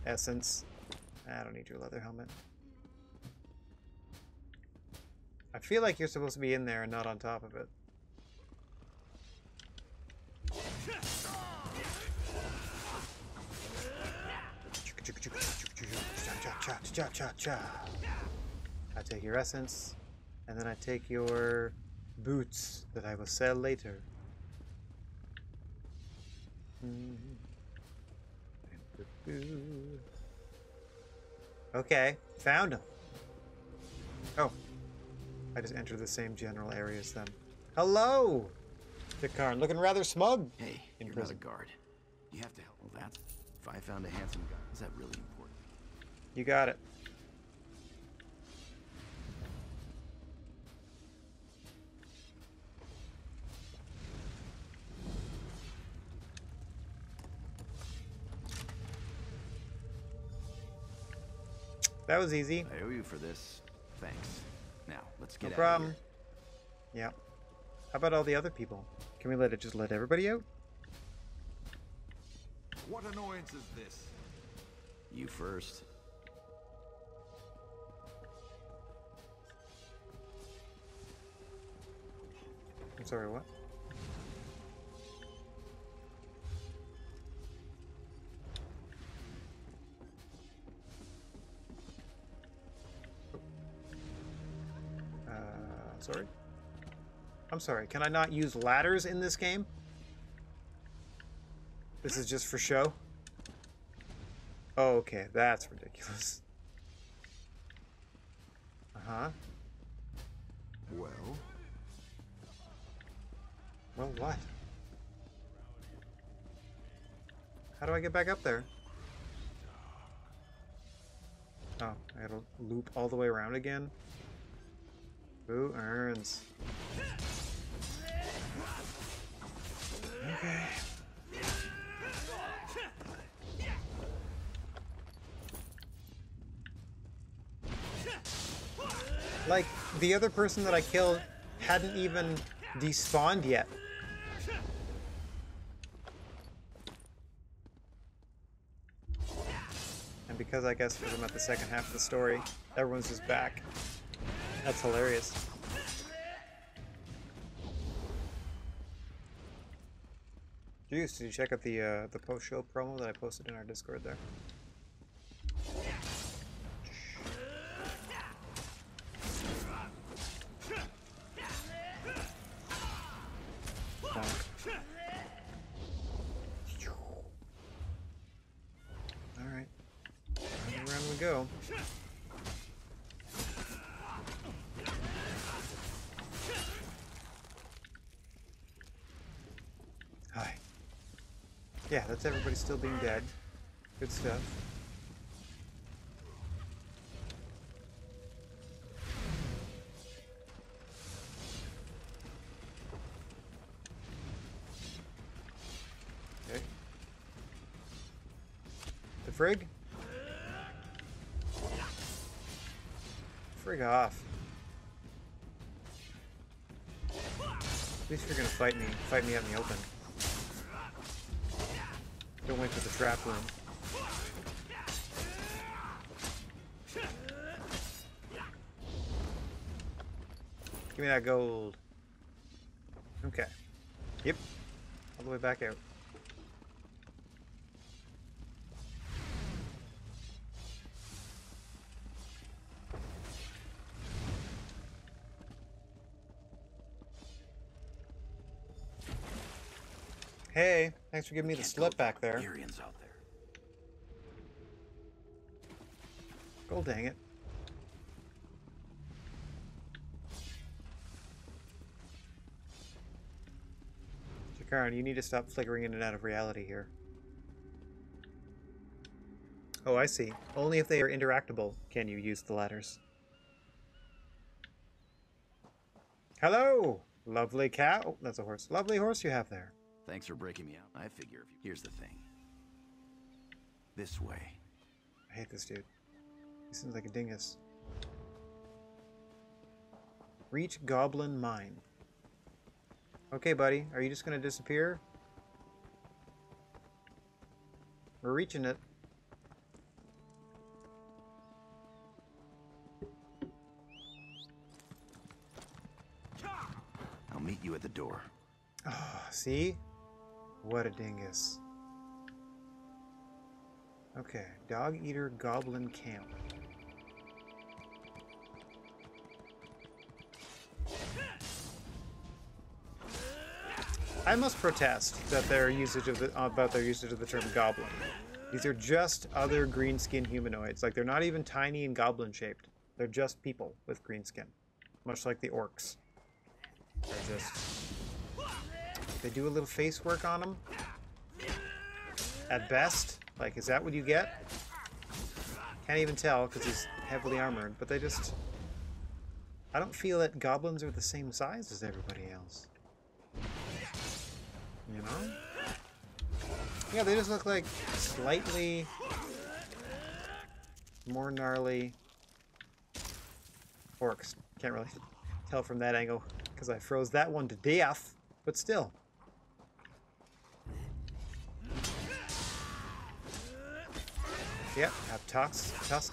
Essence. I don't need your leather helmet. I feel like you're supposed to be in there and not on top of it. I take your essence, and then I take your boots that I will sell later. Okay, found him. Oh, I just entered the same general area as them. Hello, Picard, looking rather smug. Hey, in you're prison. not a guard. You have to help. Well, that's. If I found a handsome guy, is that really important? You got it. That was easy. I owe you for this. Thanks. Now, let's get No out problem. of Yeah. How about all the other people? Can we just let everybody out? What annoyance is this? here. You first. I'm sorry, what? Sorry? I'm sorry, can I not use ladders in this game? This is just for show? Oh, okay, that's ridiculous. Uh-huh. Well? Well, what? How do I get back up there? Oh, I gotta loop all the way around again? Who earns? Okay. Like, the other person that I killed hadn't even despawned yet. And because I guess I'm at the second half of the story, everyone's just back. That's hilarious. Juice, did you check out the post-show promo that I posted in our Discord there? Alright. Around we go. Hi. Yeah, that's everybody still being dead. Good stuff. Okay. The frig? Frig off. At least if you're gonna fight me out in the open. Don't wait for the trap room. Give me that gold. Okay. Yep. All the way back out. Hey, thanks for giving me the slip back there. Arians out there. Oh, dang it. Shakaran, you need to stop flickering in and out of reality here. Oh, I see. Only if they are interactable can you use the ladders. Hello! Lovely cow. Oh, that's a horse. Lovely horse you have there. Thanks for breaking me out. I figure here's the thing. This way. I hate this dude. He seems like a dingus. Reach Goblin Mine. Okay, buddy. Are you just gonna disappear? We're reaching it. I'll meet you at the door. Oh, see? What a dingus. Okay, Dog Eater Goblin Camp. I must protest that their usage of the term goblin. These are just other green skin humanoids. Like, they're not even tiny and goblin shaped. They're just people with green skin. Much like the orcs. They're just... They do a little face work on them. At best. Like, is that what you get? Can't even tell because he's heavily armored, but they just... I don't feel that goblins are the same size as everybody else. You know? Yeah, they just look like slightly more gnarly orcs. Can't really tell from that angle because I froze that one to death, but still. Yep, have tusks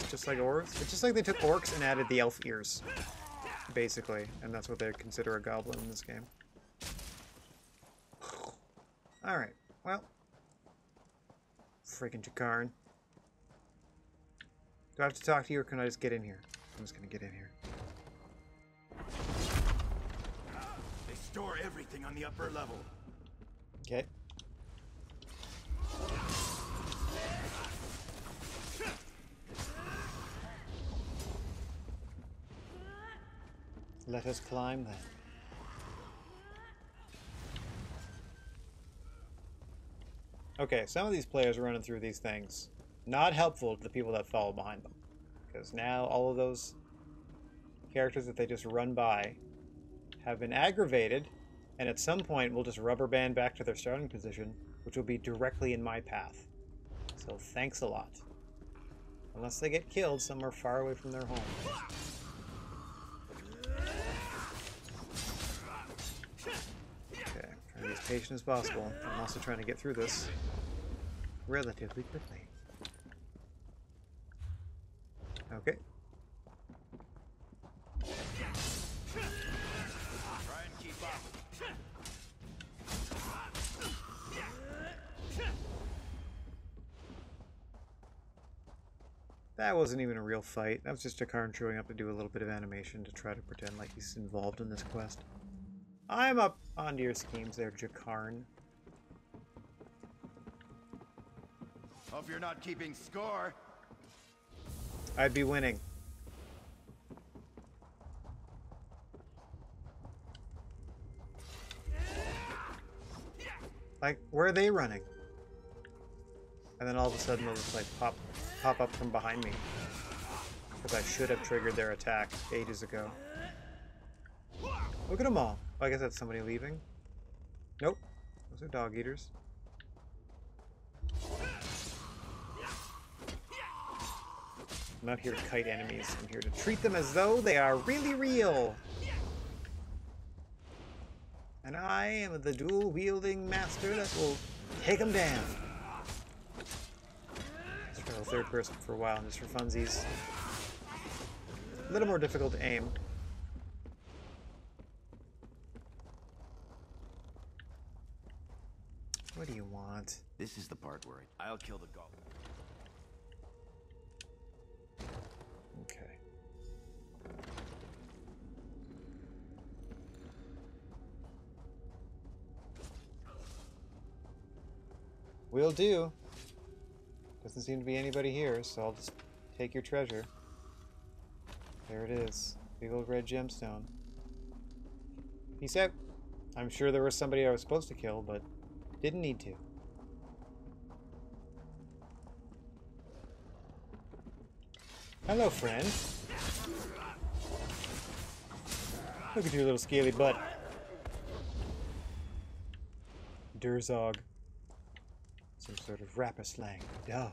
just like orcs. It's just like they took orcs and added the elf ears, basically, and that's what they consider a goblin in this game. Alright, well. Freaking Jakarn. Do I have to talk to you or can I just get in here? I'm just gonna get in here. They store everything on the upper level. Okay. Let us climb then. Okay, some of these players are running through these things. Not helpful to the people that follow behind them. Because now all of those characters that they just run by have been aggravated, and at some point will just rubber band back to their starting position, which will be directly in my path. So thanks a lot. Unless they get killed somewhere far away from their home. Trying to be as patient as possible. I'm also trying to get through this relatively quickly. Okay. Try and keep up. That wasn't even a real fight. That was just Jakarn showing up to do a little bit of animation to try to pretend like he's involved in this quest. I'm up onto your schemes there, Jakarn. Hope you're not keeping score. I'd be winning. Like, where are they running? And then all of a sudden they'll just like pop up from behind me. Because I should have triggered their attack ages ago. Look at them all. Oh, I guess that's somebody leaving. Nope. Those are dog eaters. I'm not here to kite enemies. I'm here to treat them as though they are really real. And I am the dual-wielding master that will take them down. Let's try the third person for a while, just for funsies. A little more difficult to aim. What do you want? This is the part where I'll kill the goblin. Okay. Will do. Doesn't seem to be anybody here, so I'll just take your treasure. There it is. Big old red gemstone. Peace out. I'm sure there was somebody I was supposed to kill, but didn't need to. Hello, friend. Look at your little scaly butt. Durzog. Some sort of rapper slang. Duh.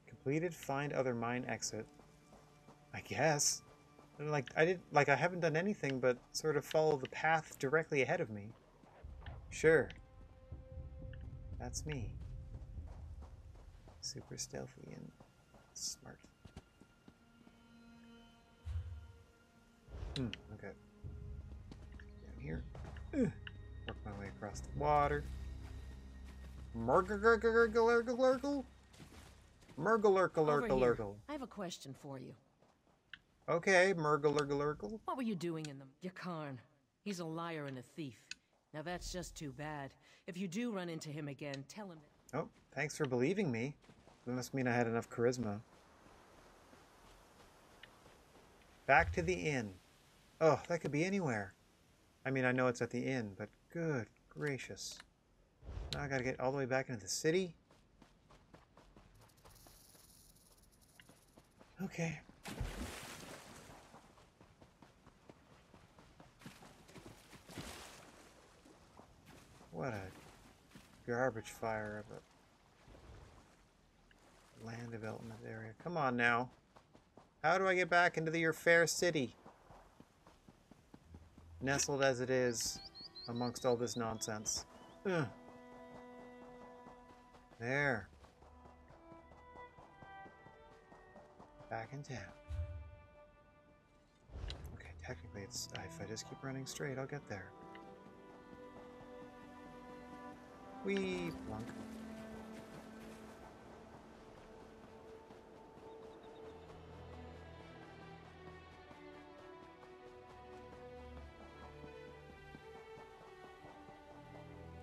Completed. Find other mine exit. I guess. Like I haven't done anything but sort of follow the path directly ahead of me. Sure. That's me. Super stealthy and smart. Okay. Down here. Work my way across the water. Murgle. I have a question for you. Okay, Murgle. What were you doing in the Yakarn? He's a liar and a thief. Now that's just too bad. If you do run into him again, tell him that... Oh, thanks for believing me. That must mean I had enough charisma. Back to the inn. Oh, that could be anywhere. I mean, I know it's at the inn, but good gracious. Now I gotta get all the way back into the city? Okay. What a garbage fire of a land development area. Come on now. How do I get back into your fair city? Nestled as it is amongst all this nonsense. Ugh. There. Back in town. Okay, technically it's... if I just keep running straight, I'll get there. Wee plunk.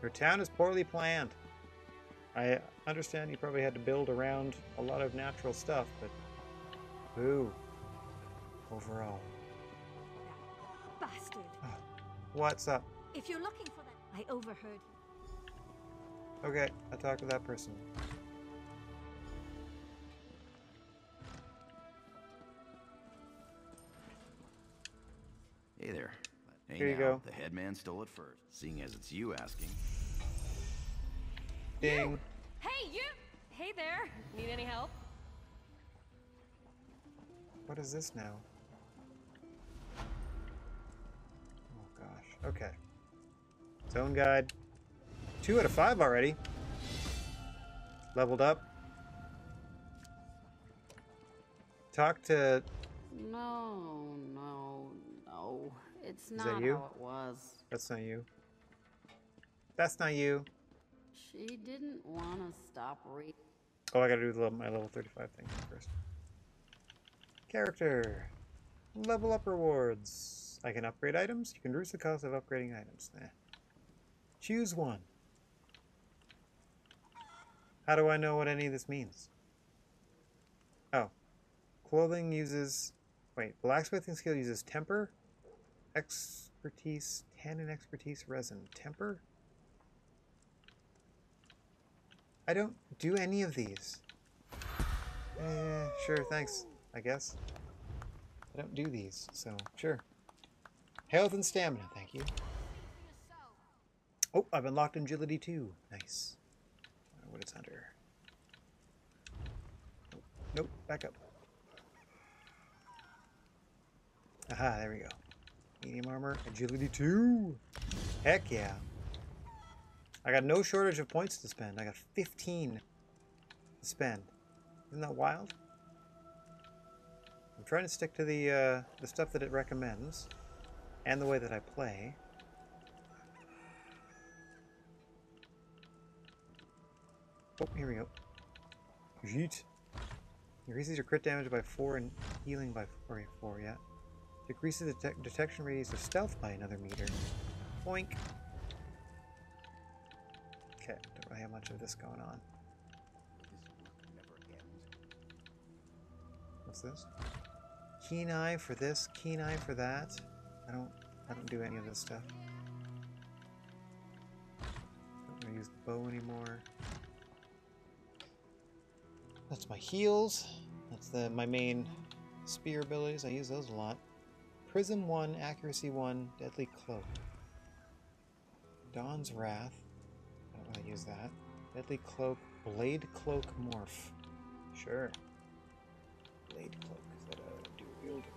Your town is poorly planned. I understand you probably had to build around a lot of natural stuff, but boo. Overall. Bastard. What's up? If you're looking for that, I overheard. Okay, I'll talk to that person. Hey there. Hey, Here you now, go. The headman stole it first, seeing as it's you asking. Ding. You. Hey, you! Hey there. Need any help? What is this now? Oh gosh. Okay. Zone guide. 2 out of 5 already. Leveled up. Talk to... No. It's not that you? how it was. That's not you. That's not you. She didn't want to stop reading. Oh, I gotta do my level 35 thing first. Character. Level up rewards. I can upgrade items. You can reduce the cost of upgrading items. Choose one. How do I know what any of this means? Oh. Clothing uses... Wait, blacksmithing skill uses temper, expertise, tannin expertise, resin. Temper? I don't do any of these. Sure, thanks, I guess. I don't do these, so sure. Health and stamina, thank you. Oh, I've unlocked agility too. Nice. I don't know what it's under. Nope, back up. Aha, there we go. Medium armor, agility 2. Heck yeah. I got no shortage of points to spend. I got 15 to spend. Isn't that wild? I'm trying to stick to the stuff that it recommends and the way that I play. Oh, here we go. Yeet. Increases your crit damage by 4 and healing by 4, yeah. Decreases the detection radius of stealth by another meter. Boink. Okay, don't really have much of this going on. What's this? Keen eye for this, keen eye for that. I don't do any of this stuff. Don't really use the bow anymore. That's my heals. That's my main Spear abilities, I use those a lot. Prism 1, Accuracy 1, Deadly Cloak. Dawn's Wrath. I don't want to use that. Deadly Cloak, Blade Cloak Morph. Sure. Blade Cloak. Is that a dual wielder?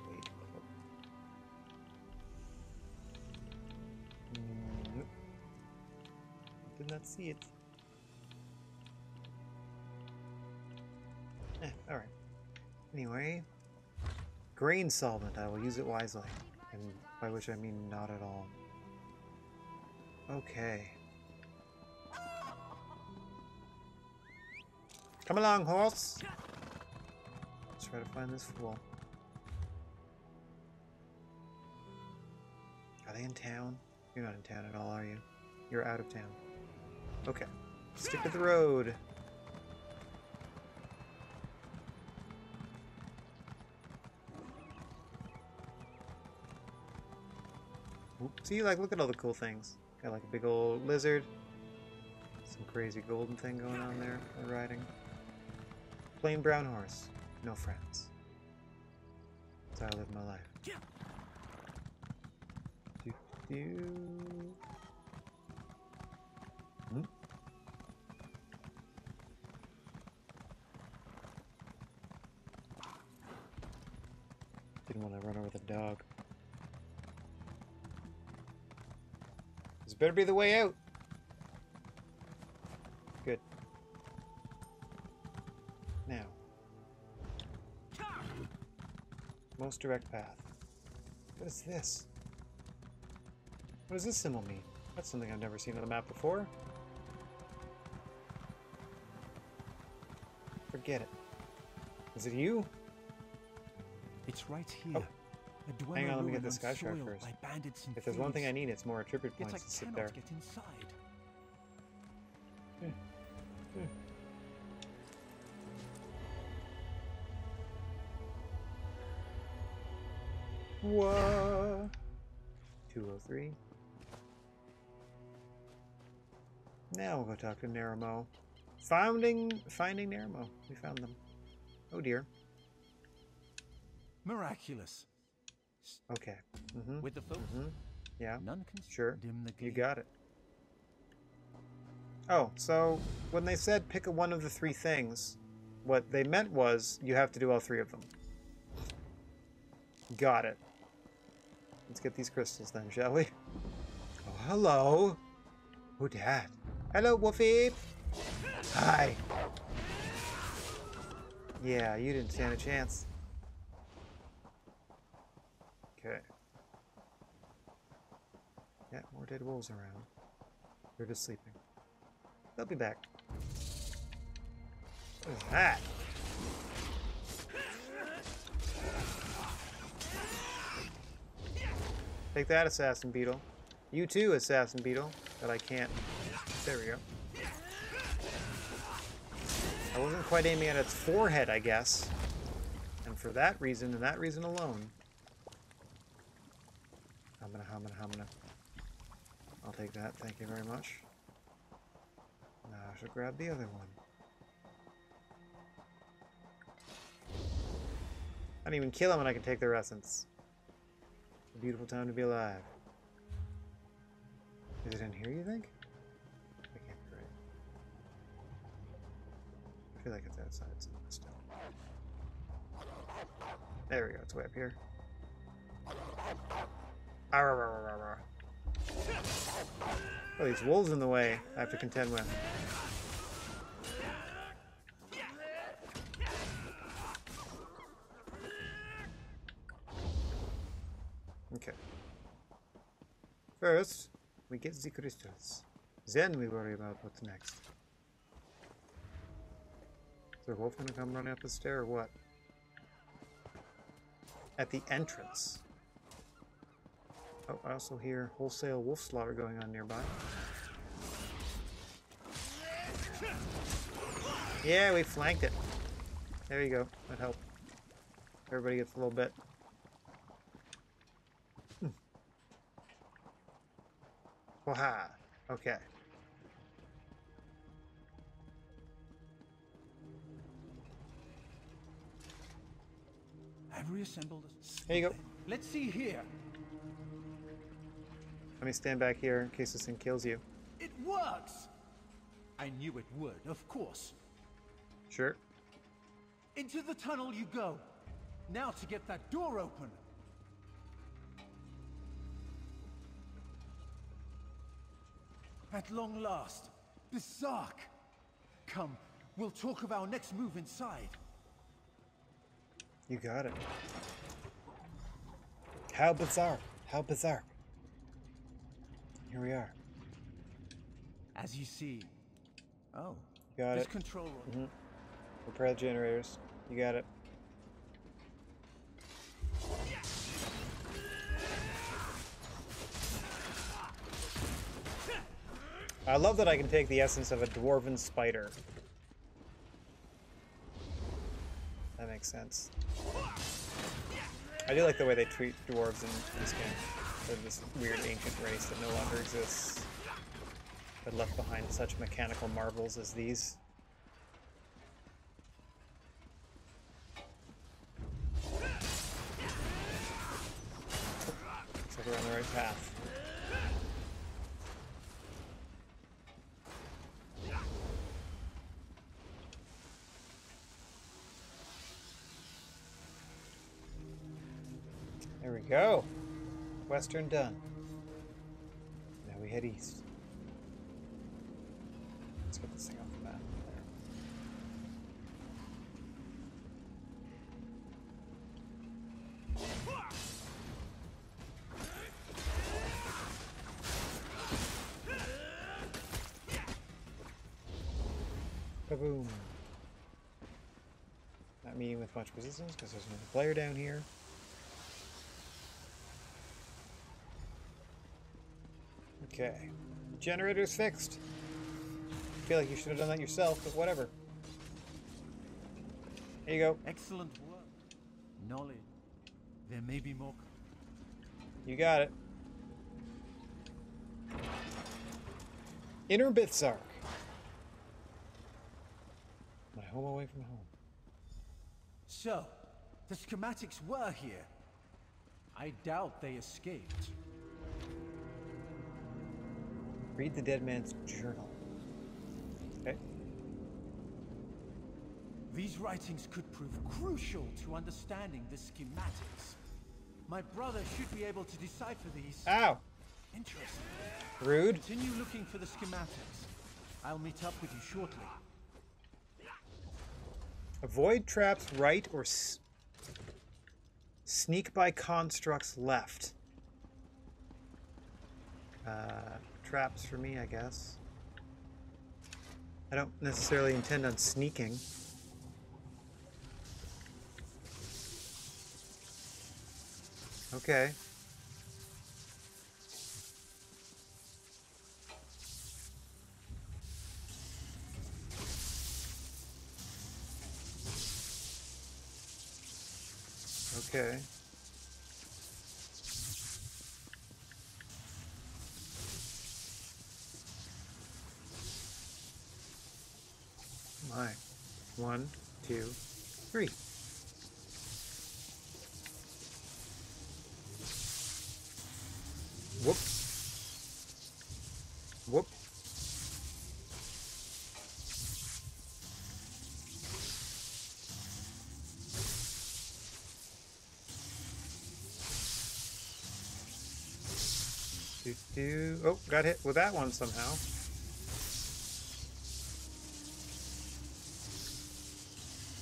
Blade Cloak. Nope. Did not see it. Alright. Anyway. Grain Solvent. I will use it wisely. And by which I mean not at all. Okay. Come along, horse! Let's try to find this fool. Are they in town? You're not in town at all, are you? You're out of town. Okay. Stick to the road. See, like, look at all the cool things. Got like a big old lizard. Some crazy golden thing going on there. We're riding. Plain brown horse. No friends. That's how I live my life. Didn't want to run over the dog. This better be the way out. Good. Now. Most direct path. What is this? What does this symbol mean? That's something I've never seen on the map before. Forget it. Is it you? It's right here. Oh. Hang on, let me get the sky shard first. If there's one thing I need, it's more attribute points to sit there. Get inside. What? 203. Now we'll go talk to Nerimo. Finding Nerimo. We found them. Oh dear. Miraculous. Okay. With the focus. Yeah. None can sure. Dim the you got it. Oh, so when they said pick one of the three things, what they meant was you have to do all three of them. Got it. Let's get these crystals then, shall we? Oh, hello. Who dat? Hello, Wolfie. Hi. Yeah, you didn't stand a chance. Okay. Yeah, more dead wolves around. They're just sleeping. They'll be back. What is that? Take that, Assassin Beetle. You too, Assassin Beetle. That I can't. There we go. I wasn't quite aiming at its forehead, I guess. And for that reason, and that reason alone. Hamina. I'll take that, thank you very much. Now I should grab the other one. I didn't even kill him and I can take their essence. A beautiful time to be alive. Is it in here, you think? I can't be right. I feel like it's outside somewhere still. There we go, it's way up here. Oh, these wolves in the way I have to contend with. Okay. First, we get the crystals. Then we worry about what's next. Is there a wolf gonna come running up the stair or what? At the entrance. Oh, I also hear wholesale wolf slaughter going on nearby. Yeah, we flanked it. There you go. That helped. Everybody gets a little bit. Waha. Okay. I've reassembled. There you go. Let's see here. Let me stand back here in case this thing kills you. It works! I knew it would, of course. Sure. Into the tunnel you go. Now to get that door open. At long last, Berserk. Come, we'll talk of our next move inside. You got it. How bizarre. How bizarre. Here we are. As you see. Oh. Got this it. Control room. Repair the generators. You got it. I love that I can take the essence of a dwarven spider. That makes sense. I do like the way they treat dwarves in this game. They're this weird ancient race that no longer exists, but left behind such mechanical marvels as these. Looks like we're on the right path. There we go. Western done. Now we head east. Let's get this thing off the map. There. Ba-boom. Not meeting with much resistance because there's another player down here. Okay. Generator's fixed. I feel like you should have done that yourself, but whatever. Here you go. Excellent work. Knowledge. There may be more. You got it. Inner Bithzark. My home away from home. So, the schematics were here. I doubt they escaped. Read the dead man's journal. Okay. These writings could prove crucial to understanding the schematics. My brother should be able to decipher these. Ow! Interesting. Rude. Continue looking for the schematics. I'll meet up with you shortly. Avoid traps right or sneak by constructs left. Traps for me, I guess. I don't necessarily intend on sneaking. Okay. Okay. My. 1, 2, 3. Whoop. Whoop. Oh, got hit with that one somehow.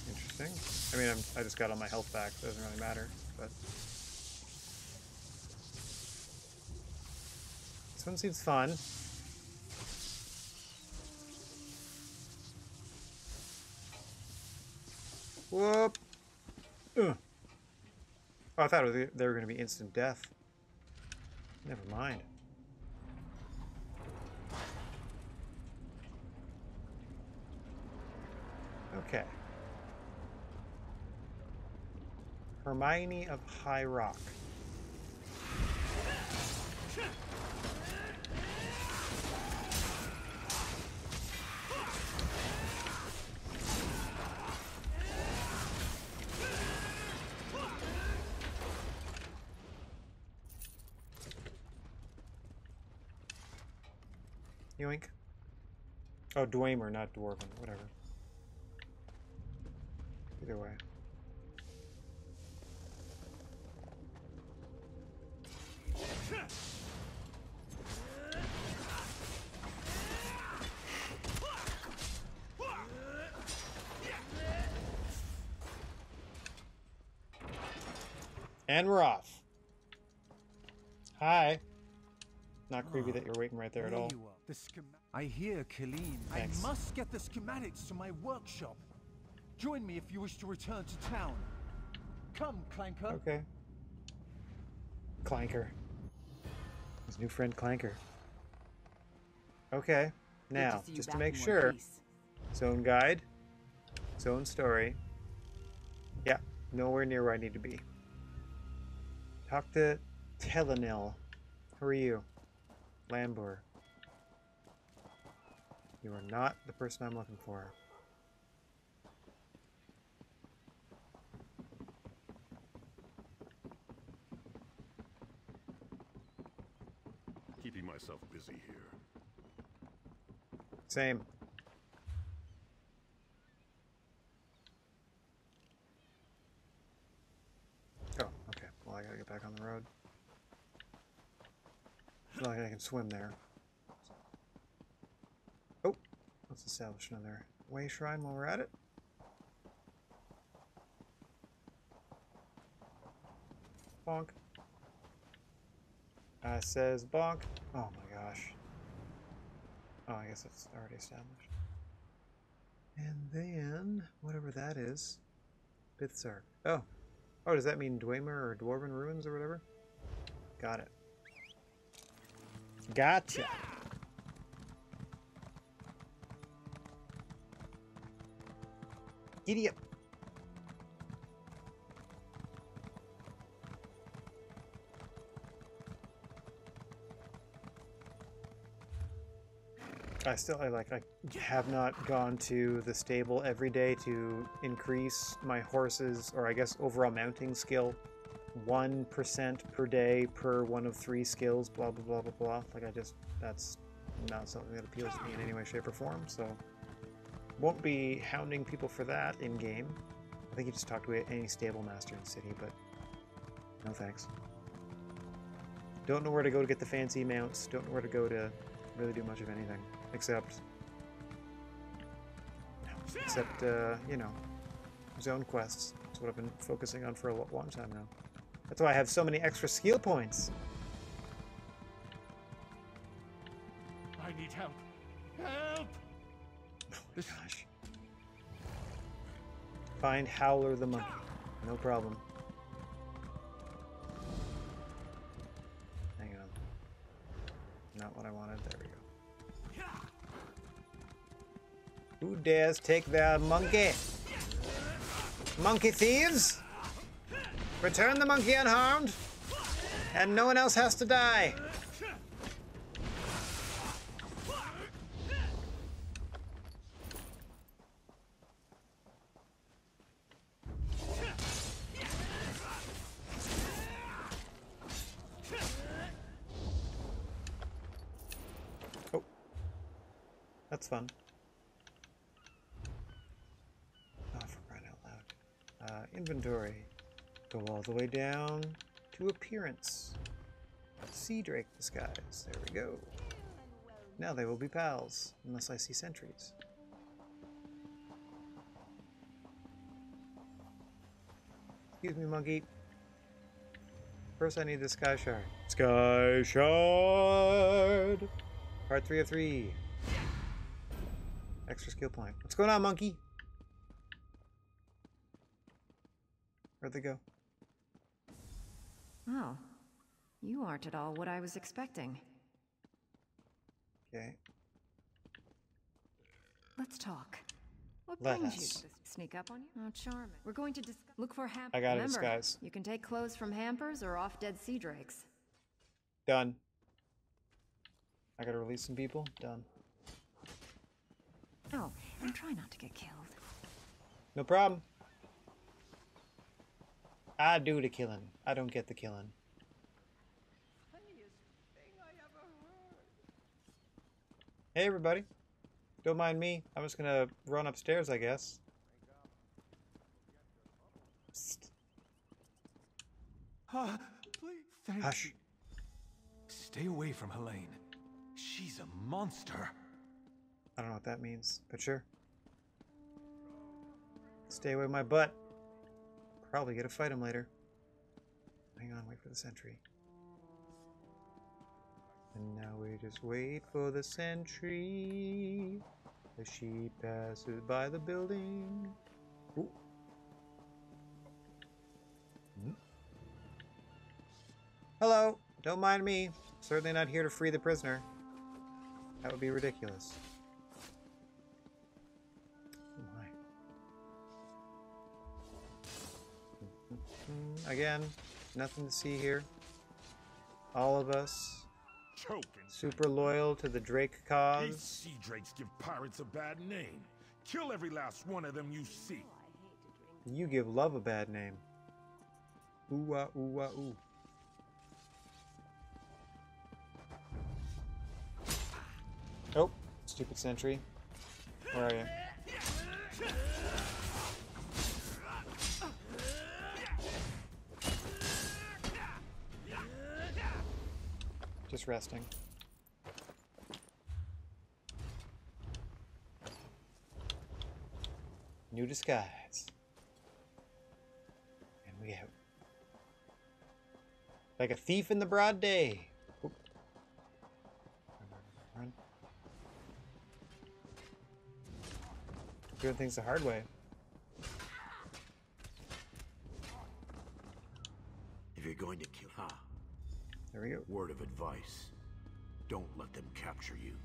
Interesting. I mean, I just got all my health back, so it doesn't really matter, but... This one seems fun. Whoop! Ugh. Oh, I thought they were going to be instant death. Never mind. Okay. Hermione of High Rock. Yoink. Oh, Dwemer, not Dwarven. Whatever. Either way. And we're off. Hi. Not creepy that you're waiting right there at all. I hear Colleen. Thanks. I must get the schematics to my workshop. Join me if you wish to return to town. Come, Clanker. Okay. Clanker. His new friend Clanker. Okay. Now, just to make sure. Zone guide. Zone story. Yeah. Nowhere near where I need to be. Talk to Telenil. Who are you? Lambor. You are not the person I'm looking for. Keeping myself busy here. Same. Oh, okay. Well, I gotta get back on the road. It's not like I can swim there. Oh, let's establish another way shrine while we're at it. Bonk. Says bonk. Oh my gosh. Oh, I guess it's already established. And then, whatever that is, Bithzark. Oh. Oh, does that mean Dwemer or Dwarven Ruins or whatever? Got it. Gotcha. Giddy up. I have not gone to the stable every day to increase my horses, or I guess overall mounting skill 1% per day per one of 3 skills, blah blah blah blah blah. That's not something that appeals to me in any way, shape, or form, so won't be hounding people for that in game. I think you just talk to any stable master in the city, but no thanks. Don't know where to go to get the fancy mounts, don't know where to go to really do much of anything. Except, you know, zone quests. That's what I've been focusing on for a long time now. That's why I have so many extra skill points. I need help. Help! Oh my gosh. Find Howler the monkey. No problem. Hang on. Not what I wanted. There we go. Who dares take their monkey? Monkey thieves! Return the monkey unharmed, and no one else has to die. Oh, that's fun. Inventory. Go all the way down to appearance. Sea Drake disguise. There we go. Now they will be pals, unless I see sentries. Excuse me, monkey. First I need the Sky Shard. Sky Shard! Part 3 of 3. Extra skill point. What's going on, monkey? Where'd they go? Oh, you aren't at all what I was expecting. Okay. Let's talk. What Let brings us. you to sneak up on you? Oh, charming. We're going to look for hampers. I got it, Remember, disguise. you can take clothes from hampers or off dead sea drakes. Done. I gotta release some people? Done. Oh, and try not to get killed. No problem. I do the killing. I don't get the killing. Hey everybody. Don't mind me. I'm just gonna run upstairs, I guess. Psst. Please, Hush. Stay away from Helene. She's a monster. I don't know what that means, but sure. Stay away my butt. Probably gonna fight him later. Hang on, wait for the sentry. And now we just wait for the sentry as she passes by the building. Ooh. Hello, don't mind me. Certainly not here to free the prisoner. That would be ridiculous. Oh my. Again, nothing to see here. All of us super loyal to the Drake cause. These sea drakes give pirates a bad name. Kill every last one of them you see. You give love a bad name. Ooh ah ooh ah ooh. Oh, stupid sentry. Where are you? Just resting. New disguise. And we out. Like a thief in the broad day. Oop. Run. Doing things the hard way. If you're going to kill, there we go. Word of advice: don't let them capture you.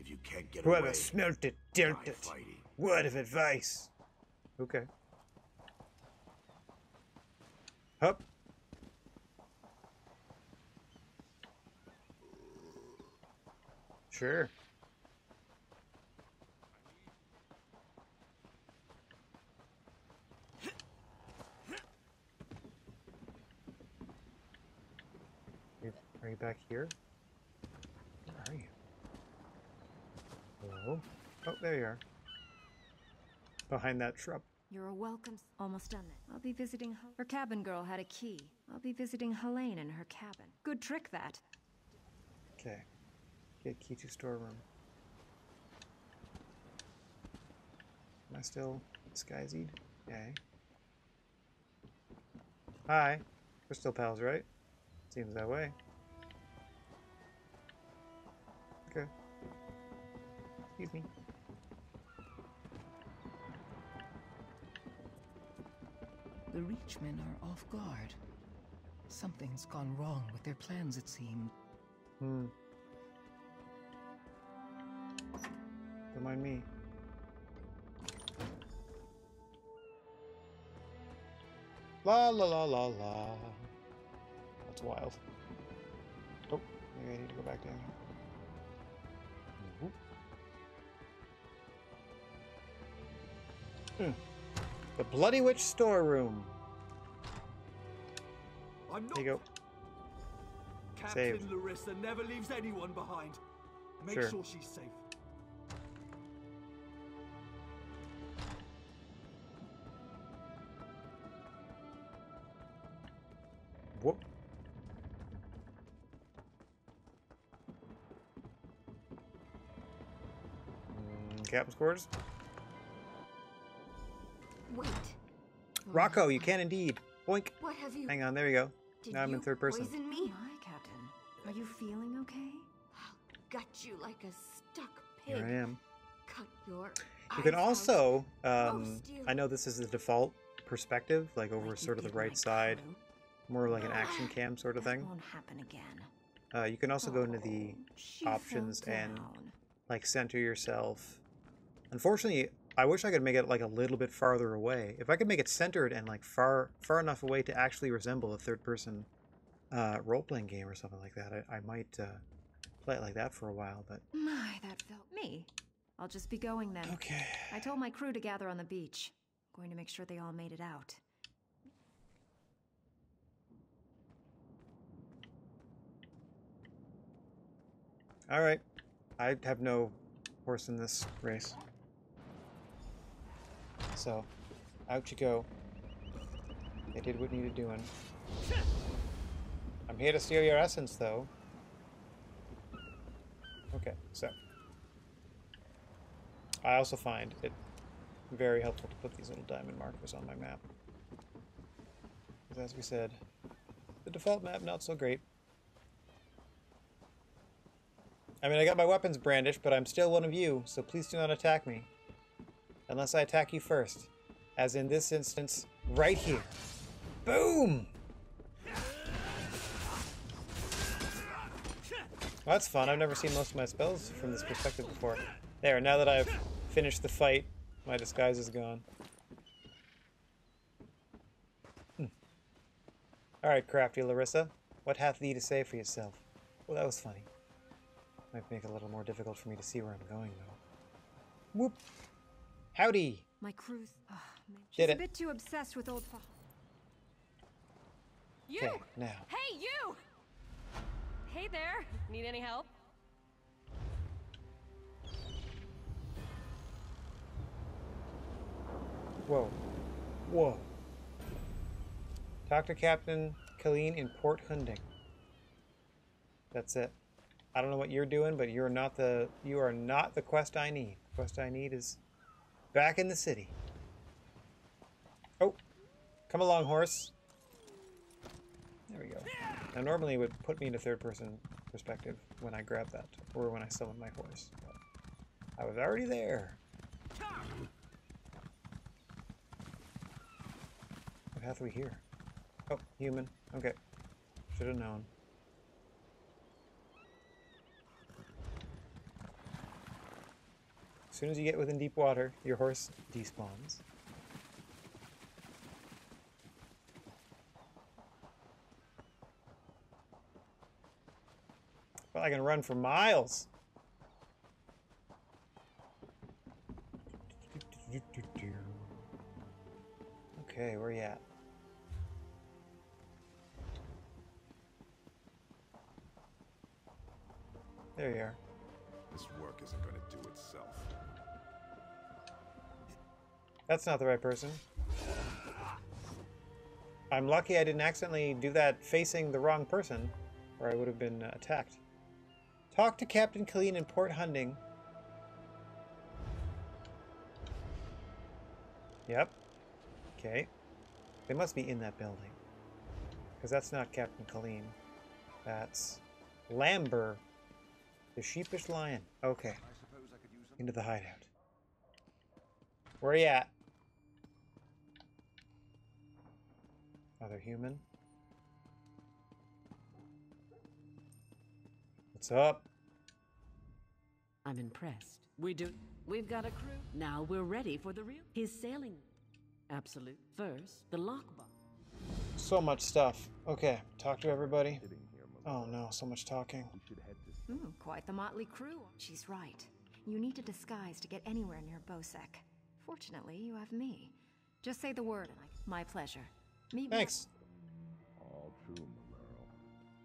If you can't get What away, a smelt it, dealt it. Word of advice. Okay. Hup. Sure. Are you back here? Where are you? Hello? Oh, there you are. Behind that shrub. You're a welcome. Almost done then. I'll be visiting her cabin girl had a key. I'll be visiting Helene in her cabin. Good trick, that. Okay. Get key to storeroom. Am I still disguised? Okay. Hi. We're still pals, right? Seems that way. Okay. Excuse me. The Reachmen are off guard. Something's gone wrong with their plans, it seems. Don't mind me. La la la la la. That's wild. Oh, maybe I need to go back down here. The Bloody Witch storeroom. There you go. Captain Saved. Larissa never leaves anyone behind. Make Sure. sure she's safe. Whoop. Captain's quarters. Wait. Rocco, you can indeed. Boink. What have you? Hang on, there you go. Did Now I'm in you third person. poison me? Hi, Captain. Are you feeling okay? Gut you like a stuck pig. Here I am. Cut your You can eyes also, Roast you. I know this is the default perspective, like over sort of the right side, more like an action cam sort of thing. Won't happen again. You can also go into the options fell and down. like center yourself. Unfortunately, I wish I could make it like a little bit farther away. If I could make it centered and like far enough away to actually resemble a third-person role-playing game or something like that, I might play it like that for a while. But My, that felt me. I'll just be going then. Okay. I told my crew to gather on the beach. I'm going to make sure they all made it out. all right, I have no horse in this race. So, out you go. They did what needed doing. I'm here to steal your essence, though. Okay, so. I also find it very helpful to put these little diamond markers on my map. Because as we said, the default map not so great. I mean, I got my weapons brandished, but I'm still one of you, so please do not attack me. Unless I attack you first. As in this instance, right here. Boom! Well, that's fun. I've never seen most of my spells from this perspective before. There, now that I've finished the fight, my disguise is gone. Alright, crafty Larissa. What hath thee to say for yourself? Well, that was funny. Might make it a little more difficult for me to see where I'm going, though. Whoop! Howdy! My crew's... Did she's it. a bit too obsessed with old... You! Okay, now. Hey, you! Hey there. Need any help? Whoa. Whoa. Talk to Captain Colleen in Port Hunding. That's it. I don't know what you're doing, but you are not the quest I need. The quest I need is back in the city. Oh. Come along, horse. There we go. Now normally it would put me into third person perspective when I grab that, or when I summon my horse. But I was already there. What path are we here? Oh, human. Okay. Should have known. As soon as you get within deep water, your horse despawns. Well, I can run for miles. Okay, where you at? There you are. This work isn't going to do itself. That's not the right person. I'm lucky I didn't accidentally do that facing the wrong person, or I would have been attacked. Talk to Captain Colleen in Port Hunding. Yep. Okay. They must be in that building. Because that's not Captain Colleen. That's Lambert, the sheepish lion. Okay. Into the hideout. Where are you at? Other human? What's up? I'm impressed. We've got a crew. Now we're ready for the real. His sailing. Absolute. First, the lockbox. So much stuff. Okay, talk to everybody. Oh no, so much talking. Quite the motley crew. She's right. You need a disguise to get anywhere near Bosek. Fortunately, you have me. Just say the word and my pleasure. Thanks. All true, Malero.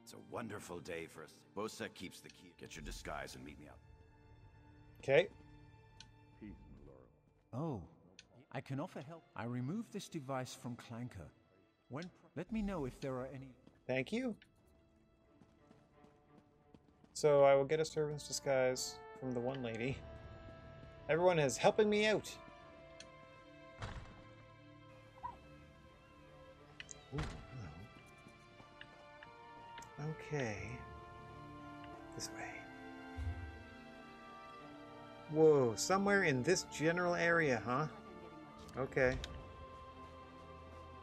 It's a wonderful day for us. Bosek keeps the key. Get your disguise and meet me out. Okay. Peace, Malero. Oh, I can offer help. I removed this device from Clanker. Let me know if there are any... Thank you. So I will get a servant's disguise from the one lady. Everyone is helping me out. Ooh, hello. Okay. This way. Whoa, somewhere in this general area, huh? Okay.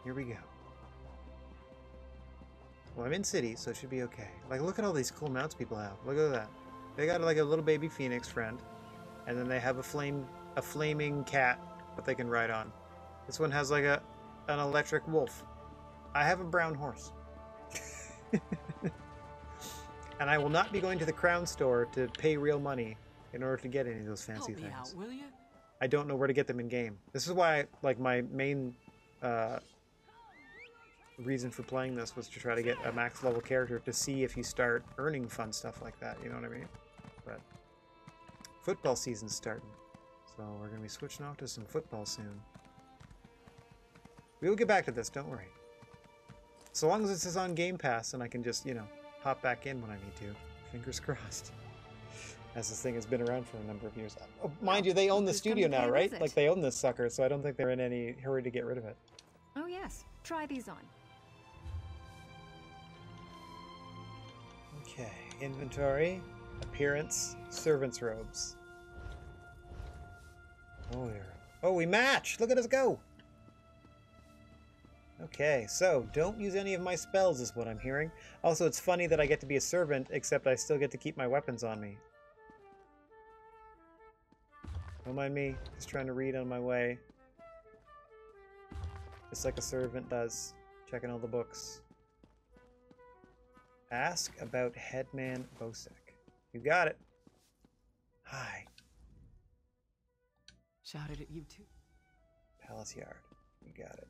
Here we go. Well, I'm in city, so it should be okay. Like, look at all these cool mounts people have. Look at that. They got like a little baby phoenix friend, and then they have a flaming cat that they can ride on. This one has like an electric wolf. I have a brown horse. And I will not be going to the crown store to pay real money in order to get any of those fancy things. Help me out, will you? I don't know where to get them in game. This is why, like, my main reason for playing this was to try to get a max level character to see if you start earning fun stuff like that. You know what I mean? But Football season's starting. So we're going to be switching off to some football soon. We'll get back to this, don't worry. So long as this is on Game Pass and I can just, you know, hop back in when I need to. Fingers crossed. As this thing has been around for a number of years. Oh, mind you, they own the studio now, right? Like, they own this sucker, so I don't think they're in any hurry to get rid of it. Oh yes, try these on. Okay, inventory, appearance, servant's robes. Oh, we match! Look at us go! Okay, so don't use any of my spells is what I'm hearing. Also, it's funny that I get to be a servant, except I still get to keep my weapons on me. Don't mind me, just trying to read on my way. Just like a servant does, checking all the books. Ask about Headman Bosek. You got it. Hi. Shouted at you too. Palace Yard. You got it.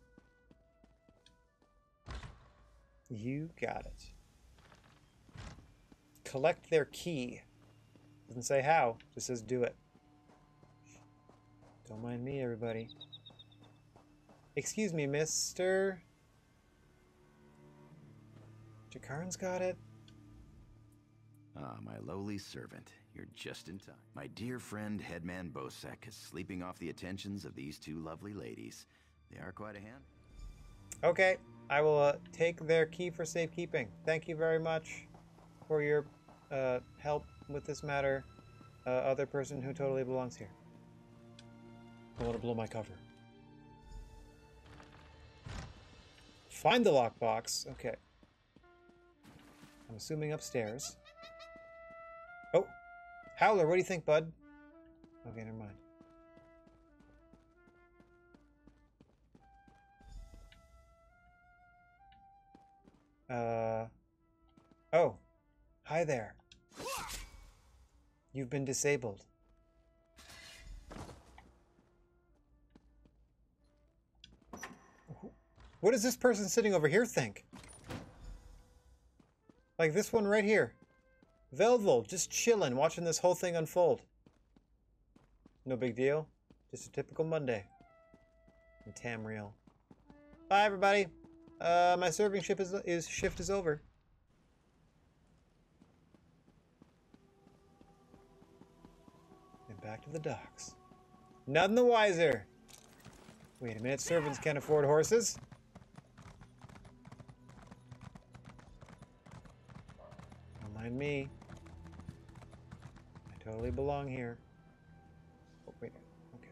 You got it. Collect their key. Doesn't say how, just says do it. Don't mind me, everybody. Excuse me, Mr. Jakarn's got it. Ah, my lowly servant. You're just in time. My dear friend, Headman Bosek, is sleeping off the attentions of these two lovely ladies. They are quite a hand. Okay, I will take their key for safekeeping. Thank you very much for your help with this matter. Other person who totally belongs here. I want to blow my cover. Find the lockbox. Okay. I'm assuming upstairs. Oh! Howler, what do you think, bud? Okay, never mind. Oh. Hi there. You've been disabled. What does this person sitting over here think? Like this one right here. Velvel, just chilling, watching this whole thing unfold. No big deal. Just a typical Monday. In Tamriel. Bye, everybody. My serving shift is over. And back to the docks. None the wiser. Wait a minute, servants can't afford horses. Don't mind me. I totally belong here. Oh, wait. Okay.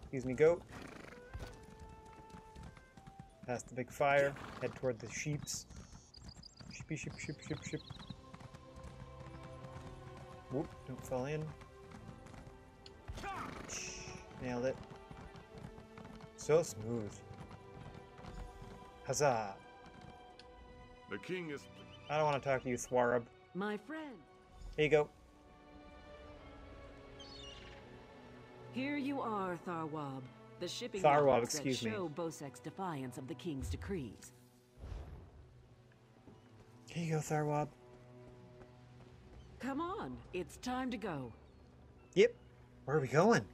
Excuse me, goat. Past the big fire. Head toward the sheeps. Sheepy, sheep, sheep, sheep, sheep. Whoop, don't fall in. Nailed it. So smooth. Huzzah. The king is... I don't want to talk to you, Thwarab. My friend. Here you go. Here you are, Tharwab. The shipping Tharwab, logs that excuse me. show Bosek's defiance of the king's decrees. Here you go, Tharwab. Come on, it's time to go. Yep. Where are we going?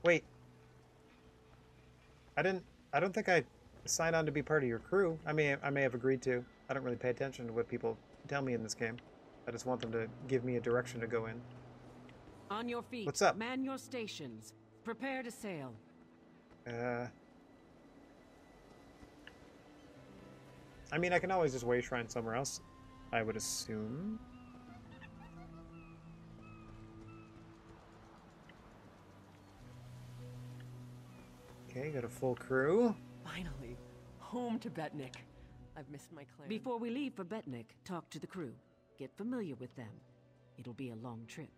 Wait. I don't think I signed on to be part of your crew. I may have agreed to. I don't really pay attention to what people tell me in this game. I just want them to give me a direction to go in. On your feet. What's up? Man your stations. Prepare to sail. I mean, I can always just wait shrine somewhere else, I would assume. Okay, got a full crew. Finally, home to Betnik. I've missed my clan. Before we leave for Betnik, talk to the crew. Get familiar with them. It'll be a long trip.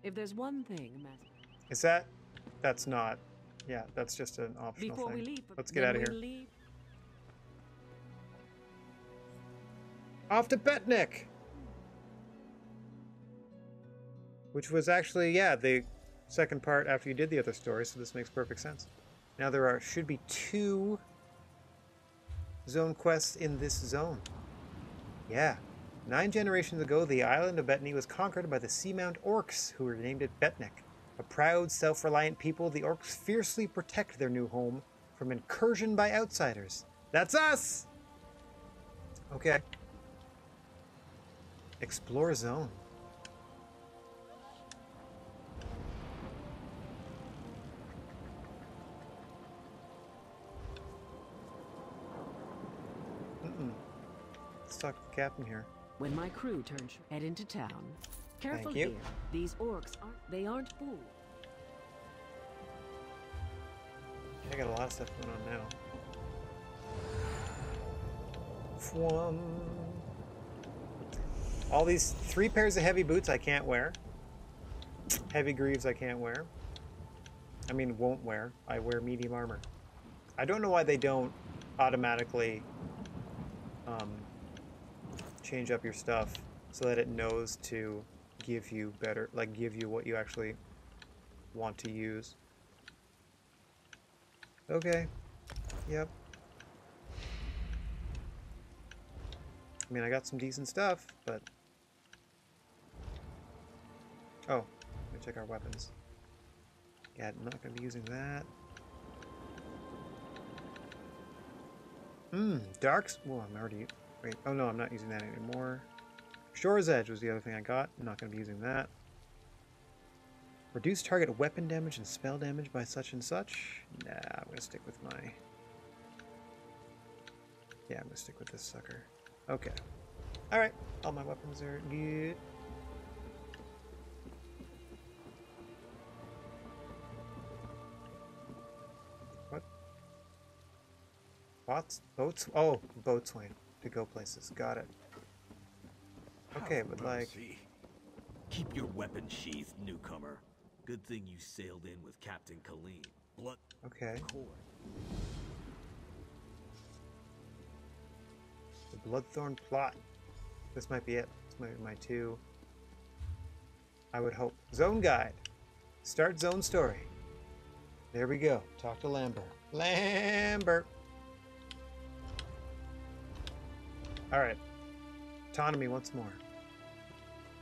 If there's one thing, Is that? That's not. Yeah, that's just an optional Before thing. we leave, Let's get out of here. Leave. Off to Betnik! Which was actually, yeah, the second part after you did the other story, so this makes perfect sense. Now there should be 2 zone quests in this zone. Yeah. 9 generations ago, the island of Betny was conquered by the Seamount Orcs, who renamed it Betnik. A proud, self-reliant people, the Orcs fiercely protect their new home from incursion by outsiders. That's us! Okay. Explore zone. Let's talk to the captain here. When my crew turns, head into town. Careful Thank you. here. These orcs aren't fools. I got a lot of stuff going on now. Fwum. All these 3 pairs of heavy boots I can't wear. Heavy greaves I can't wear. I mean, won't wear. I wear medium armor. I don't know why they don't automatically change up your stuff so that it knows to give you better, like give you what you actually want to use. Okay. Yep. I mean, I got some decent stuff, but... Oh, let me check our weapons. Yeah, I'm not going to be using that. Darks... Well, I'm already... Wait, oh no, I'm not using that anymore. Shore's Edge was the other thing I got. I'm not going to be using that. Reduce target weapon damage and spell damage by such and such. Nah, I'm going to stick with my... Yeah, I'm going to stick with this sucker. Okay. Alright, all my weapons are good. What? Bots? Boats? Oh, boatswain. To go places. Got it. Okay, but like... Keep your weapon sheathed, newcomer. Good thing you sailed in with Captain Colleen. Blood. Okay. Cord. The Bloodthorn plot. This might be it. This might be my 2. I would hope. Zone guide. Start zone story. There we go. Talk to Lambert. Lambert! Alright. Autonomy once more.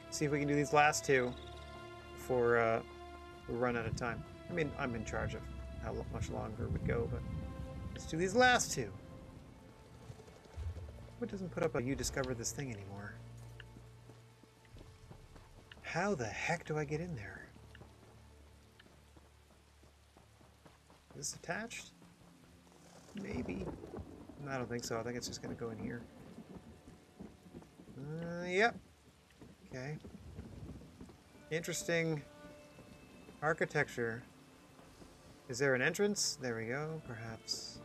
See if we can do these last 2 before we run out of time. I mean, I'm in charge of how much longer we go, but let's do these last 2. What doesn't put up a you discover this thing anymore? How the heck do I get in there? Is this attached? Maybe. I don't think so. I think it's just going to go in here. Yep. Okay. Interesting architecture. Is there an entrance? There we go. Perhaps.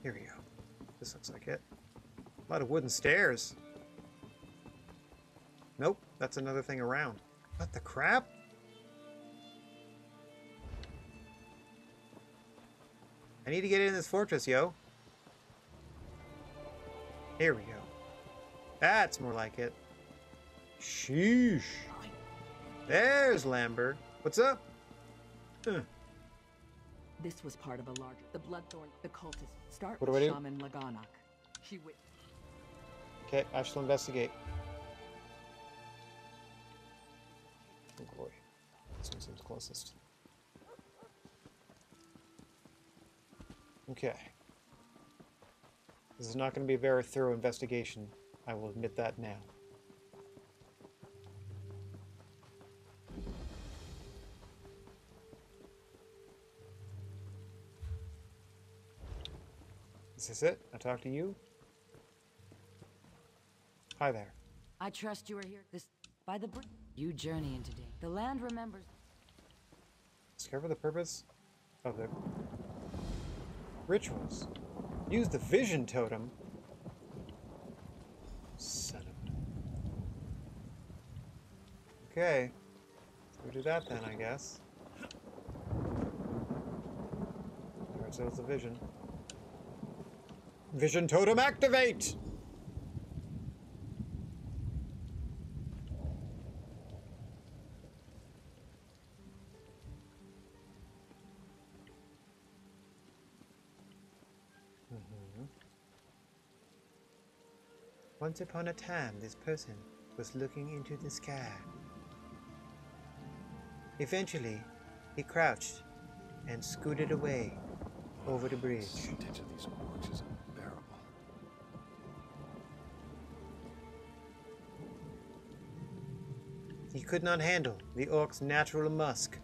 Here we go. This looks like it. A lot of wooden stairs. Nope. That's another thing around. What the crap? I need to get in this fortress, yo. Here we go. That's more like it. Sheesh. There's Lambert. What's up? This was part of a larger... The Bloodthorn, the cultists. Start What with do I do? Shaman Laganak. She wit... Okay, I shall investigate. Oh boy. This one seems closest. Okay. This is not going to be a very thorough investigation. I will admit that now. Is this it? I talk to you? Hi there. I trust you are here. This... By the... You journey into day. The land remembers... Discover the purpose of the rituals. Use the vision totem. Son of a... Okay. We'll do that then, I guess. There goes the vision. Vision totem activate! Once upon a time, this person was looking into the sky. Eventually, he crouched and scooted away over the bridge. The stench of these orcs is unbearable. He could not handle the orc's natural musk,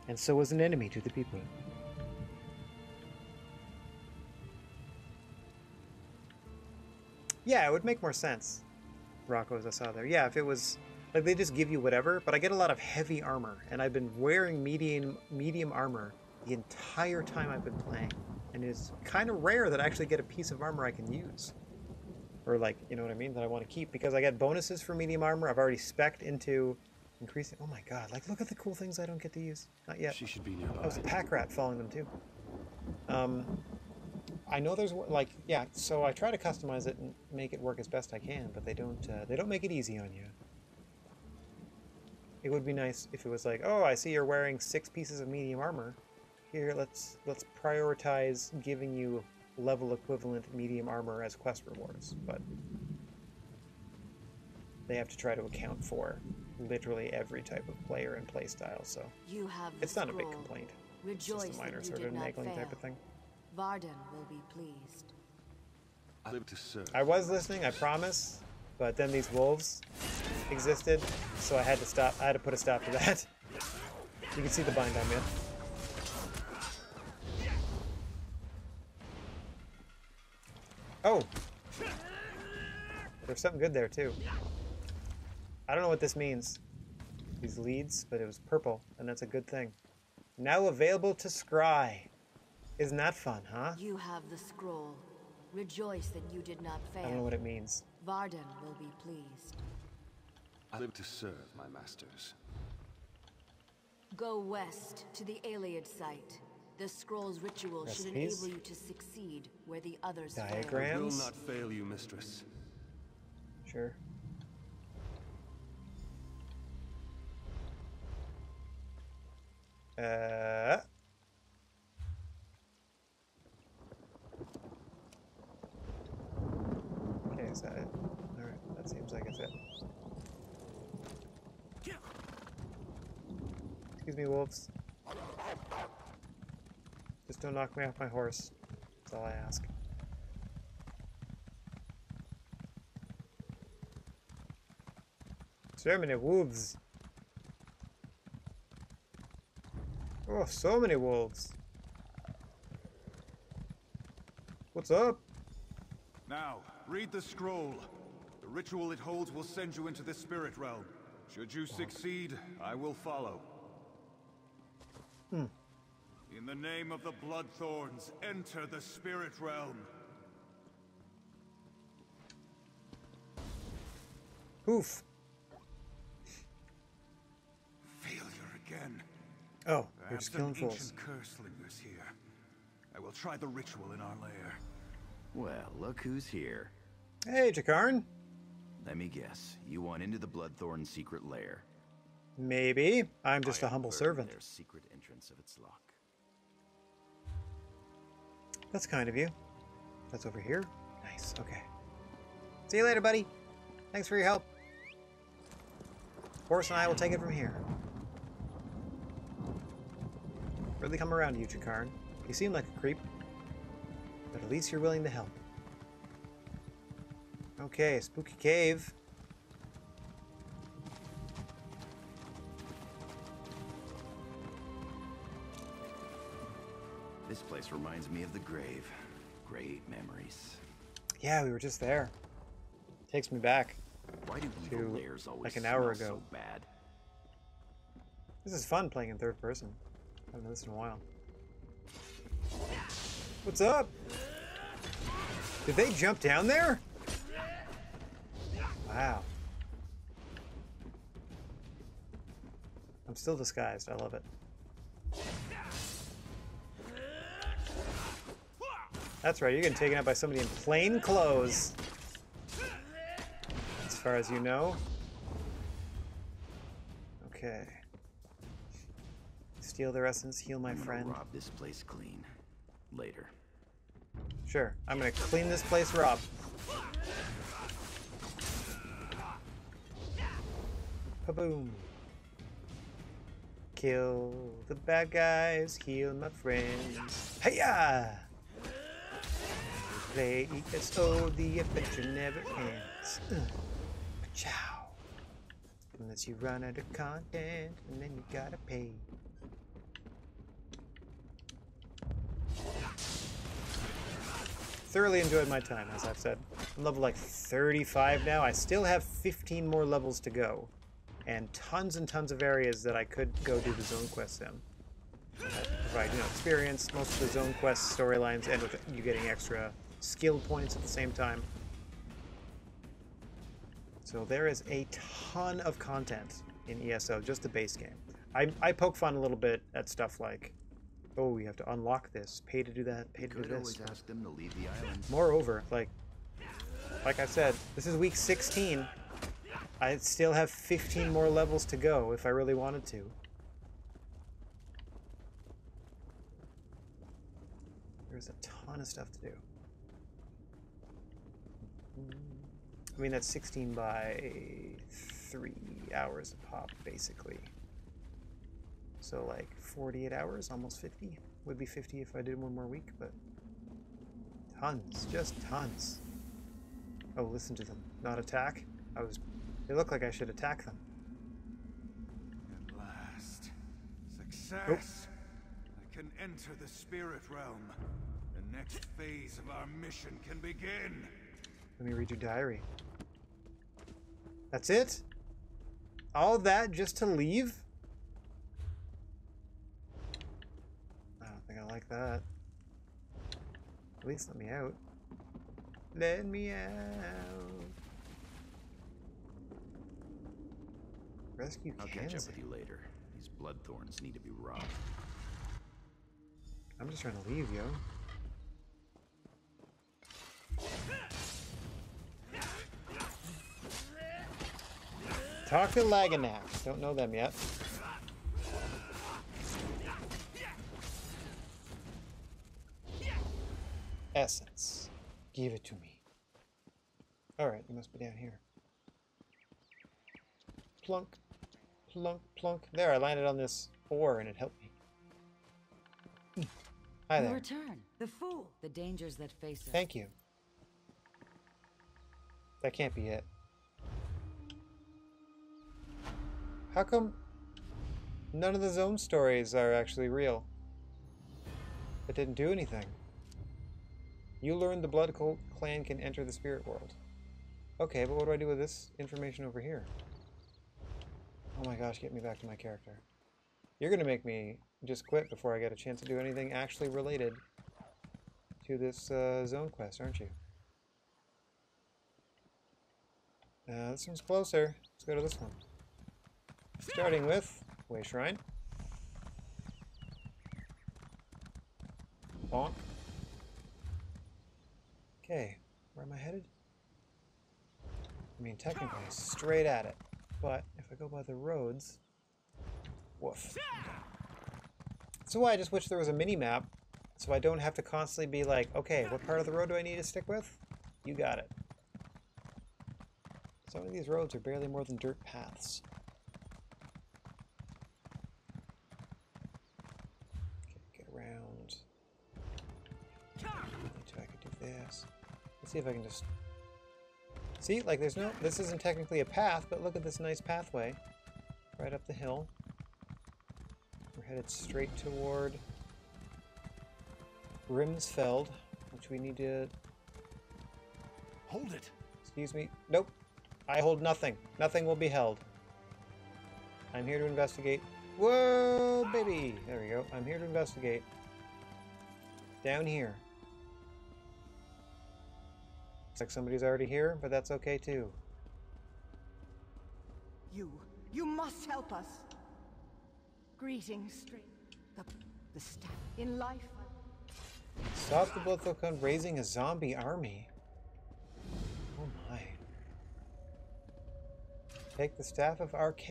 and so was an enemy to the people. Yeah, it would make more sense. Rocco, as I saw there. Yeah, if it was like they just give you whatever, but I get a lot of heavy armor, and I've been wearing medium armor the entire time I've been playing, and it's kind of rare that I actually get a piece of armor I can use, or like, you know what I mean, that I want to keep, because I get bonuses for medium armor. I've already spec'd into increasing. Oh my god! Like, look at the cool things I don't get to use. Not yet. She should be nearby. Oh, it's a pack rat following them too. I know there's like, yeah. So I try to customize it and make it work as best I can, but they don't make it easy on you. It would be nice if it was like, oh, I see you're wearing 6 pieces of medium armor. Here, let's prioritize giving you level equivalent medium armor as quest rewards. But they have to try to account for literally every type of player and play style. So you have it's not a big complaint. Rejoice, it's just a minor sort of nagging type of thing. Vallen will be pleased. I live to serve. I was listening, I promise, but then these wolves existed, so I had to stop. I had to put a stop to that. You can see the bind I'm in. Oh! There's something good there, too. I don't know what this means. These leads, but it was purple, and that's a good thing. Now available to scry. Isn't that fun, huh? You have the scroll. Rejoice that you did not fail. I don't know what it means. Vallen will be pleased. I live to serve my masters. Go west to the Iliad site. The scroll's ritual should enable you to succeed where the others fail. Diagrams? I will not fail you, mistress. Sure. Okay, is that it? Alright, that seems like it's it. Excuse me, wolves. Just don't knock me off my horse. That's all I ask. So many wolves. Oh, so many wolves. What's up? Now, read the scroll. The ritual it holds will send you into the spirit realm. Should you succeed, I will follow. In the name of the Bloodthorns, enter the spirit realm. Oof. Failure again. Oh, you're just killing fools. fools. Curse lingers here. I will try the ritual in our lair. Well, look who's here. Hey, Jakarn. Let me guess. You want into the Bloodthorn secret lair? Maybe. I'm just a humble servant. Their secret entrance of its lock. That's kind of you. That's over here. Nice. Okay. See you later, buddy. Thanks for your help. Horse and I will take it from here. Really come around to you, Jakarn. You seem like a creep, but at least you're willing to help. Okay, spooky cave. This place reminds me of the grave. Great memories. Yeah, we were just there. Takes me back. Why do evil lairs always like an hour ago? So bad? This is fun playing in third person. I haven't done this in a while. What's up? Did they jump down there? Wow. I'm still disguised. I love it. That's right, you're getting taken out by somebody in plain clothes. As far as you know. Okay. Steal their essence, heal my friend. Rob this place clean. Later. Sure, I'm gonna clean this place, Rob. Kaboom. Kill the bad guys, heal my friends. Hiya! Play ESO, the adventure never ends. Ciao. Unless you run out of content, and then you gotta pay. Thoroughly enjoyed my time, as I've said. I'm level like 35 now. I still have 15 more levels to go. And tons of areas that I could go do the zone quests in. Provide, experience. Most of the zone quest storylines end with you getting extra skill points at the same time. So there is a ton of content in ESO, just the base game. I poke fun a little bit at stuff like, oh, you have to unlock this, pay to do that, pay to do this. Always ask them to leave the island. Moreover, like I said, this is week 16. I still have 15 more levels to go if I really wanted to. There's a ton of stuff to do. I mean, that's 16 by 3 hours a pop, basically. So like 48 hours, almost 50. Would be 50 if I did one more week, but tons, just tons. Oh, listen to them. Not attack. They look like I should attack them. At last. Success! Nope. I can enter the spirit realm. The next phase of our mission can begin. Let me read your diary. That's it? All that just to leave? I don't think I like that. At least let me out. Let me out. Rescue Kansas. I'll catch up with you later. These bloodthorns need to be robbed. I'm just trying to leave, yo. Talk to Laganax. Don't know them yet. Essence. Give it to me. Alright, you must be down here. Plunk. Plunk, plunk. There, I landed on this ore and it helped me. Hi there. Return. The fool. The dangers that face us. Thank you. That can't be it. How come none of the zone stories are actually real? It didn't do anything. You learned the Blood Clan can enter the spirit world. Okay, but what do I do with this information over here? Oh my gosh, get me back to my character. You're gonna make me just quit before I get a chance to do anything actually related to this zone quest, aren't you? This one's closer. Let's go to this one. Starting with Way Shrine. Bonk. Okay, where am I headed? I mean, technically, straight at it. But if I go by the roads... Woof. So I just wish there was a mini-map, so I don't have to constantly be like, okay, what part of the road do I need to stick with? You got it. Some of these roads are barely more than dirt paths. Okay, get around. I could do this. Let's see if I can just... See, like there's no... This isn't technically a path, but look at this nice pathway. Right up the hill. We're headed straight toward Grimsfeld, which we need to... Hold it! Excuse me. Nope. I hold nothing. Nothing will be held. I'm here to investigate. Whoa, baby! There we go. I'm here to investigate. Down here. Looks like somebody's already here, but that's okay too. You must help us. Greetings, straight. The staff in life. Stop the Bloodthorn raising a zombie army. Oh my. Take the Staff of RK.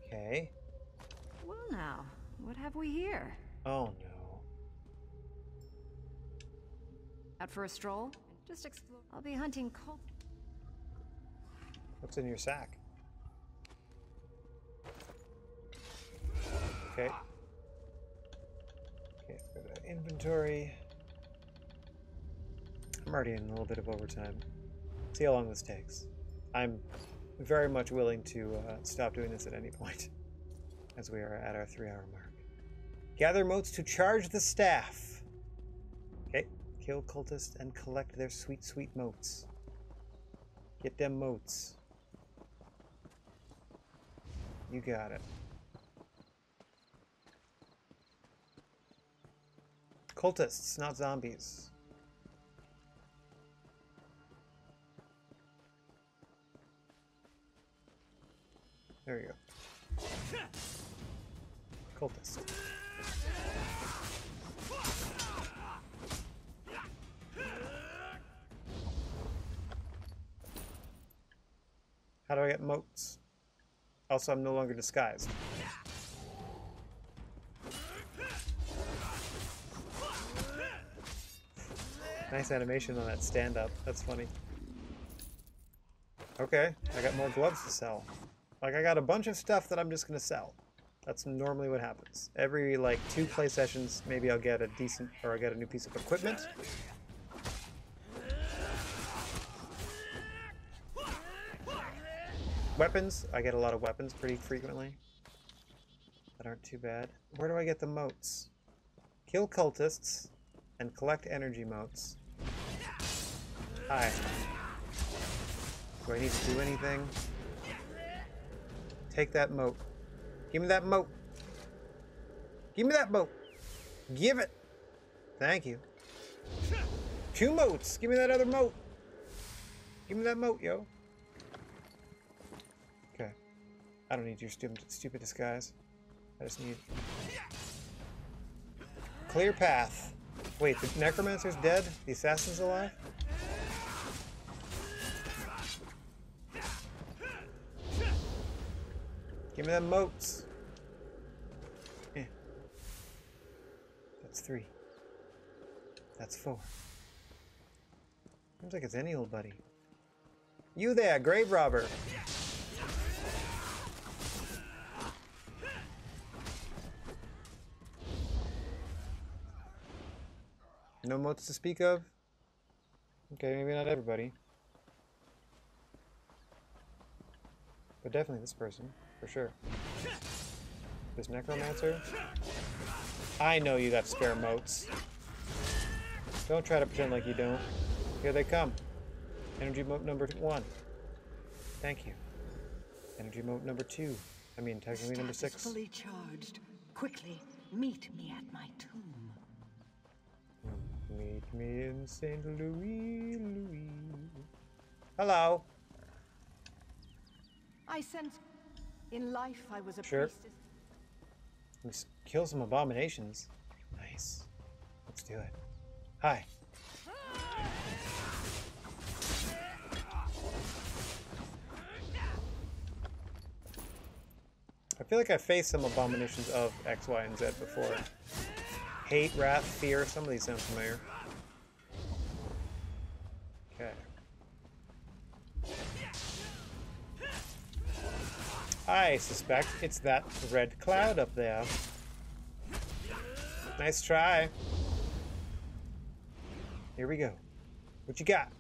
Okay. Well now, what have we here? Oh no. Out for a stroll? Just explore. I'll be hunting cold. What's in your sack? Okay. Okay, go to inventory. I'm already in a little bit of overtime. See how long this takes. I'm very much willing to stop doing this at any point, as we are at our 3-hour mark. Gather motes to charge the staff. Okay. Kill cultists and collect their sweet, sweet motes. Get them motes. You got it. Cultists, not zombies. There you go. Cultist. How do I get motes? Also, I'm no longer disguised. Nice animation on that stand-up. That's funny. Okay, I got more gloves to sell. Like, I got a bunch of stuff that I'm just gonna sell. That's normally what happens. Every, like, 2 play sessions, maybe I'll get a decent, or I'll get a new piece of equipment. Weapons, I get a lot of weapons pretty frequently. That aren't too bad. Where do I get the motes? Kill cultists and collect energy motes. Hi. Do I need to do anything? Take that mote. Give me that mote. Give me that mote. Give it. Thank you. 2 motes. Give me that other mote. Give me that mote, yo. Okay. I don't need your stupid disguise. I just need... Clear path. Wait, the necromancer's dead? The assassin's alive? Give me them motes. Eh. That's 3. That's 4. Seems like it's any old buddy. You there, grave robber. No motes to speak of? Okay, maybe not everybody. But definitely this person, for sure. This necromancer? I know you got spare motes. Don't try to pretend like you don't. Here they come. Energy mote number 1. Thank you. Energy mote number 2. I mean, technically number 6. Fully charged. Quickly, meet me at my tomb. Meet me in St. Louis, Louis. Hello. I sense in life I was a Sure. priestess. Let's kill some abominations. Nice. Let's do it. Hi. I feel like I faced some abominations of X, Y, and Z before. Hate, wrath, fear. Some of these sound familiar. Okay. I suspect it's that red cloud up there. Nice try. Here we go. What you got?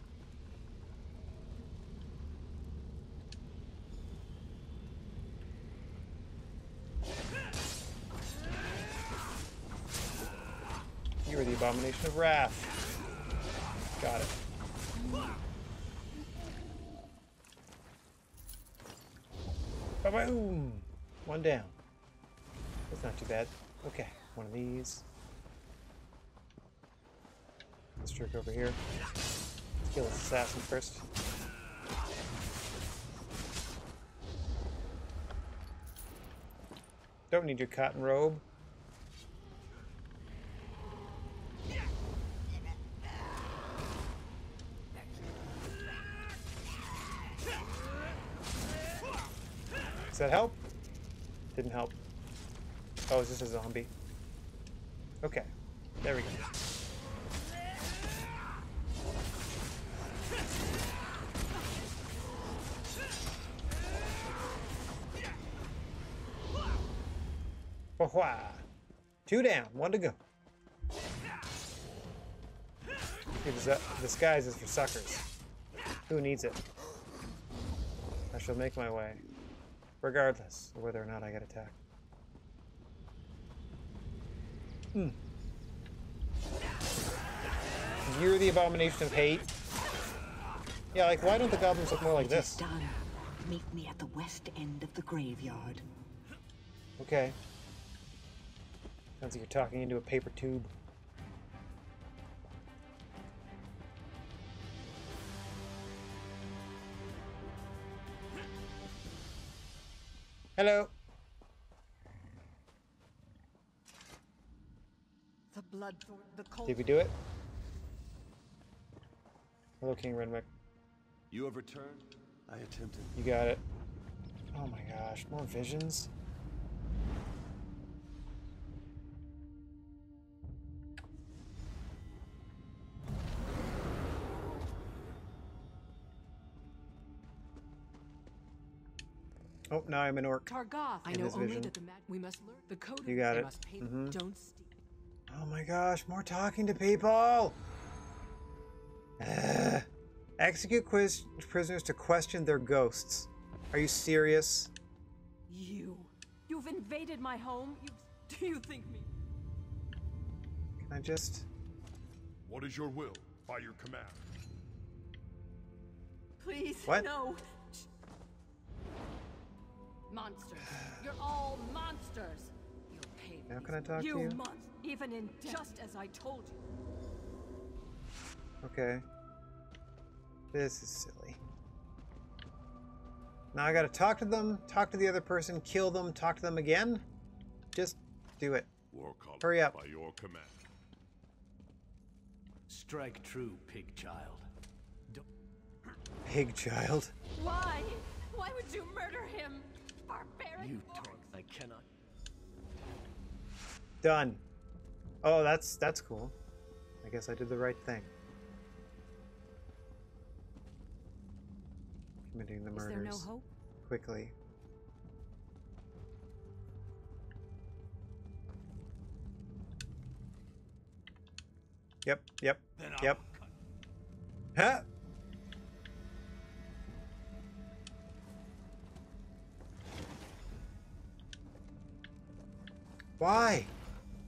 You are the abomination of wrath. Got it. Ba-boom! 1 down. That's not too bad. Okay, 1 of these. Let's jerk over here. Let's kill this assassin first. Don't need your cotton robe. Does that help? Didn't help. Oh, is this a zombie? Okay. There we go. Wah-wah. 2 down, 1 to go. Disguise is for suckers. Who needs it? I shall make my way, regardless of whether or not I get attacked. You're the abomination of hate. Yeah, like, why don't the goblins look more like this? Done. Meet me at the west end of the graveyard. Okay. Sounds like you're talking into a paper tube. Hello. The blood, the cold. Did we do it? Hello, King Renwick. You have returned? I attempted. You got it. Oh my gosh, more visions? Oh, now I'm an orc. Targoth. I know only that we must learn the code. You got it. Must pay Mm-hmm. Don't steal. Oh my gosh, more talking to people! Execute prisoners to question their ghosts. Are you serious? You've invaded my home? Do you think me? Can I just... What is your will? By your command. Please, what? No. Monsters. You're all monsters. You'll pay me. Now can I talk to you? Even in death. Just as I told you. Okay. This is silly. Now I gotta talk to them, talk to the other person, kill them, talk to them again? Just do it. Hurry up. By your command. Strike true, pig child. Pig child? Why? Why would you murder him? Barbaric. You talk. I cannot. Done. Oh, that's cool. I guess I did the right thing. Committing the murders. Is there no hope? Quickly. Yep. Huh? Why?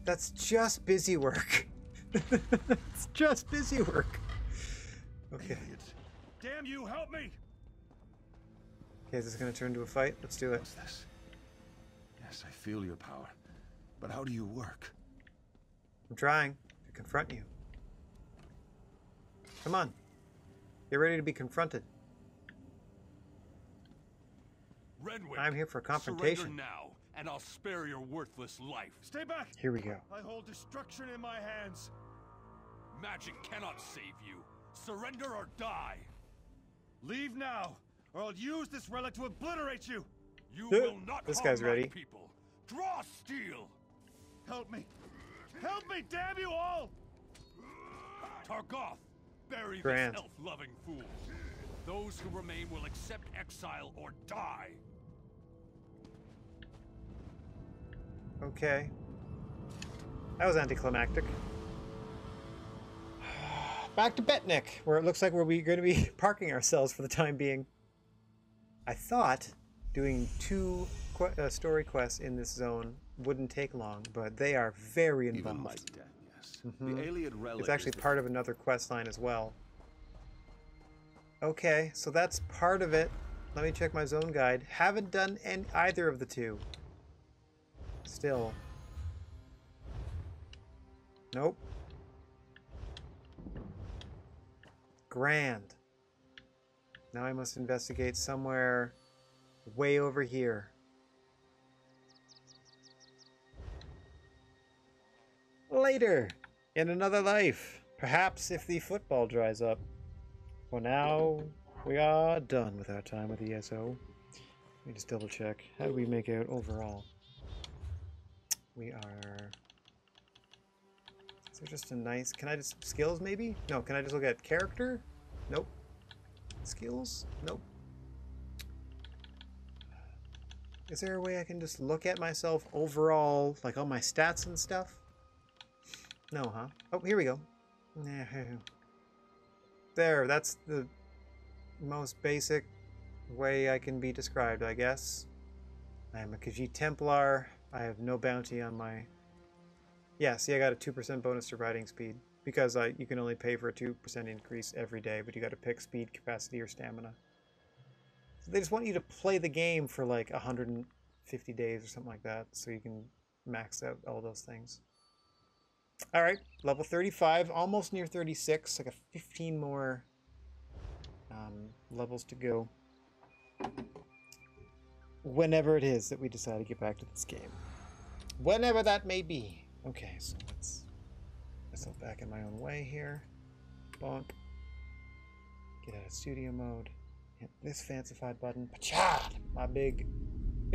That's just busy work. It's just busy work. Okay. Idiots. Damn you, help me! Okay, is this gonna turn into a fight? Let's do it. What's this? Yes, I feel your power. But how do you work? I'm trying to confront you. Come on. Get ready to be confronted. Renwick, I'm here for a confrontation. Surrender now, and I'll spare your worthless life. Stay back! Here we go. I hold destruction in my hands. Magic cannot save you. Surrender or die. Leave now, or I'll use this relic to obliterate you. You will not this harm guy's ready. my people. Draw steel. Help me. Help me, damn you all! Targoth, bury Grant. this elf-loving fool. Those who remain will accept exile or die. Okay. That was anticlimactic. Back to Betnik, where it looks like we're going to be parking ourselves for the time being. I thought doing 2 story quests in this zone wouldn't take long, but they are very involved. Even my death, yes. The Alien relic It's actually part of another quest line as well. Okay, so that's part of it. Let me check my zone guide. Haven't done either of the 2. Still. Nope. Grand. Now I must investigate somewhere way over here. Later, in another life. Perhaps if the football dries up. For now, we are done with our time with ESO. Let me just double check. How do we make out overall? We are... Is there just a nice... Can I just... Skills, maybe? No, can I just look at character? Nope. Skills? Nope. Is there a way I can just look at myself overall, like all my stats and stuff? No, huh? Oh, here we go. There, that's the most basic way I can be described, I guess. I am a Khajiit Templar. I have no bounty on my... Yeah, see, I got a 2% bonus to riding speed. Because you can only pay for a 2% increase every day, but you got to pick speed, capacity, or stamina. So they just want you to play the game for like 150 days or something like that, so you can max out all those things. All right, level 35, almost near 36, like a 15 more levels to go. Whenever it is that we decide to get back to this game. Whenever that may be. Okay, so let's myself back in my own way here. Bonk. Get out of studio mode. Hit this fancified button. Pachad! My big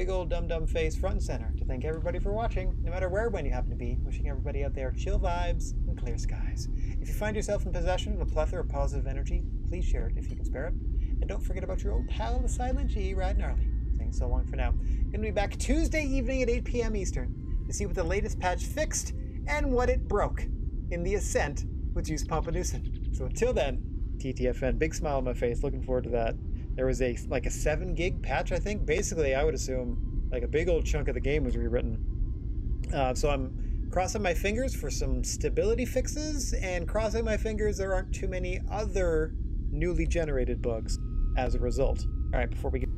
old dum-dum face front and center to thank everybody for watching, no matter where when you happen to be. Wishing everybody out there chill vibes and clear skies. If you find yourself in possession of a plethora of positive energy, please share it if you can spare it. And don't forget about your old pal, the Silent G, Rad Gnarly. Saying so long for now. Gonna be back Tuesday evening at 8 p.m. Eastern to see what the latest patch fixed and what it broke in the Ascent with Juice Pompanoosin. So until then, TTFN, big smile on my face, looking forward to that. There was a 7 gig patch, I think. Basically, I would assume like a big old chunk of the game was rewritten. So I'm crossing my fingers for some stability fixes and crossing my fingers there aren't too many other newly generated bugs as a result. All right, before we get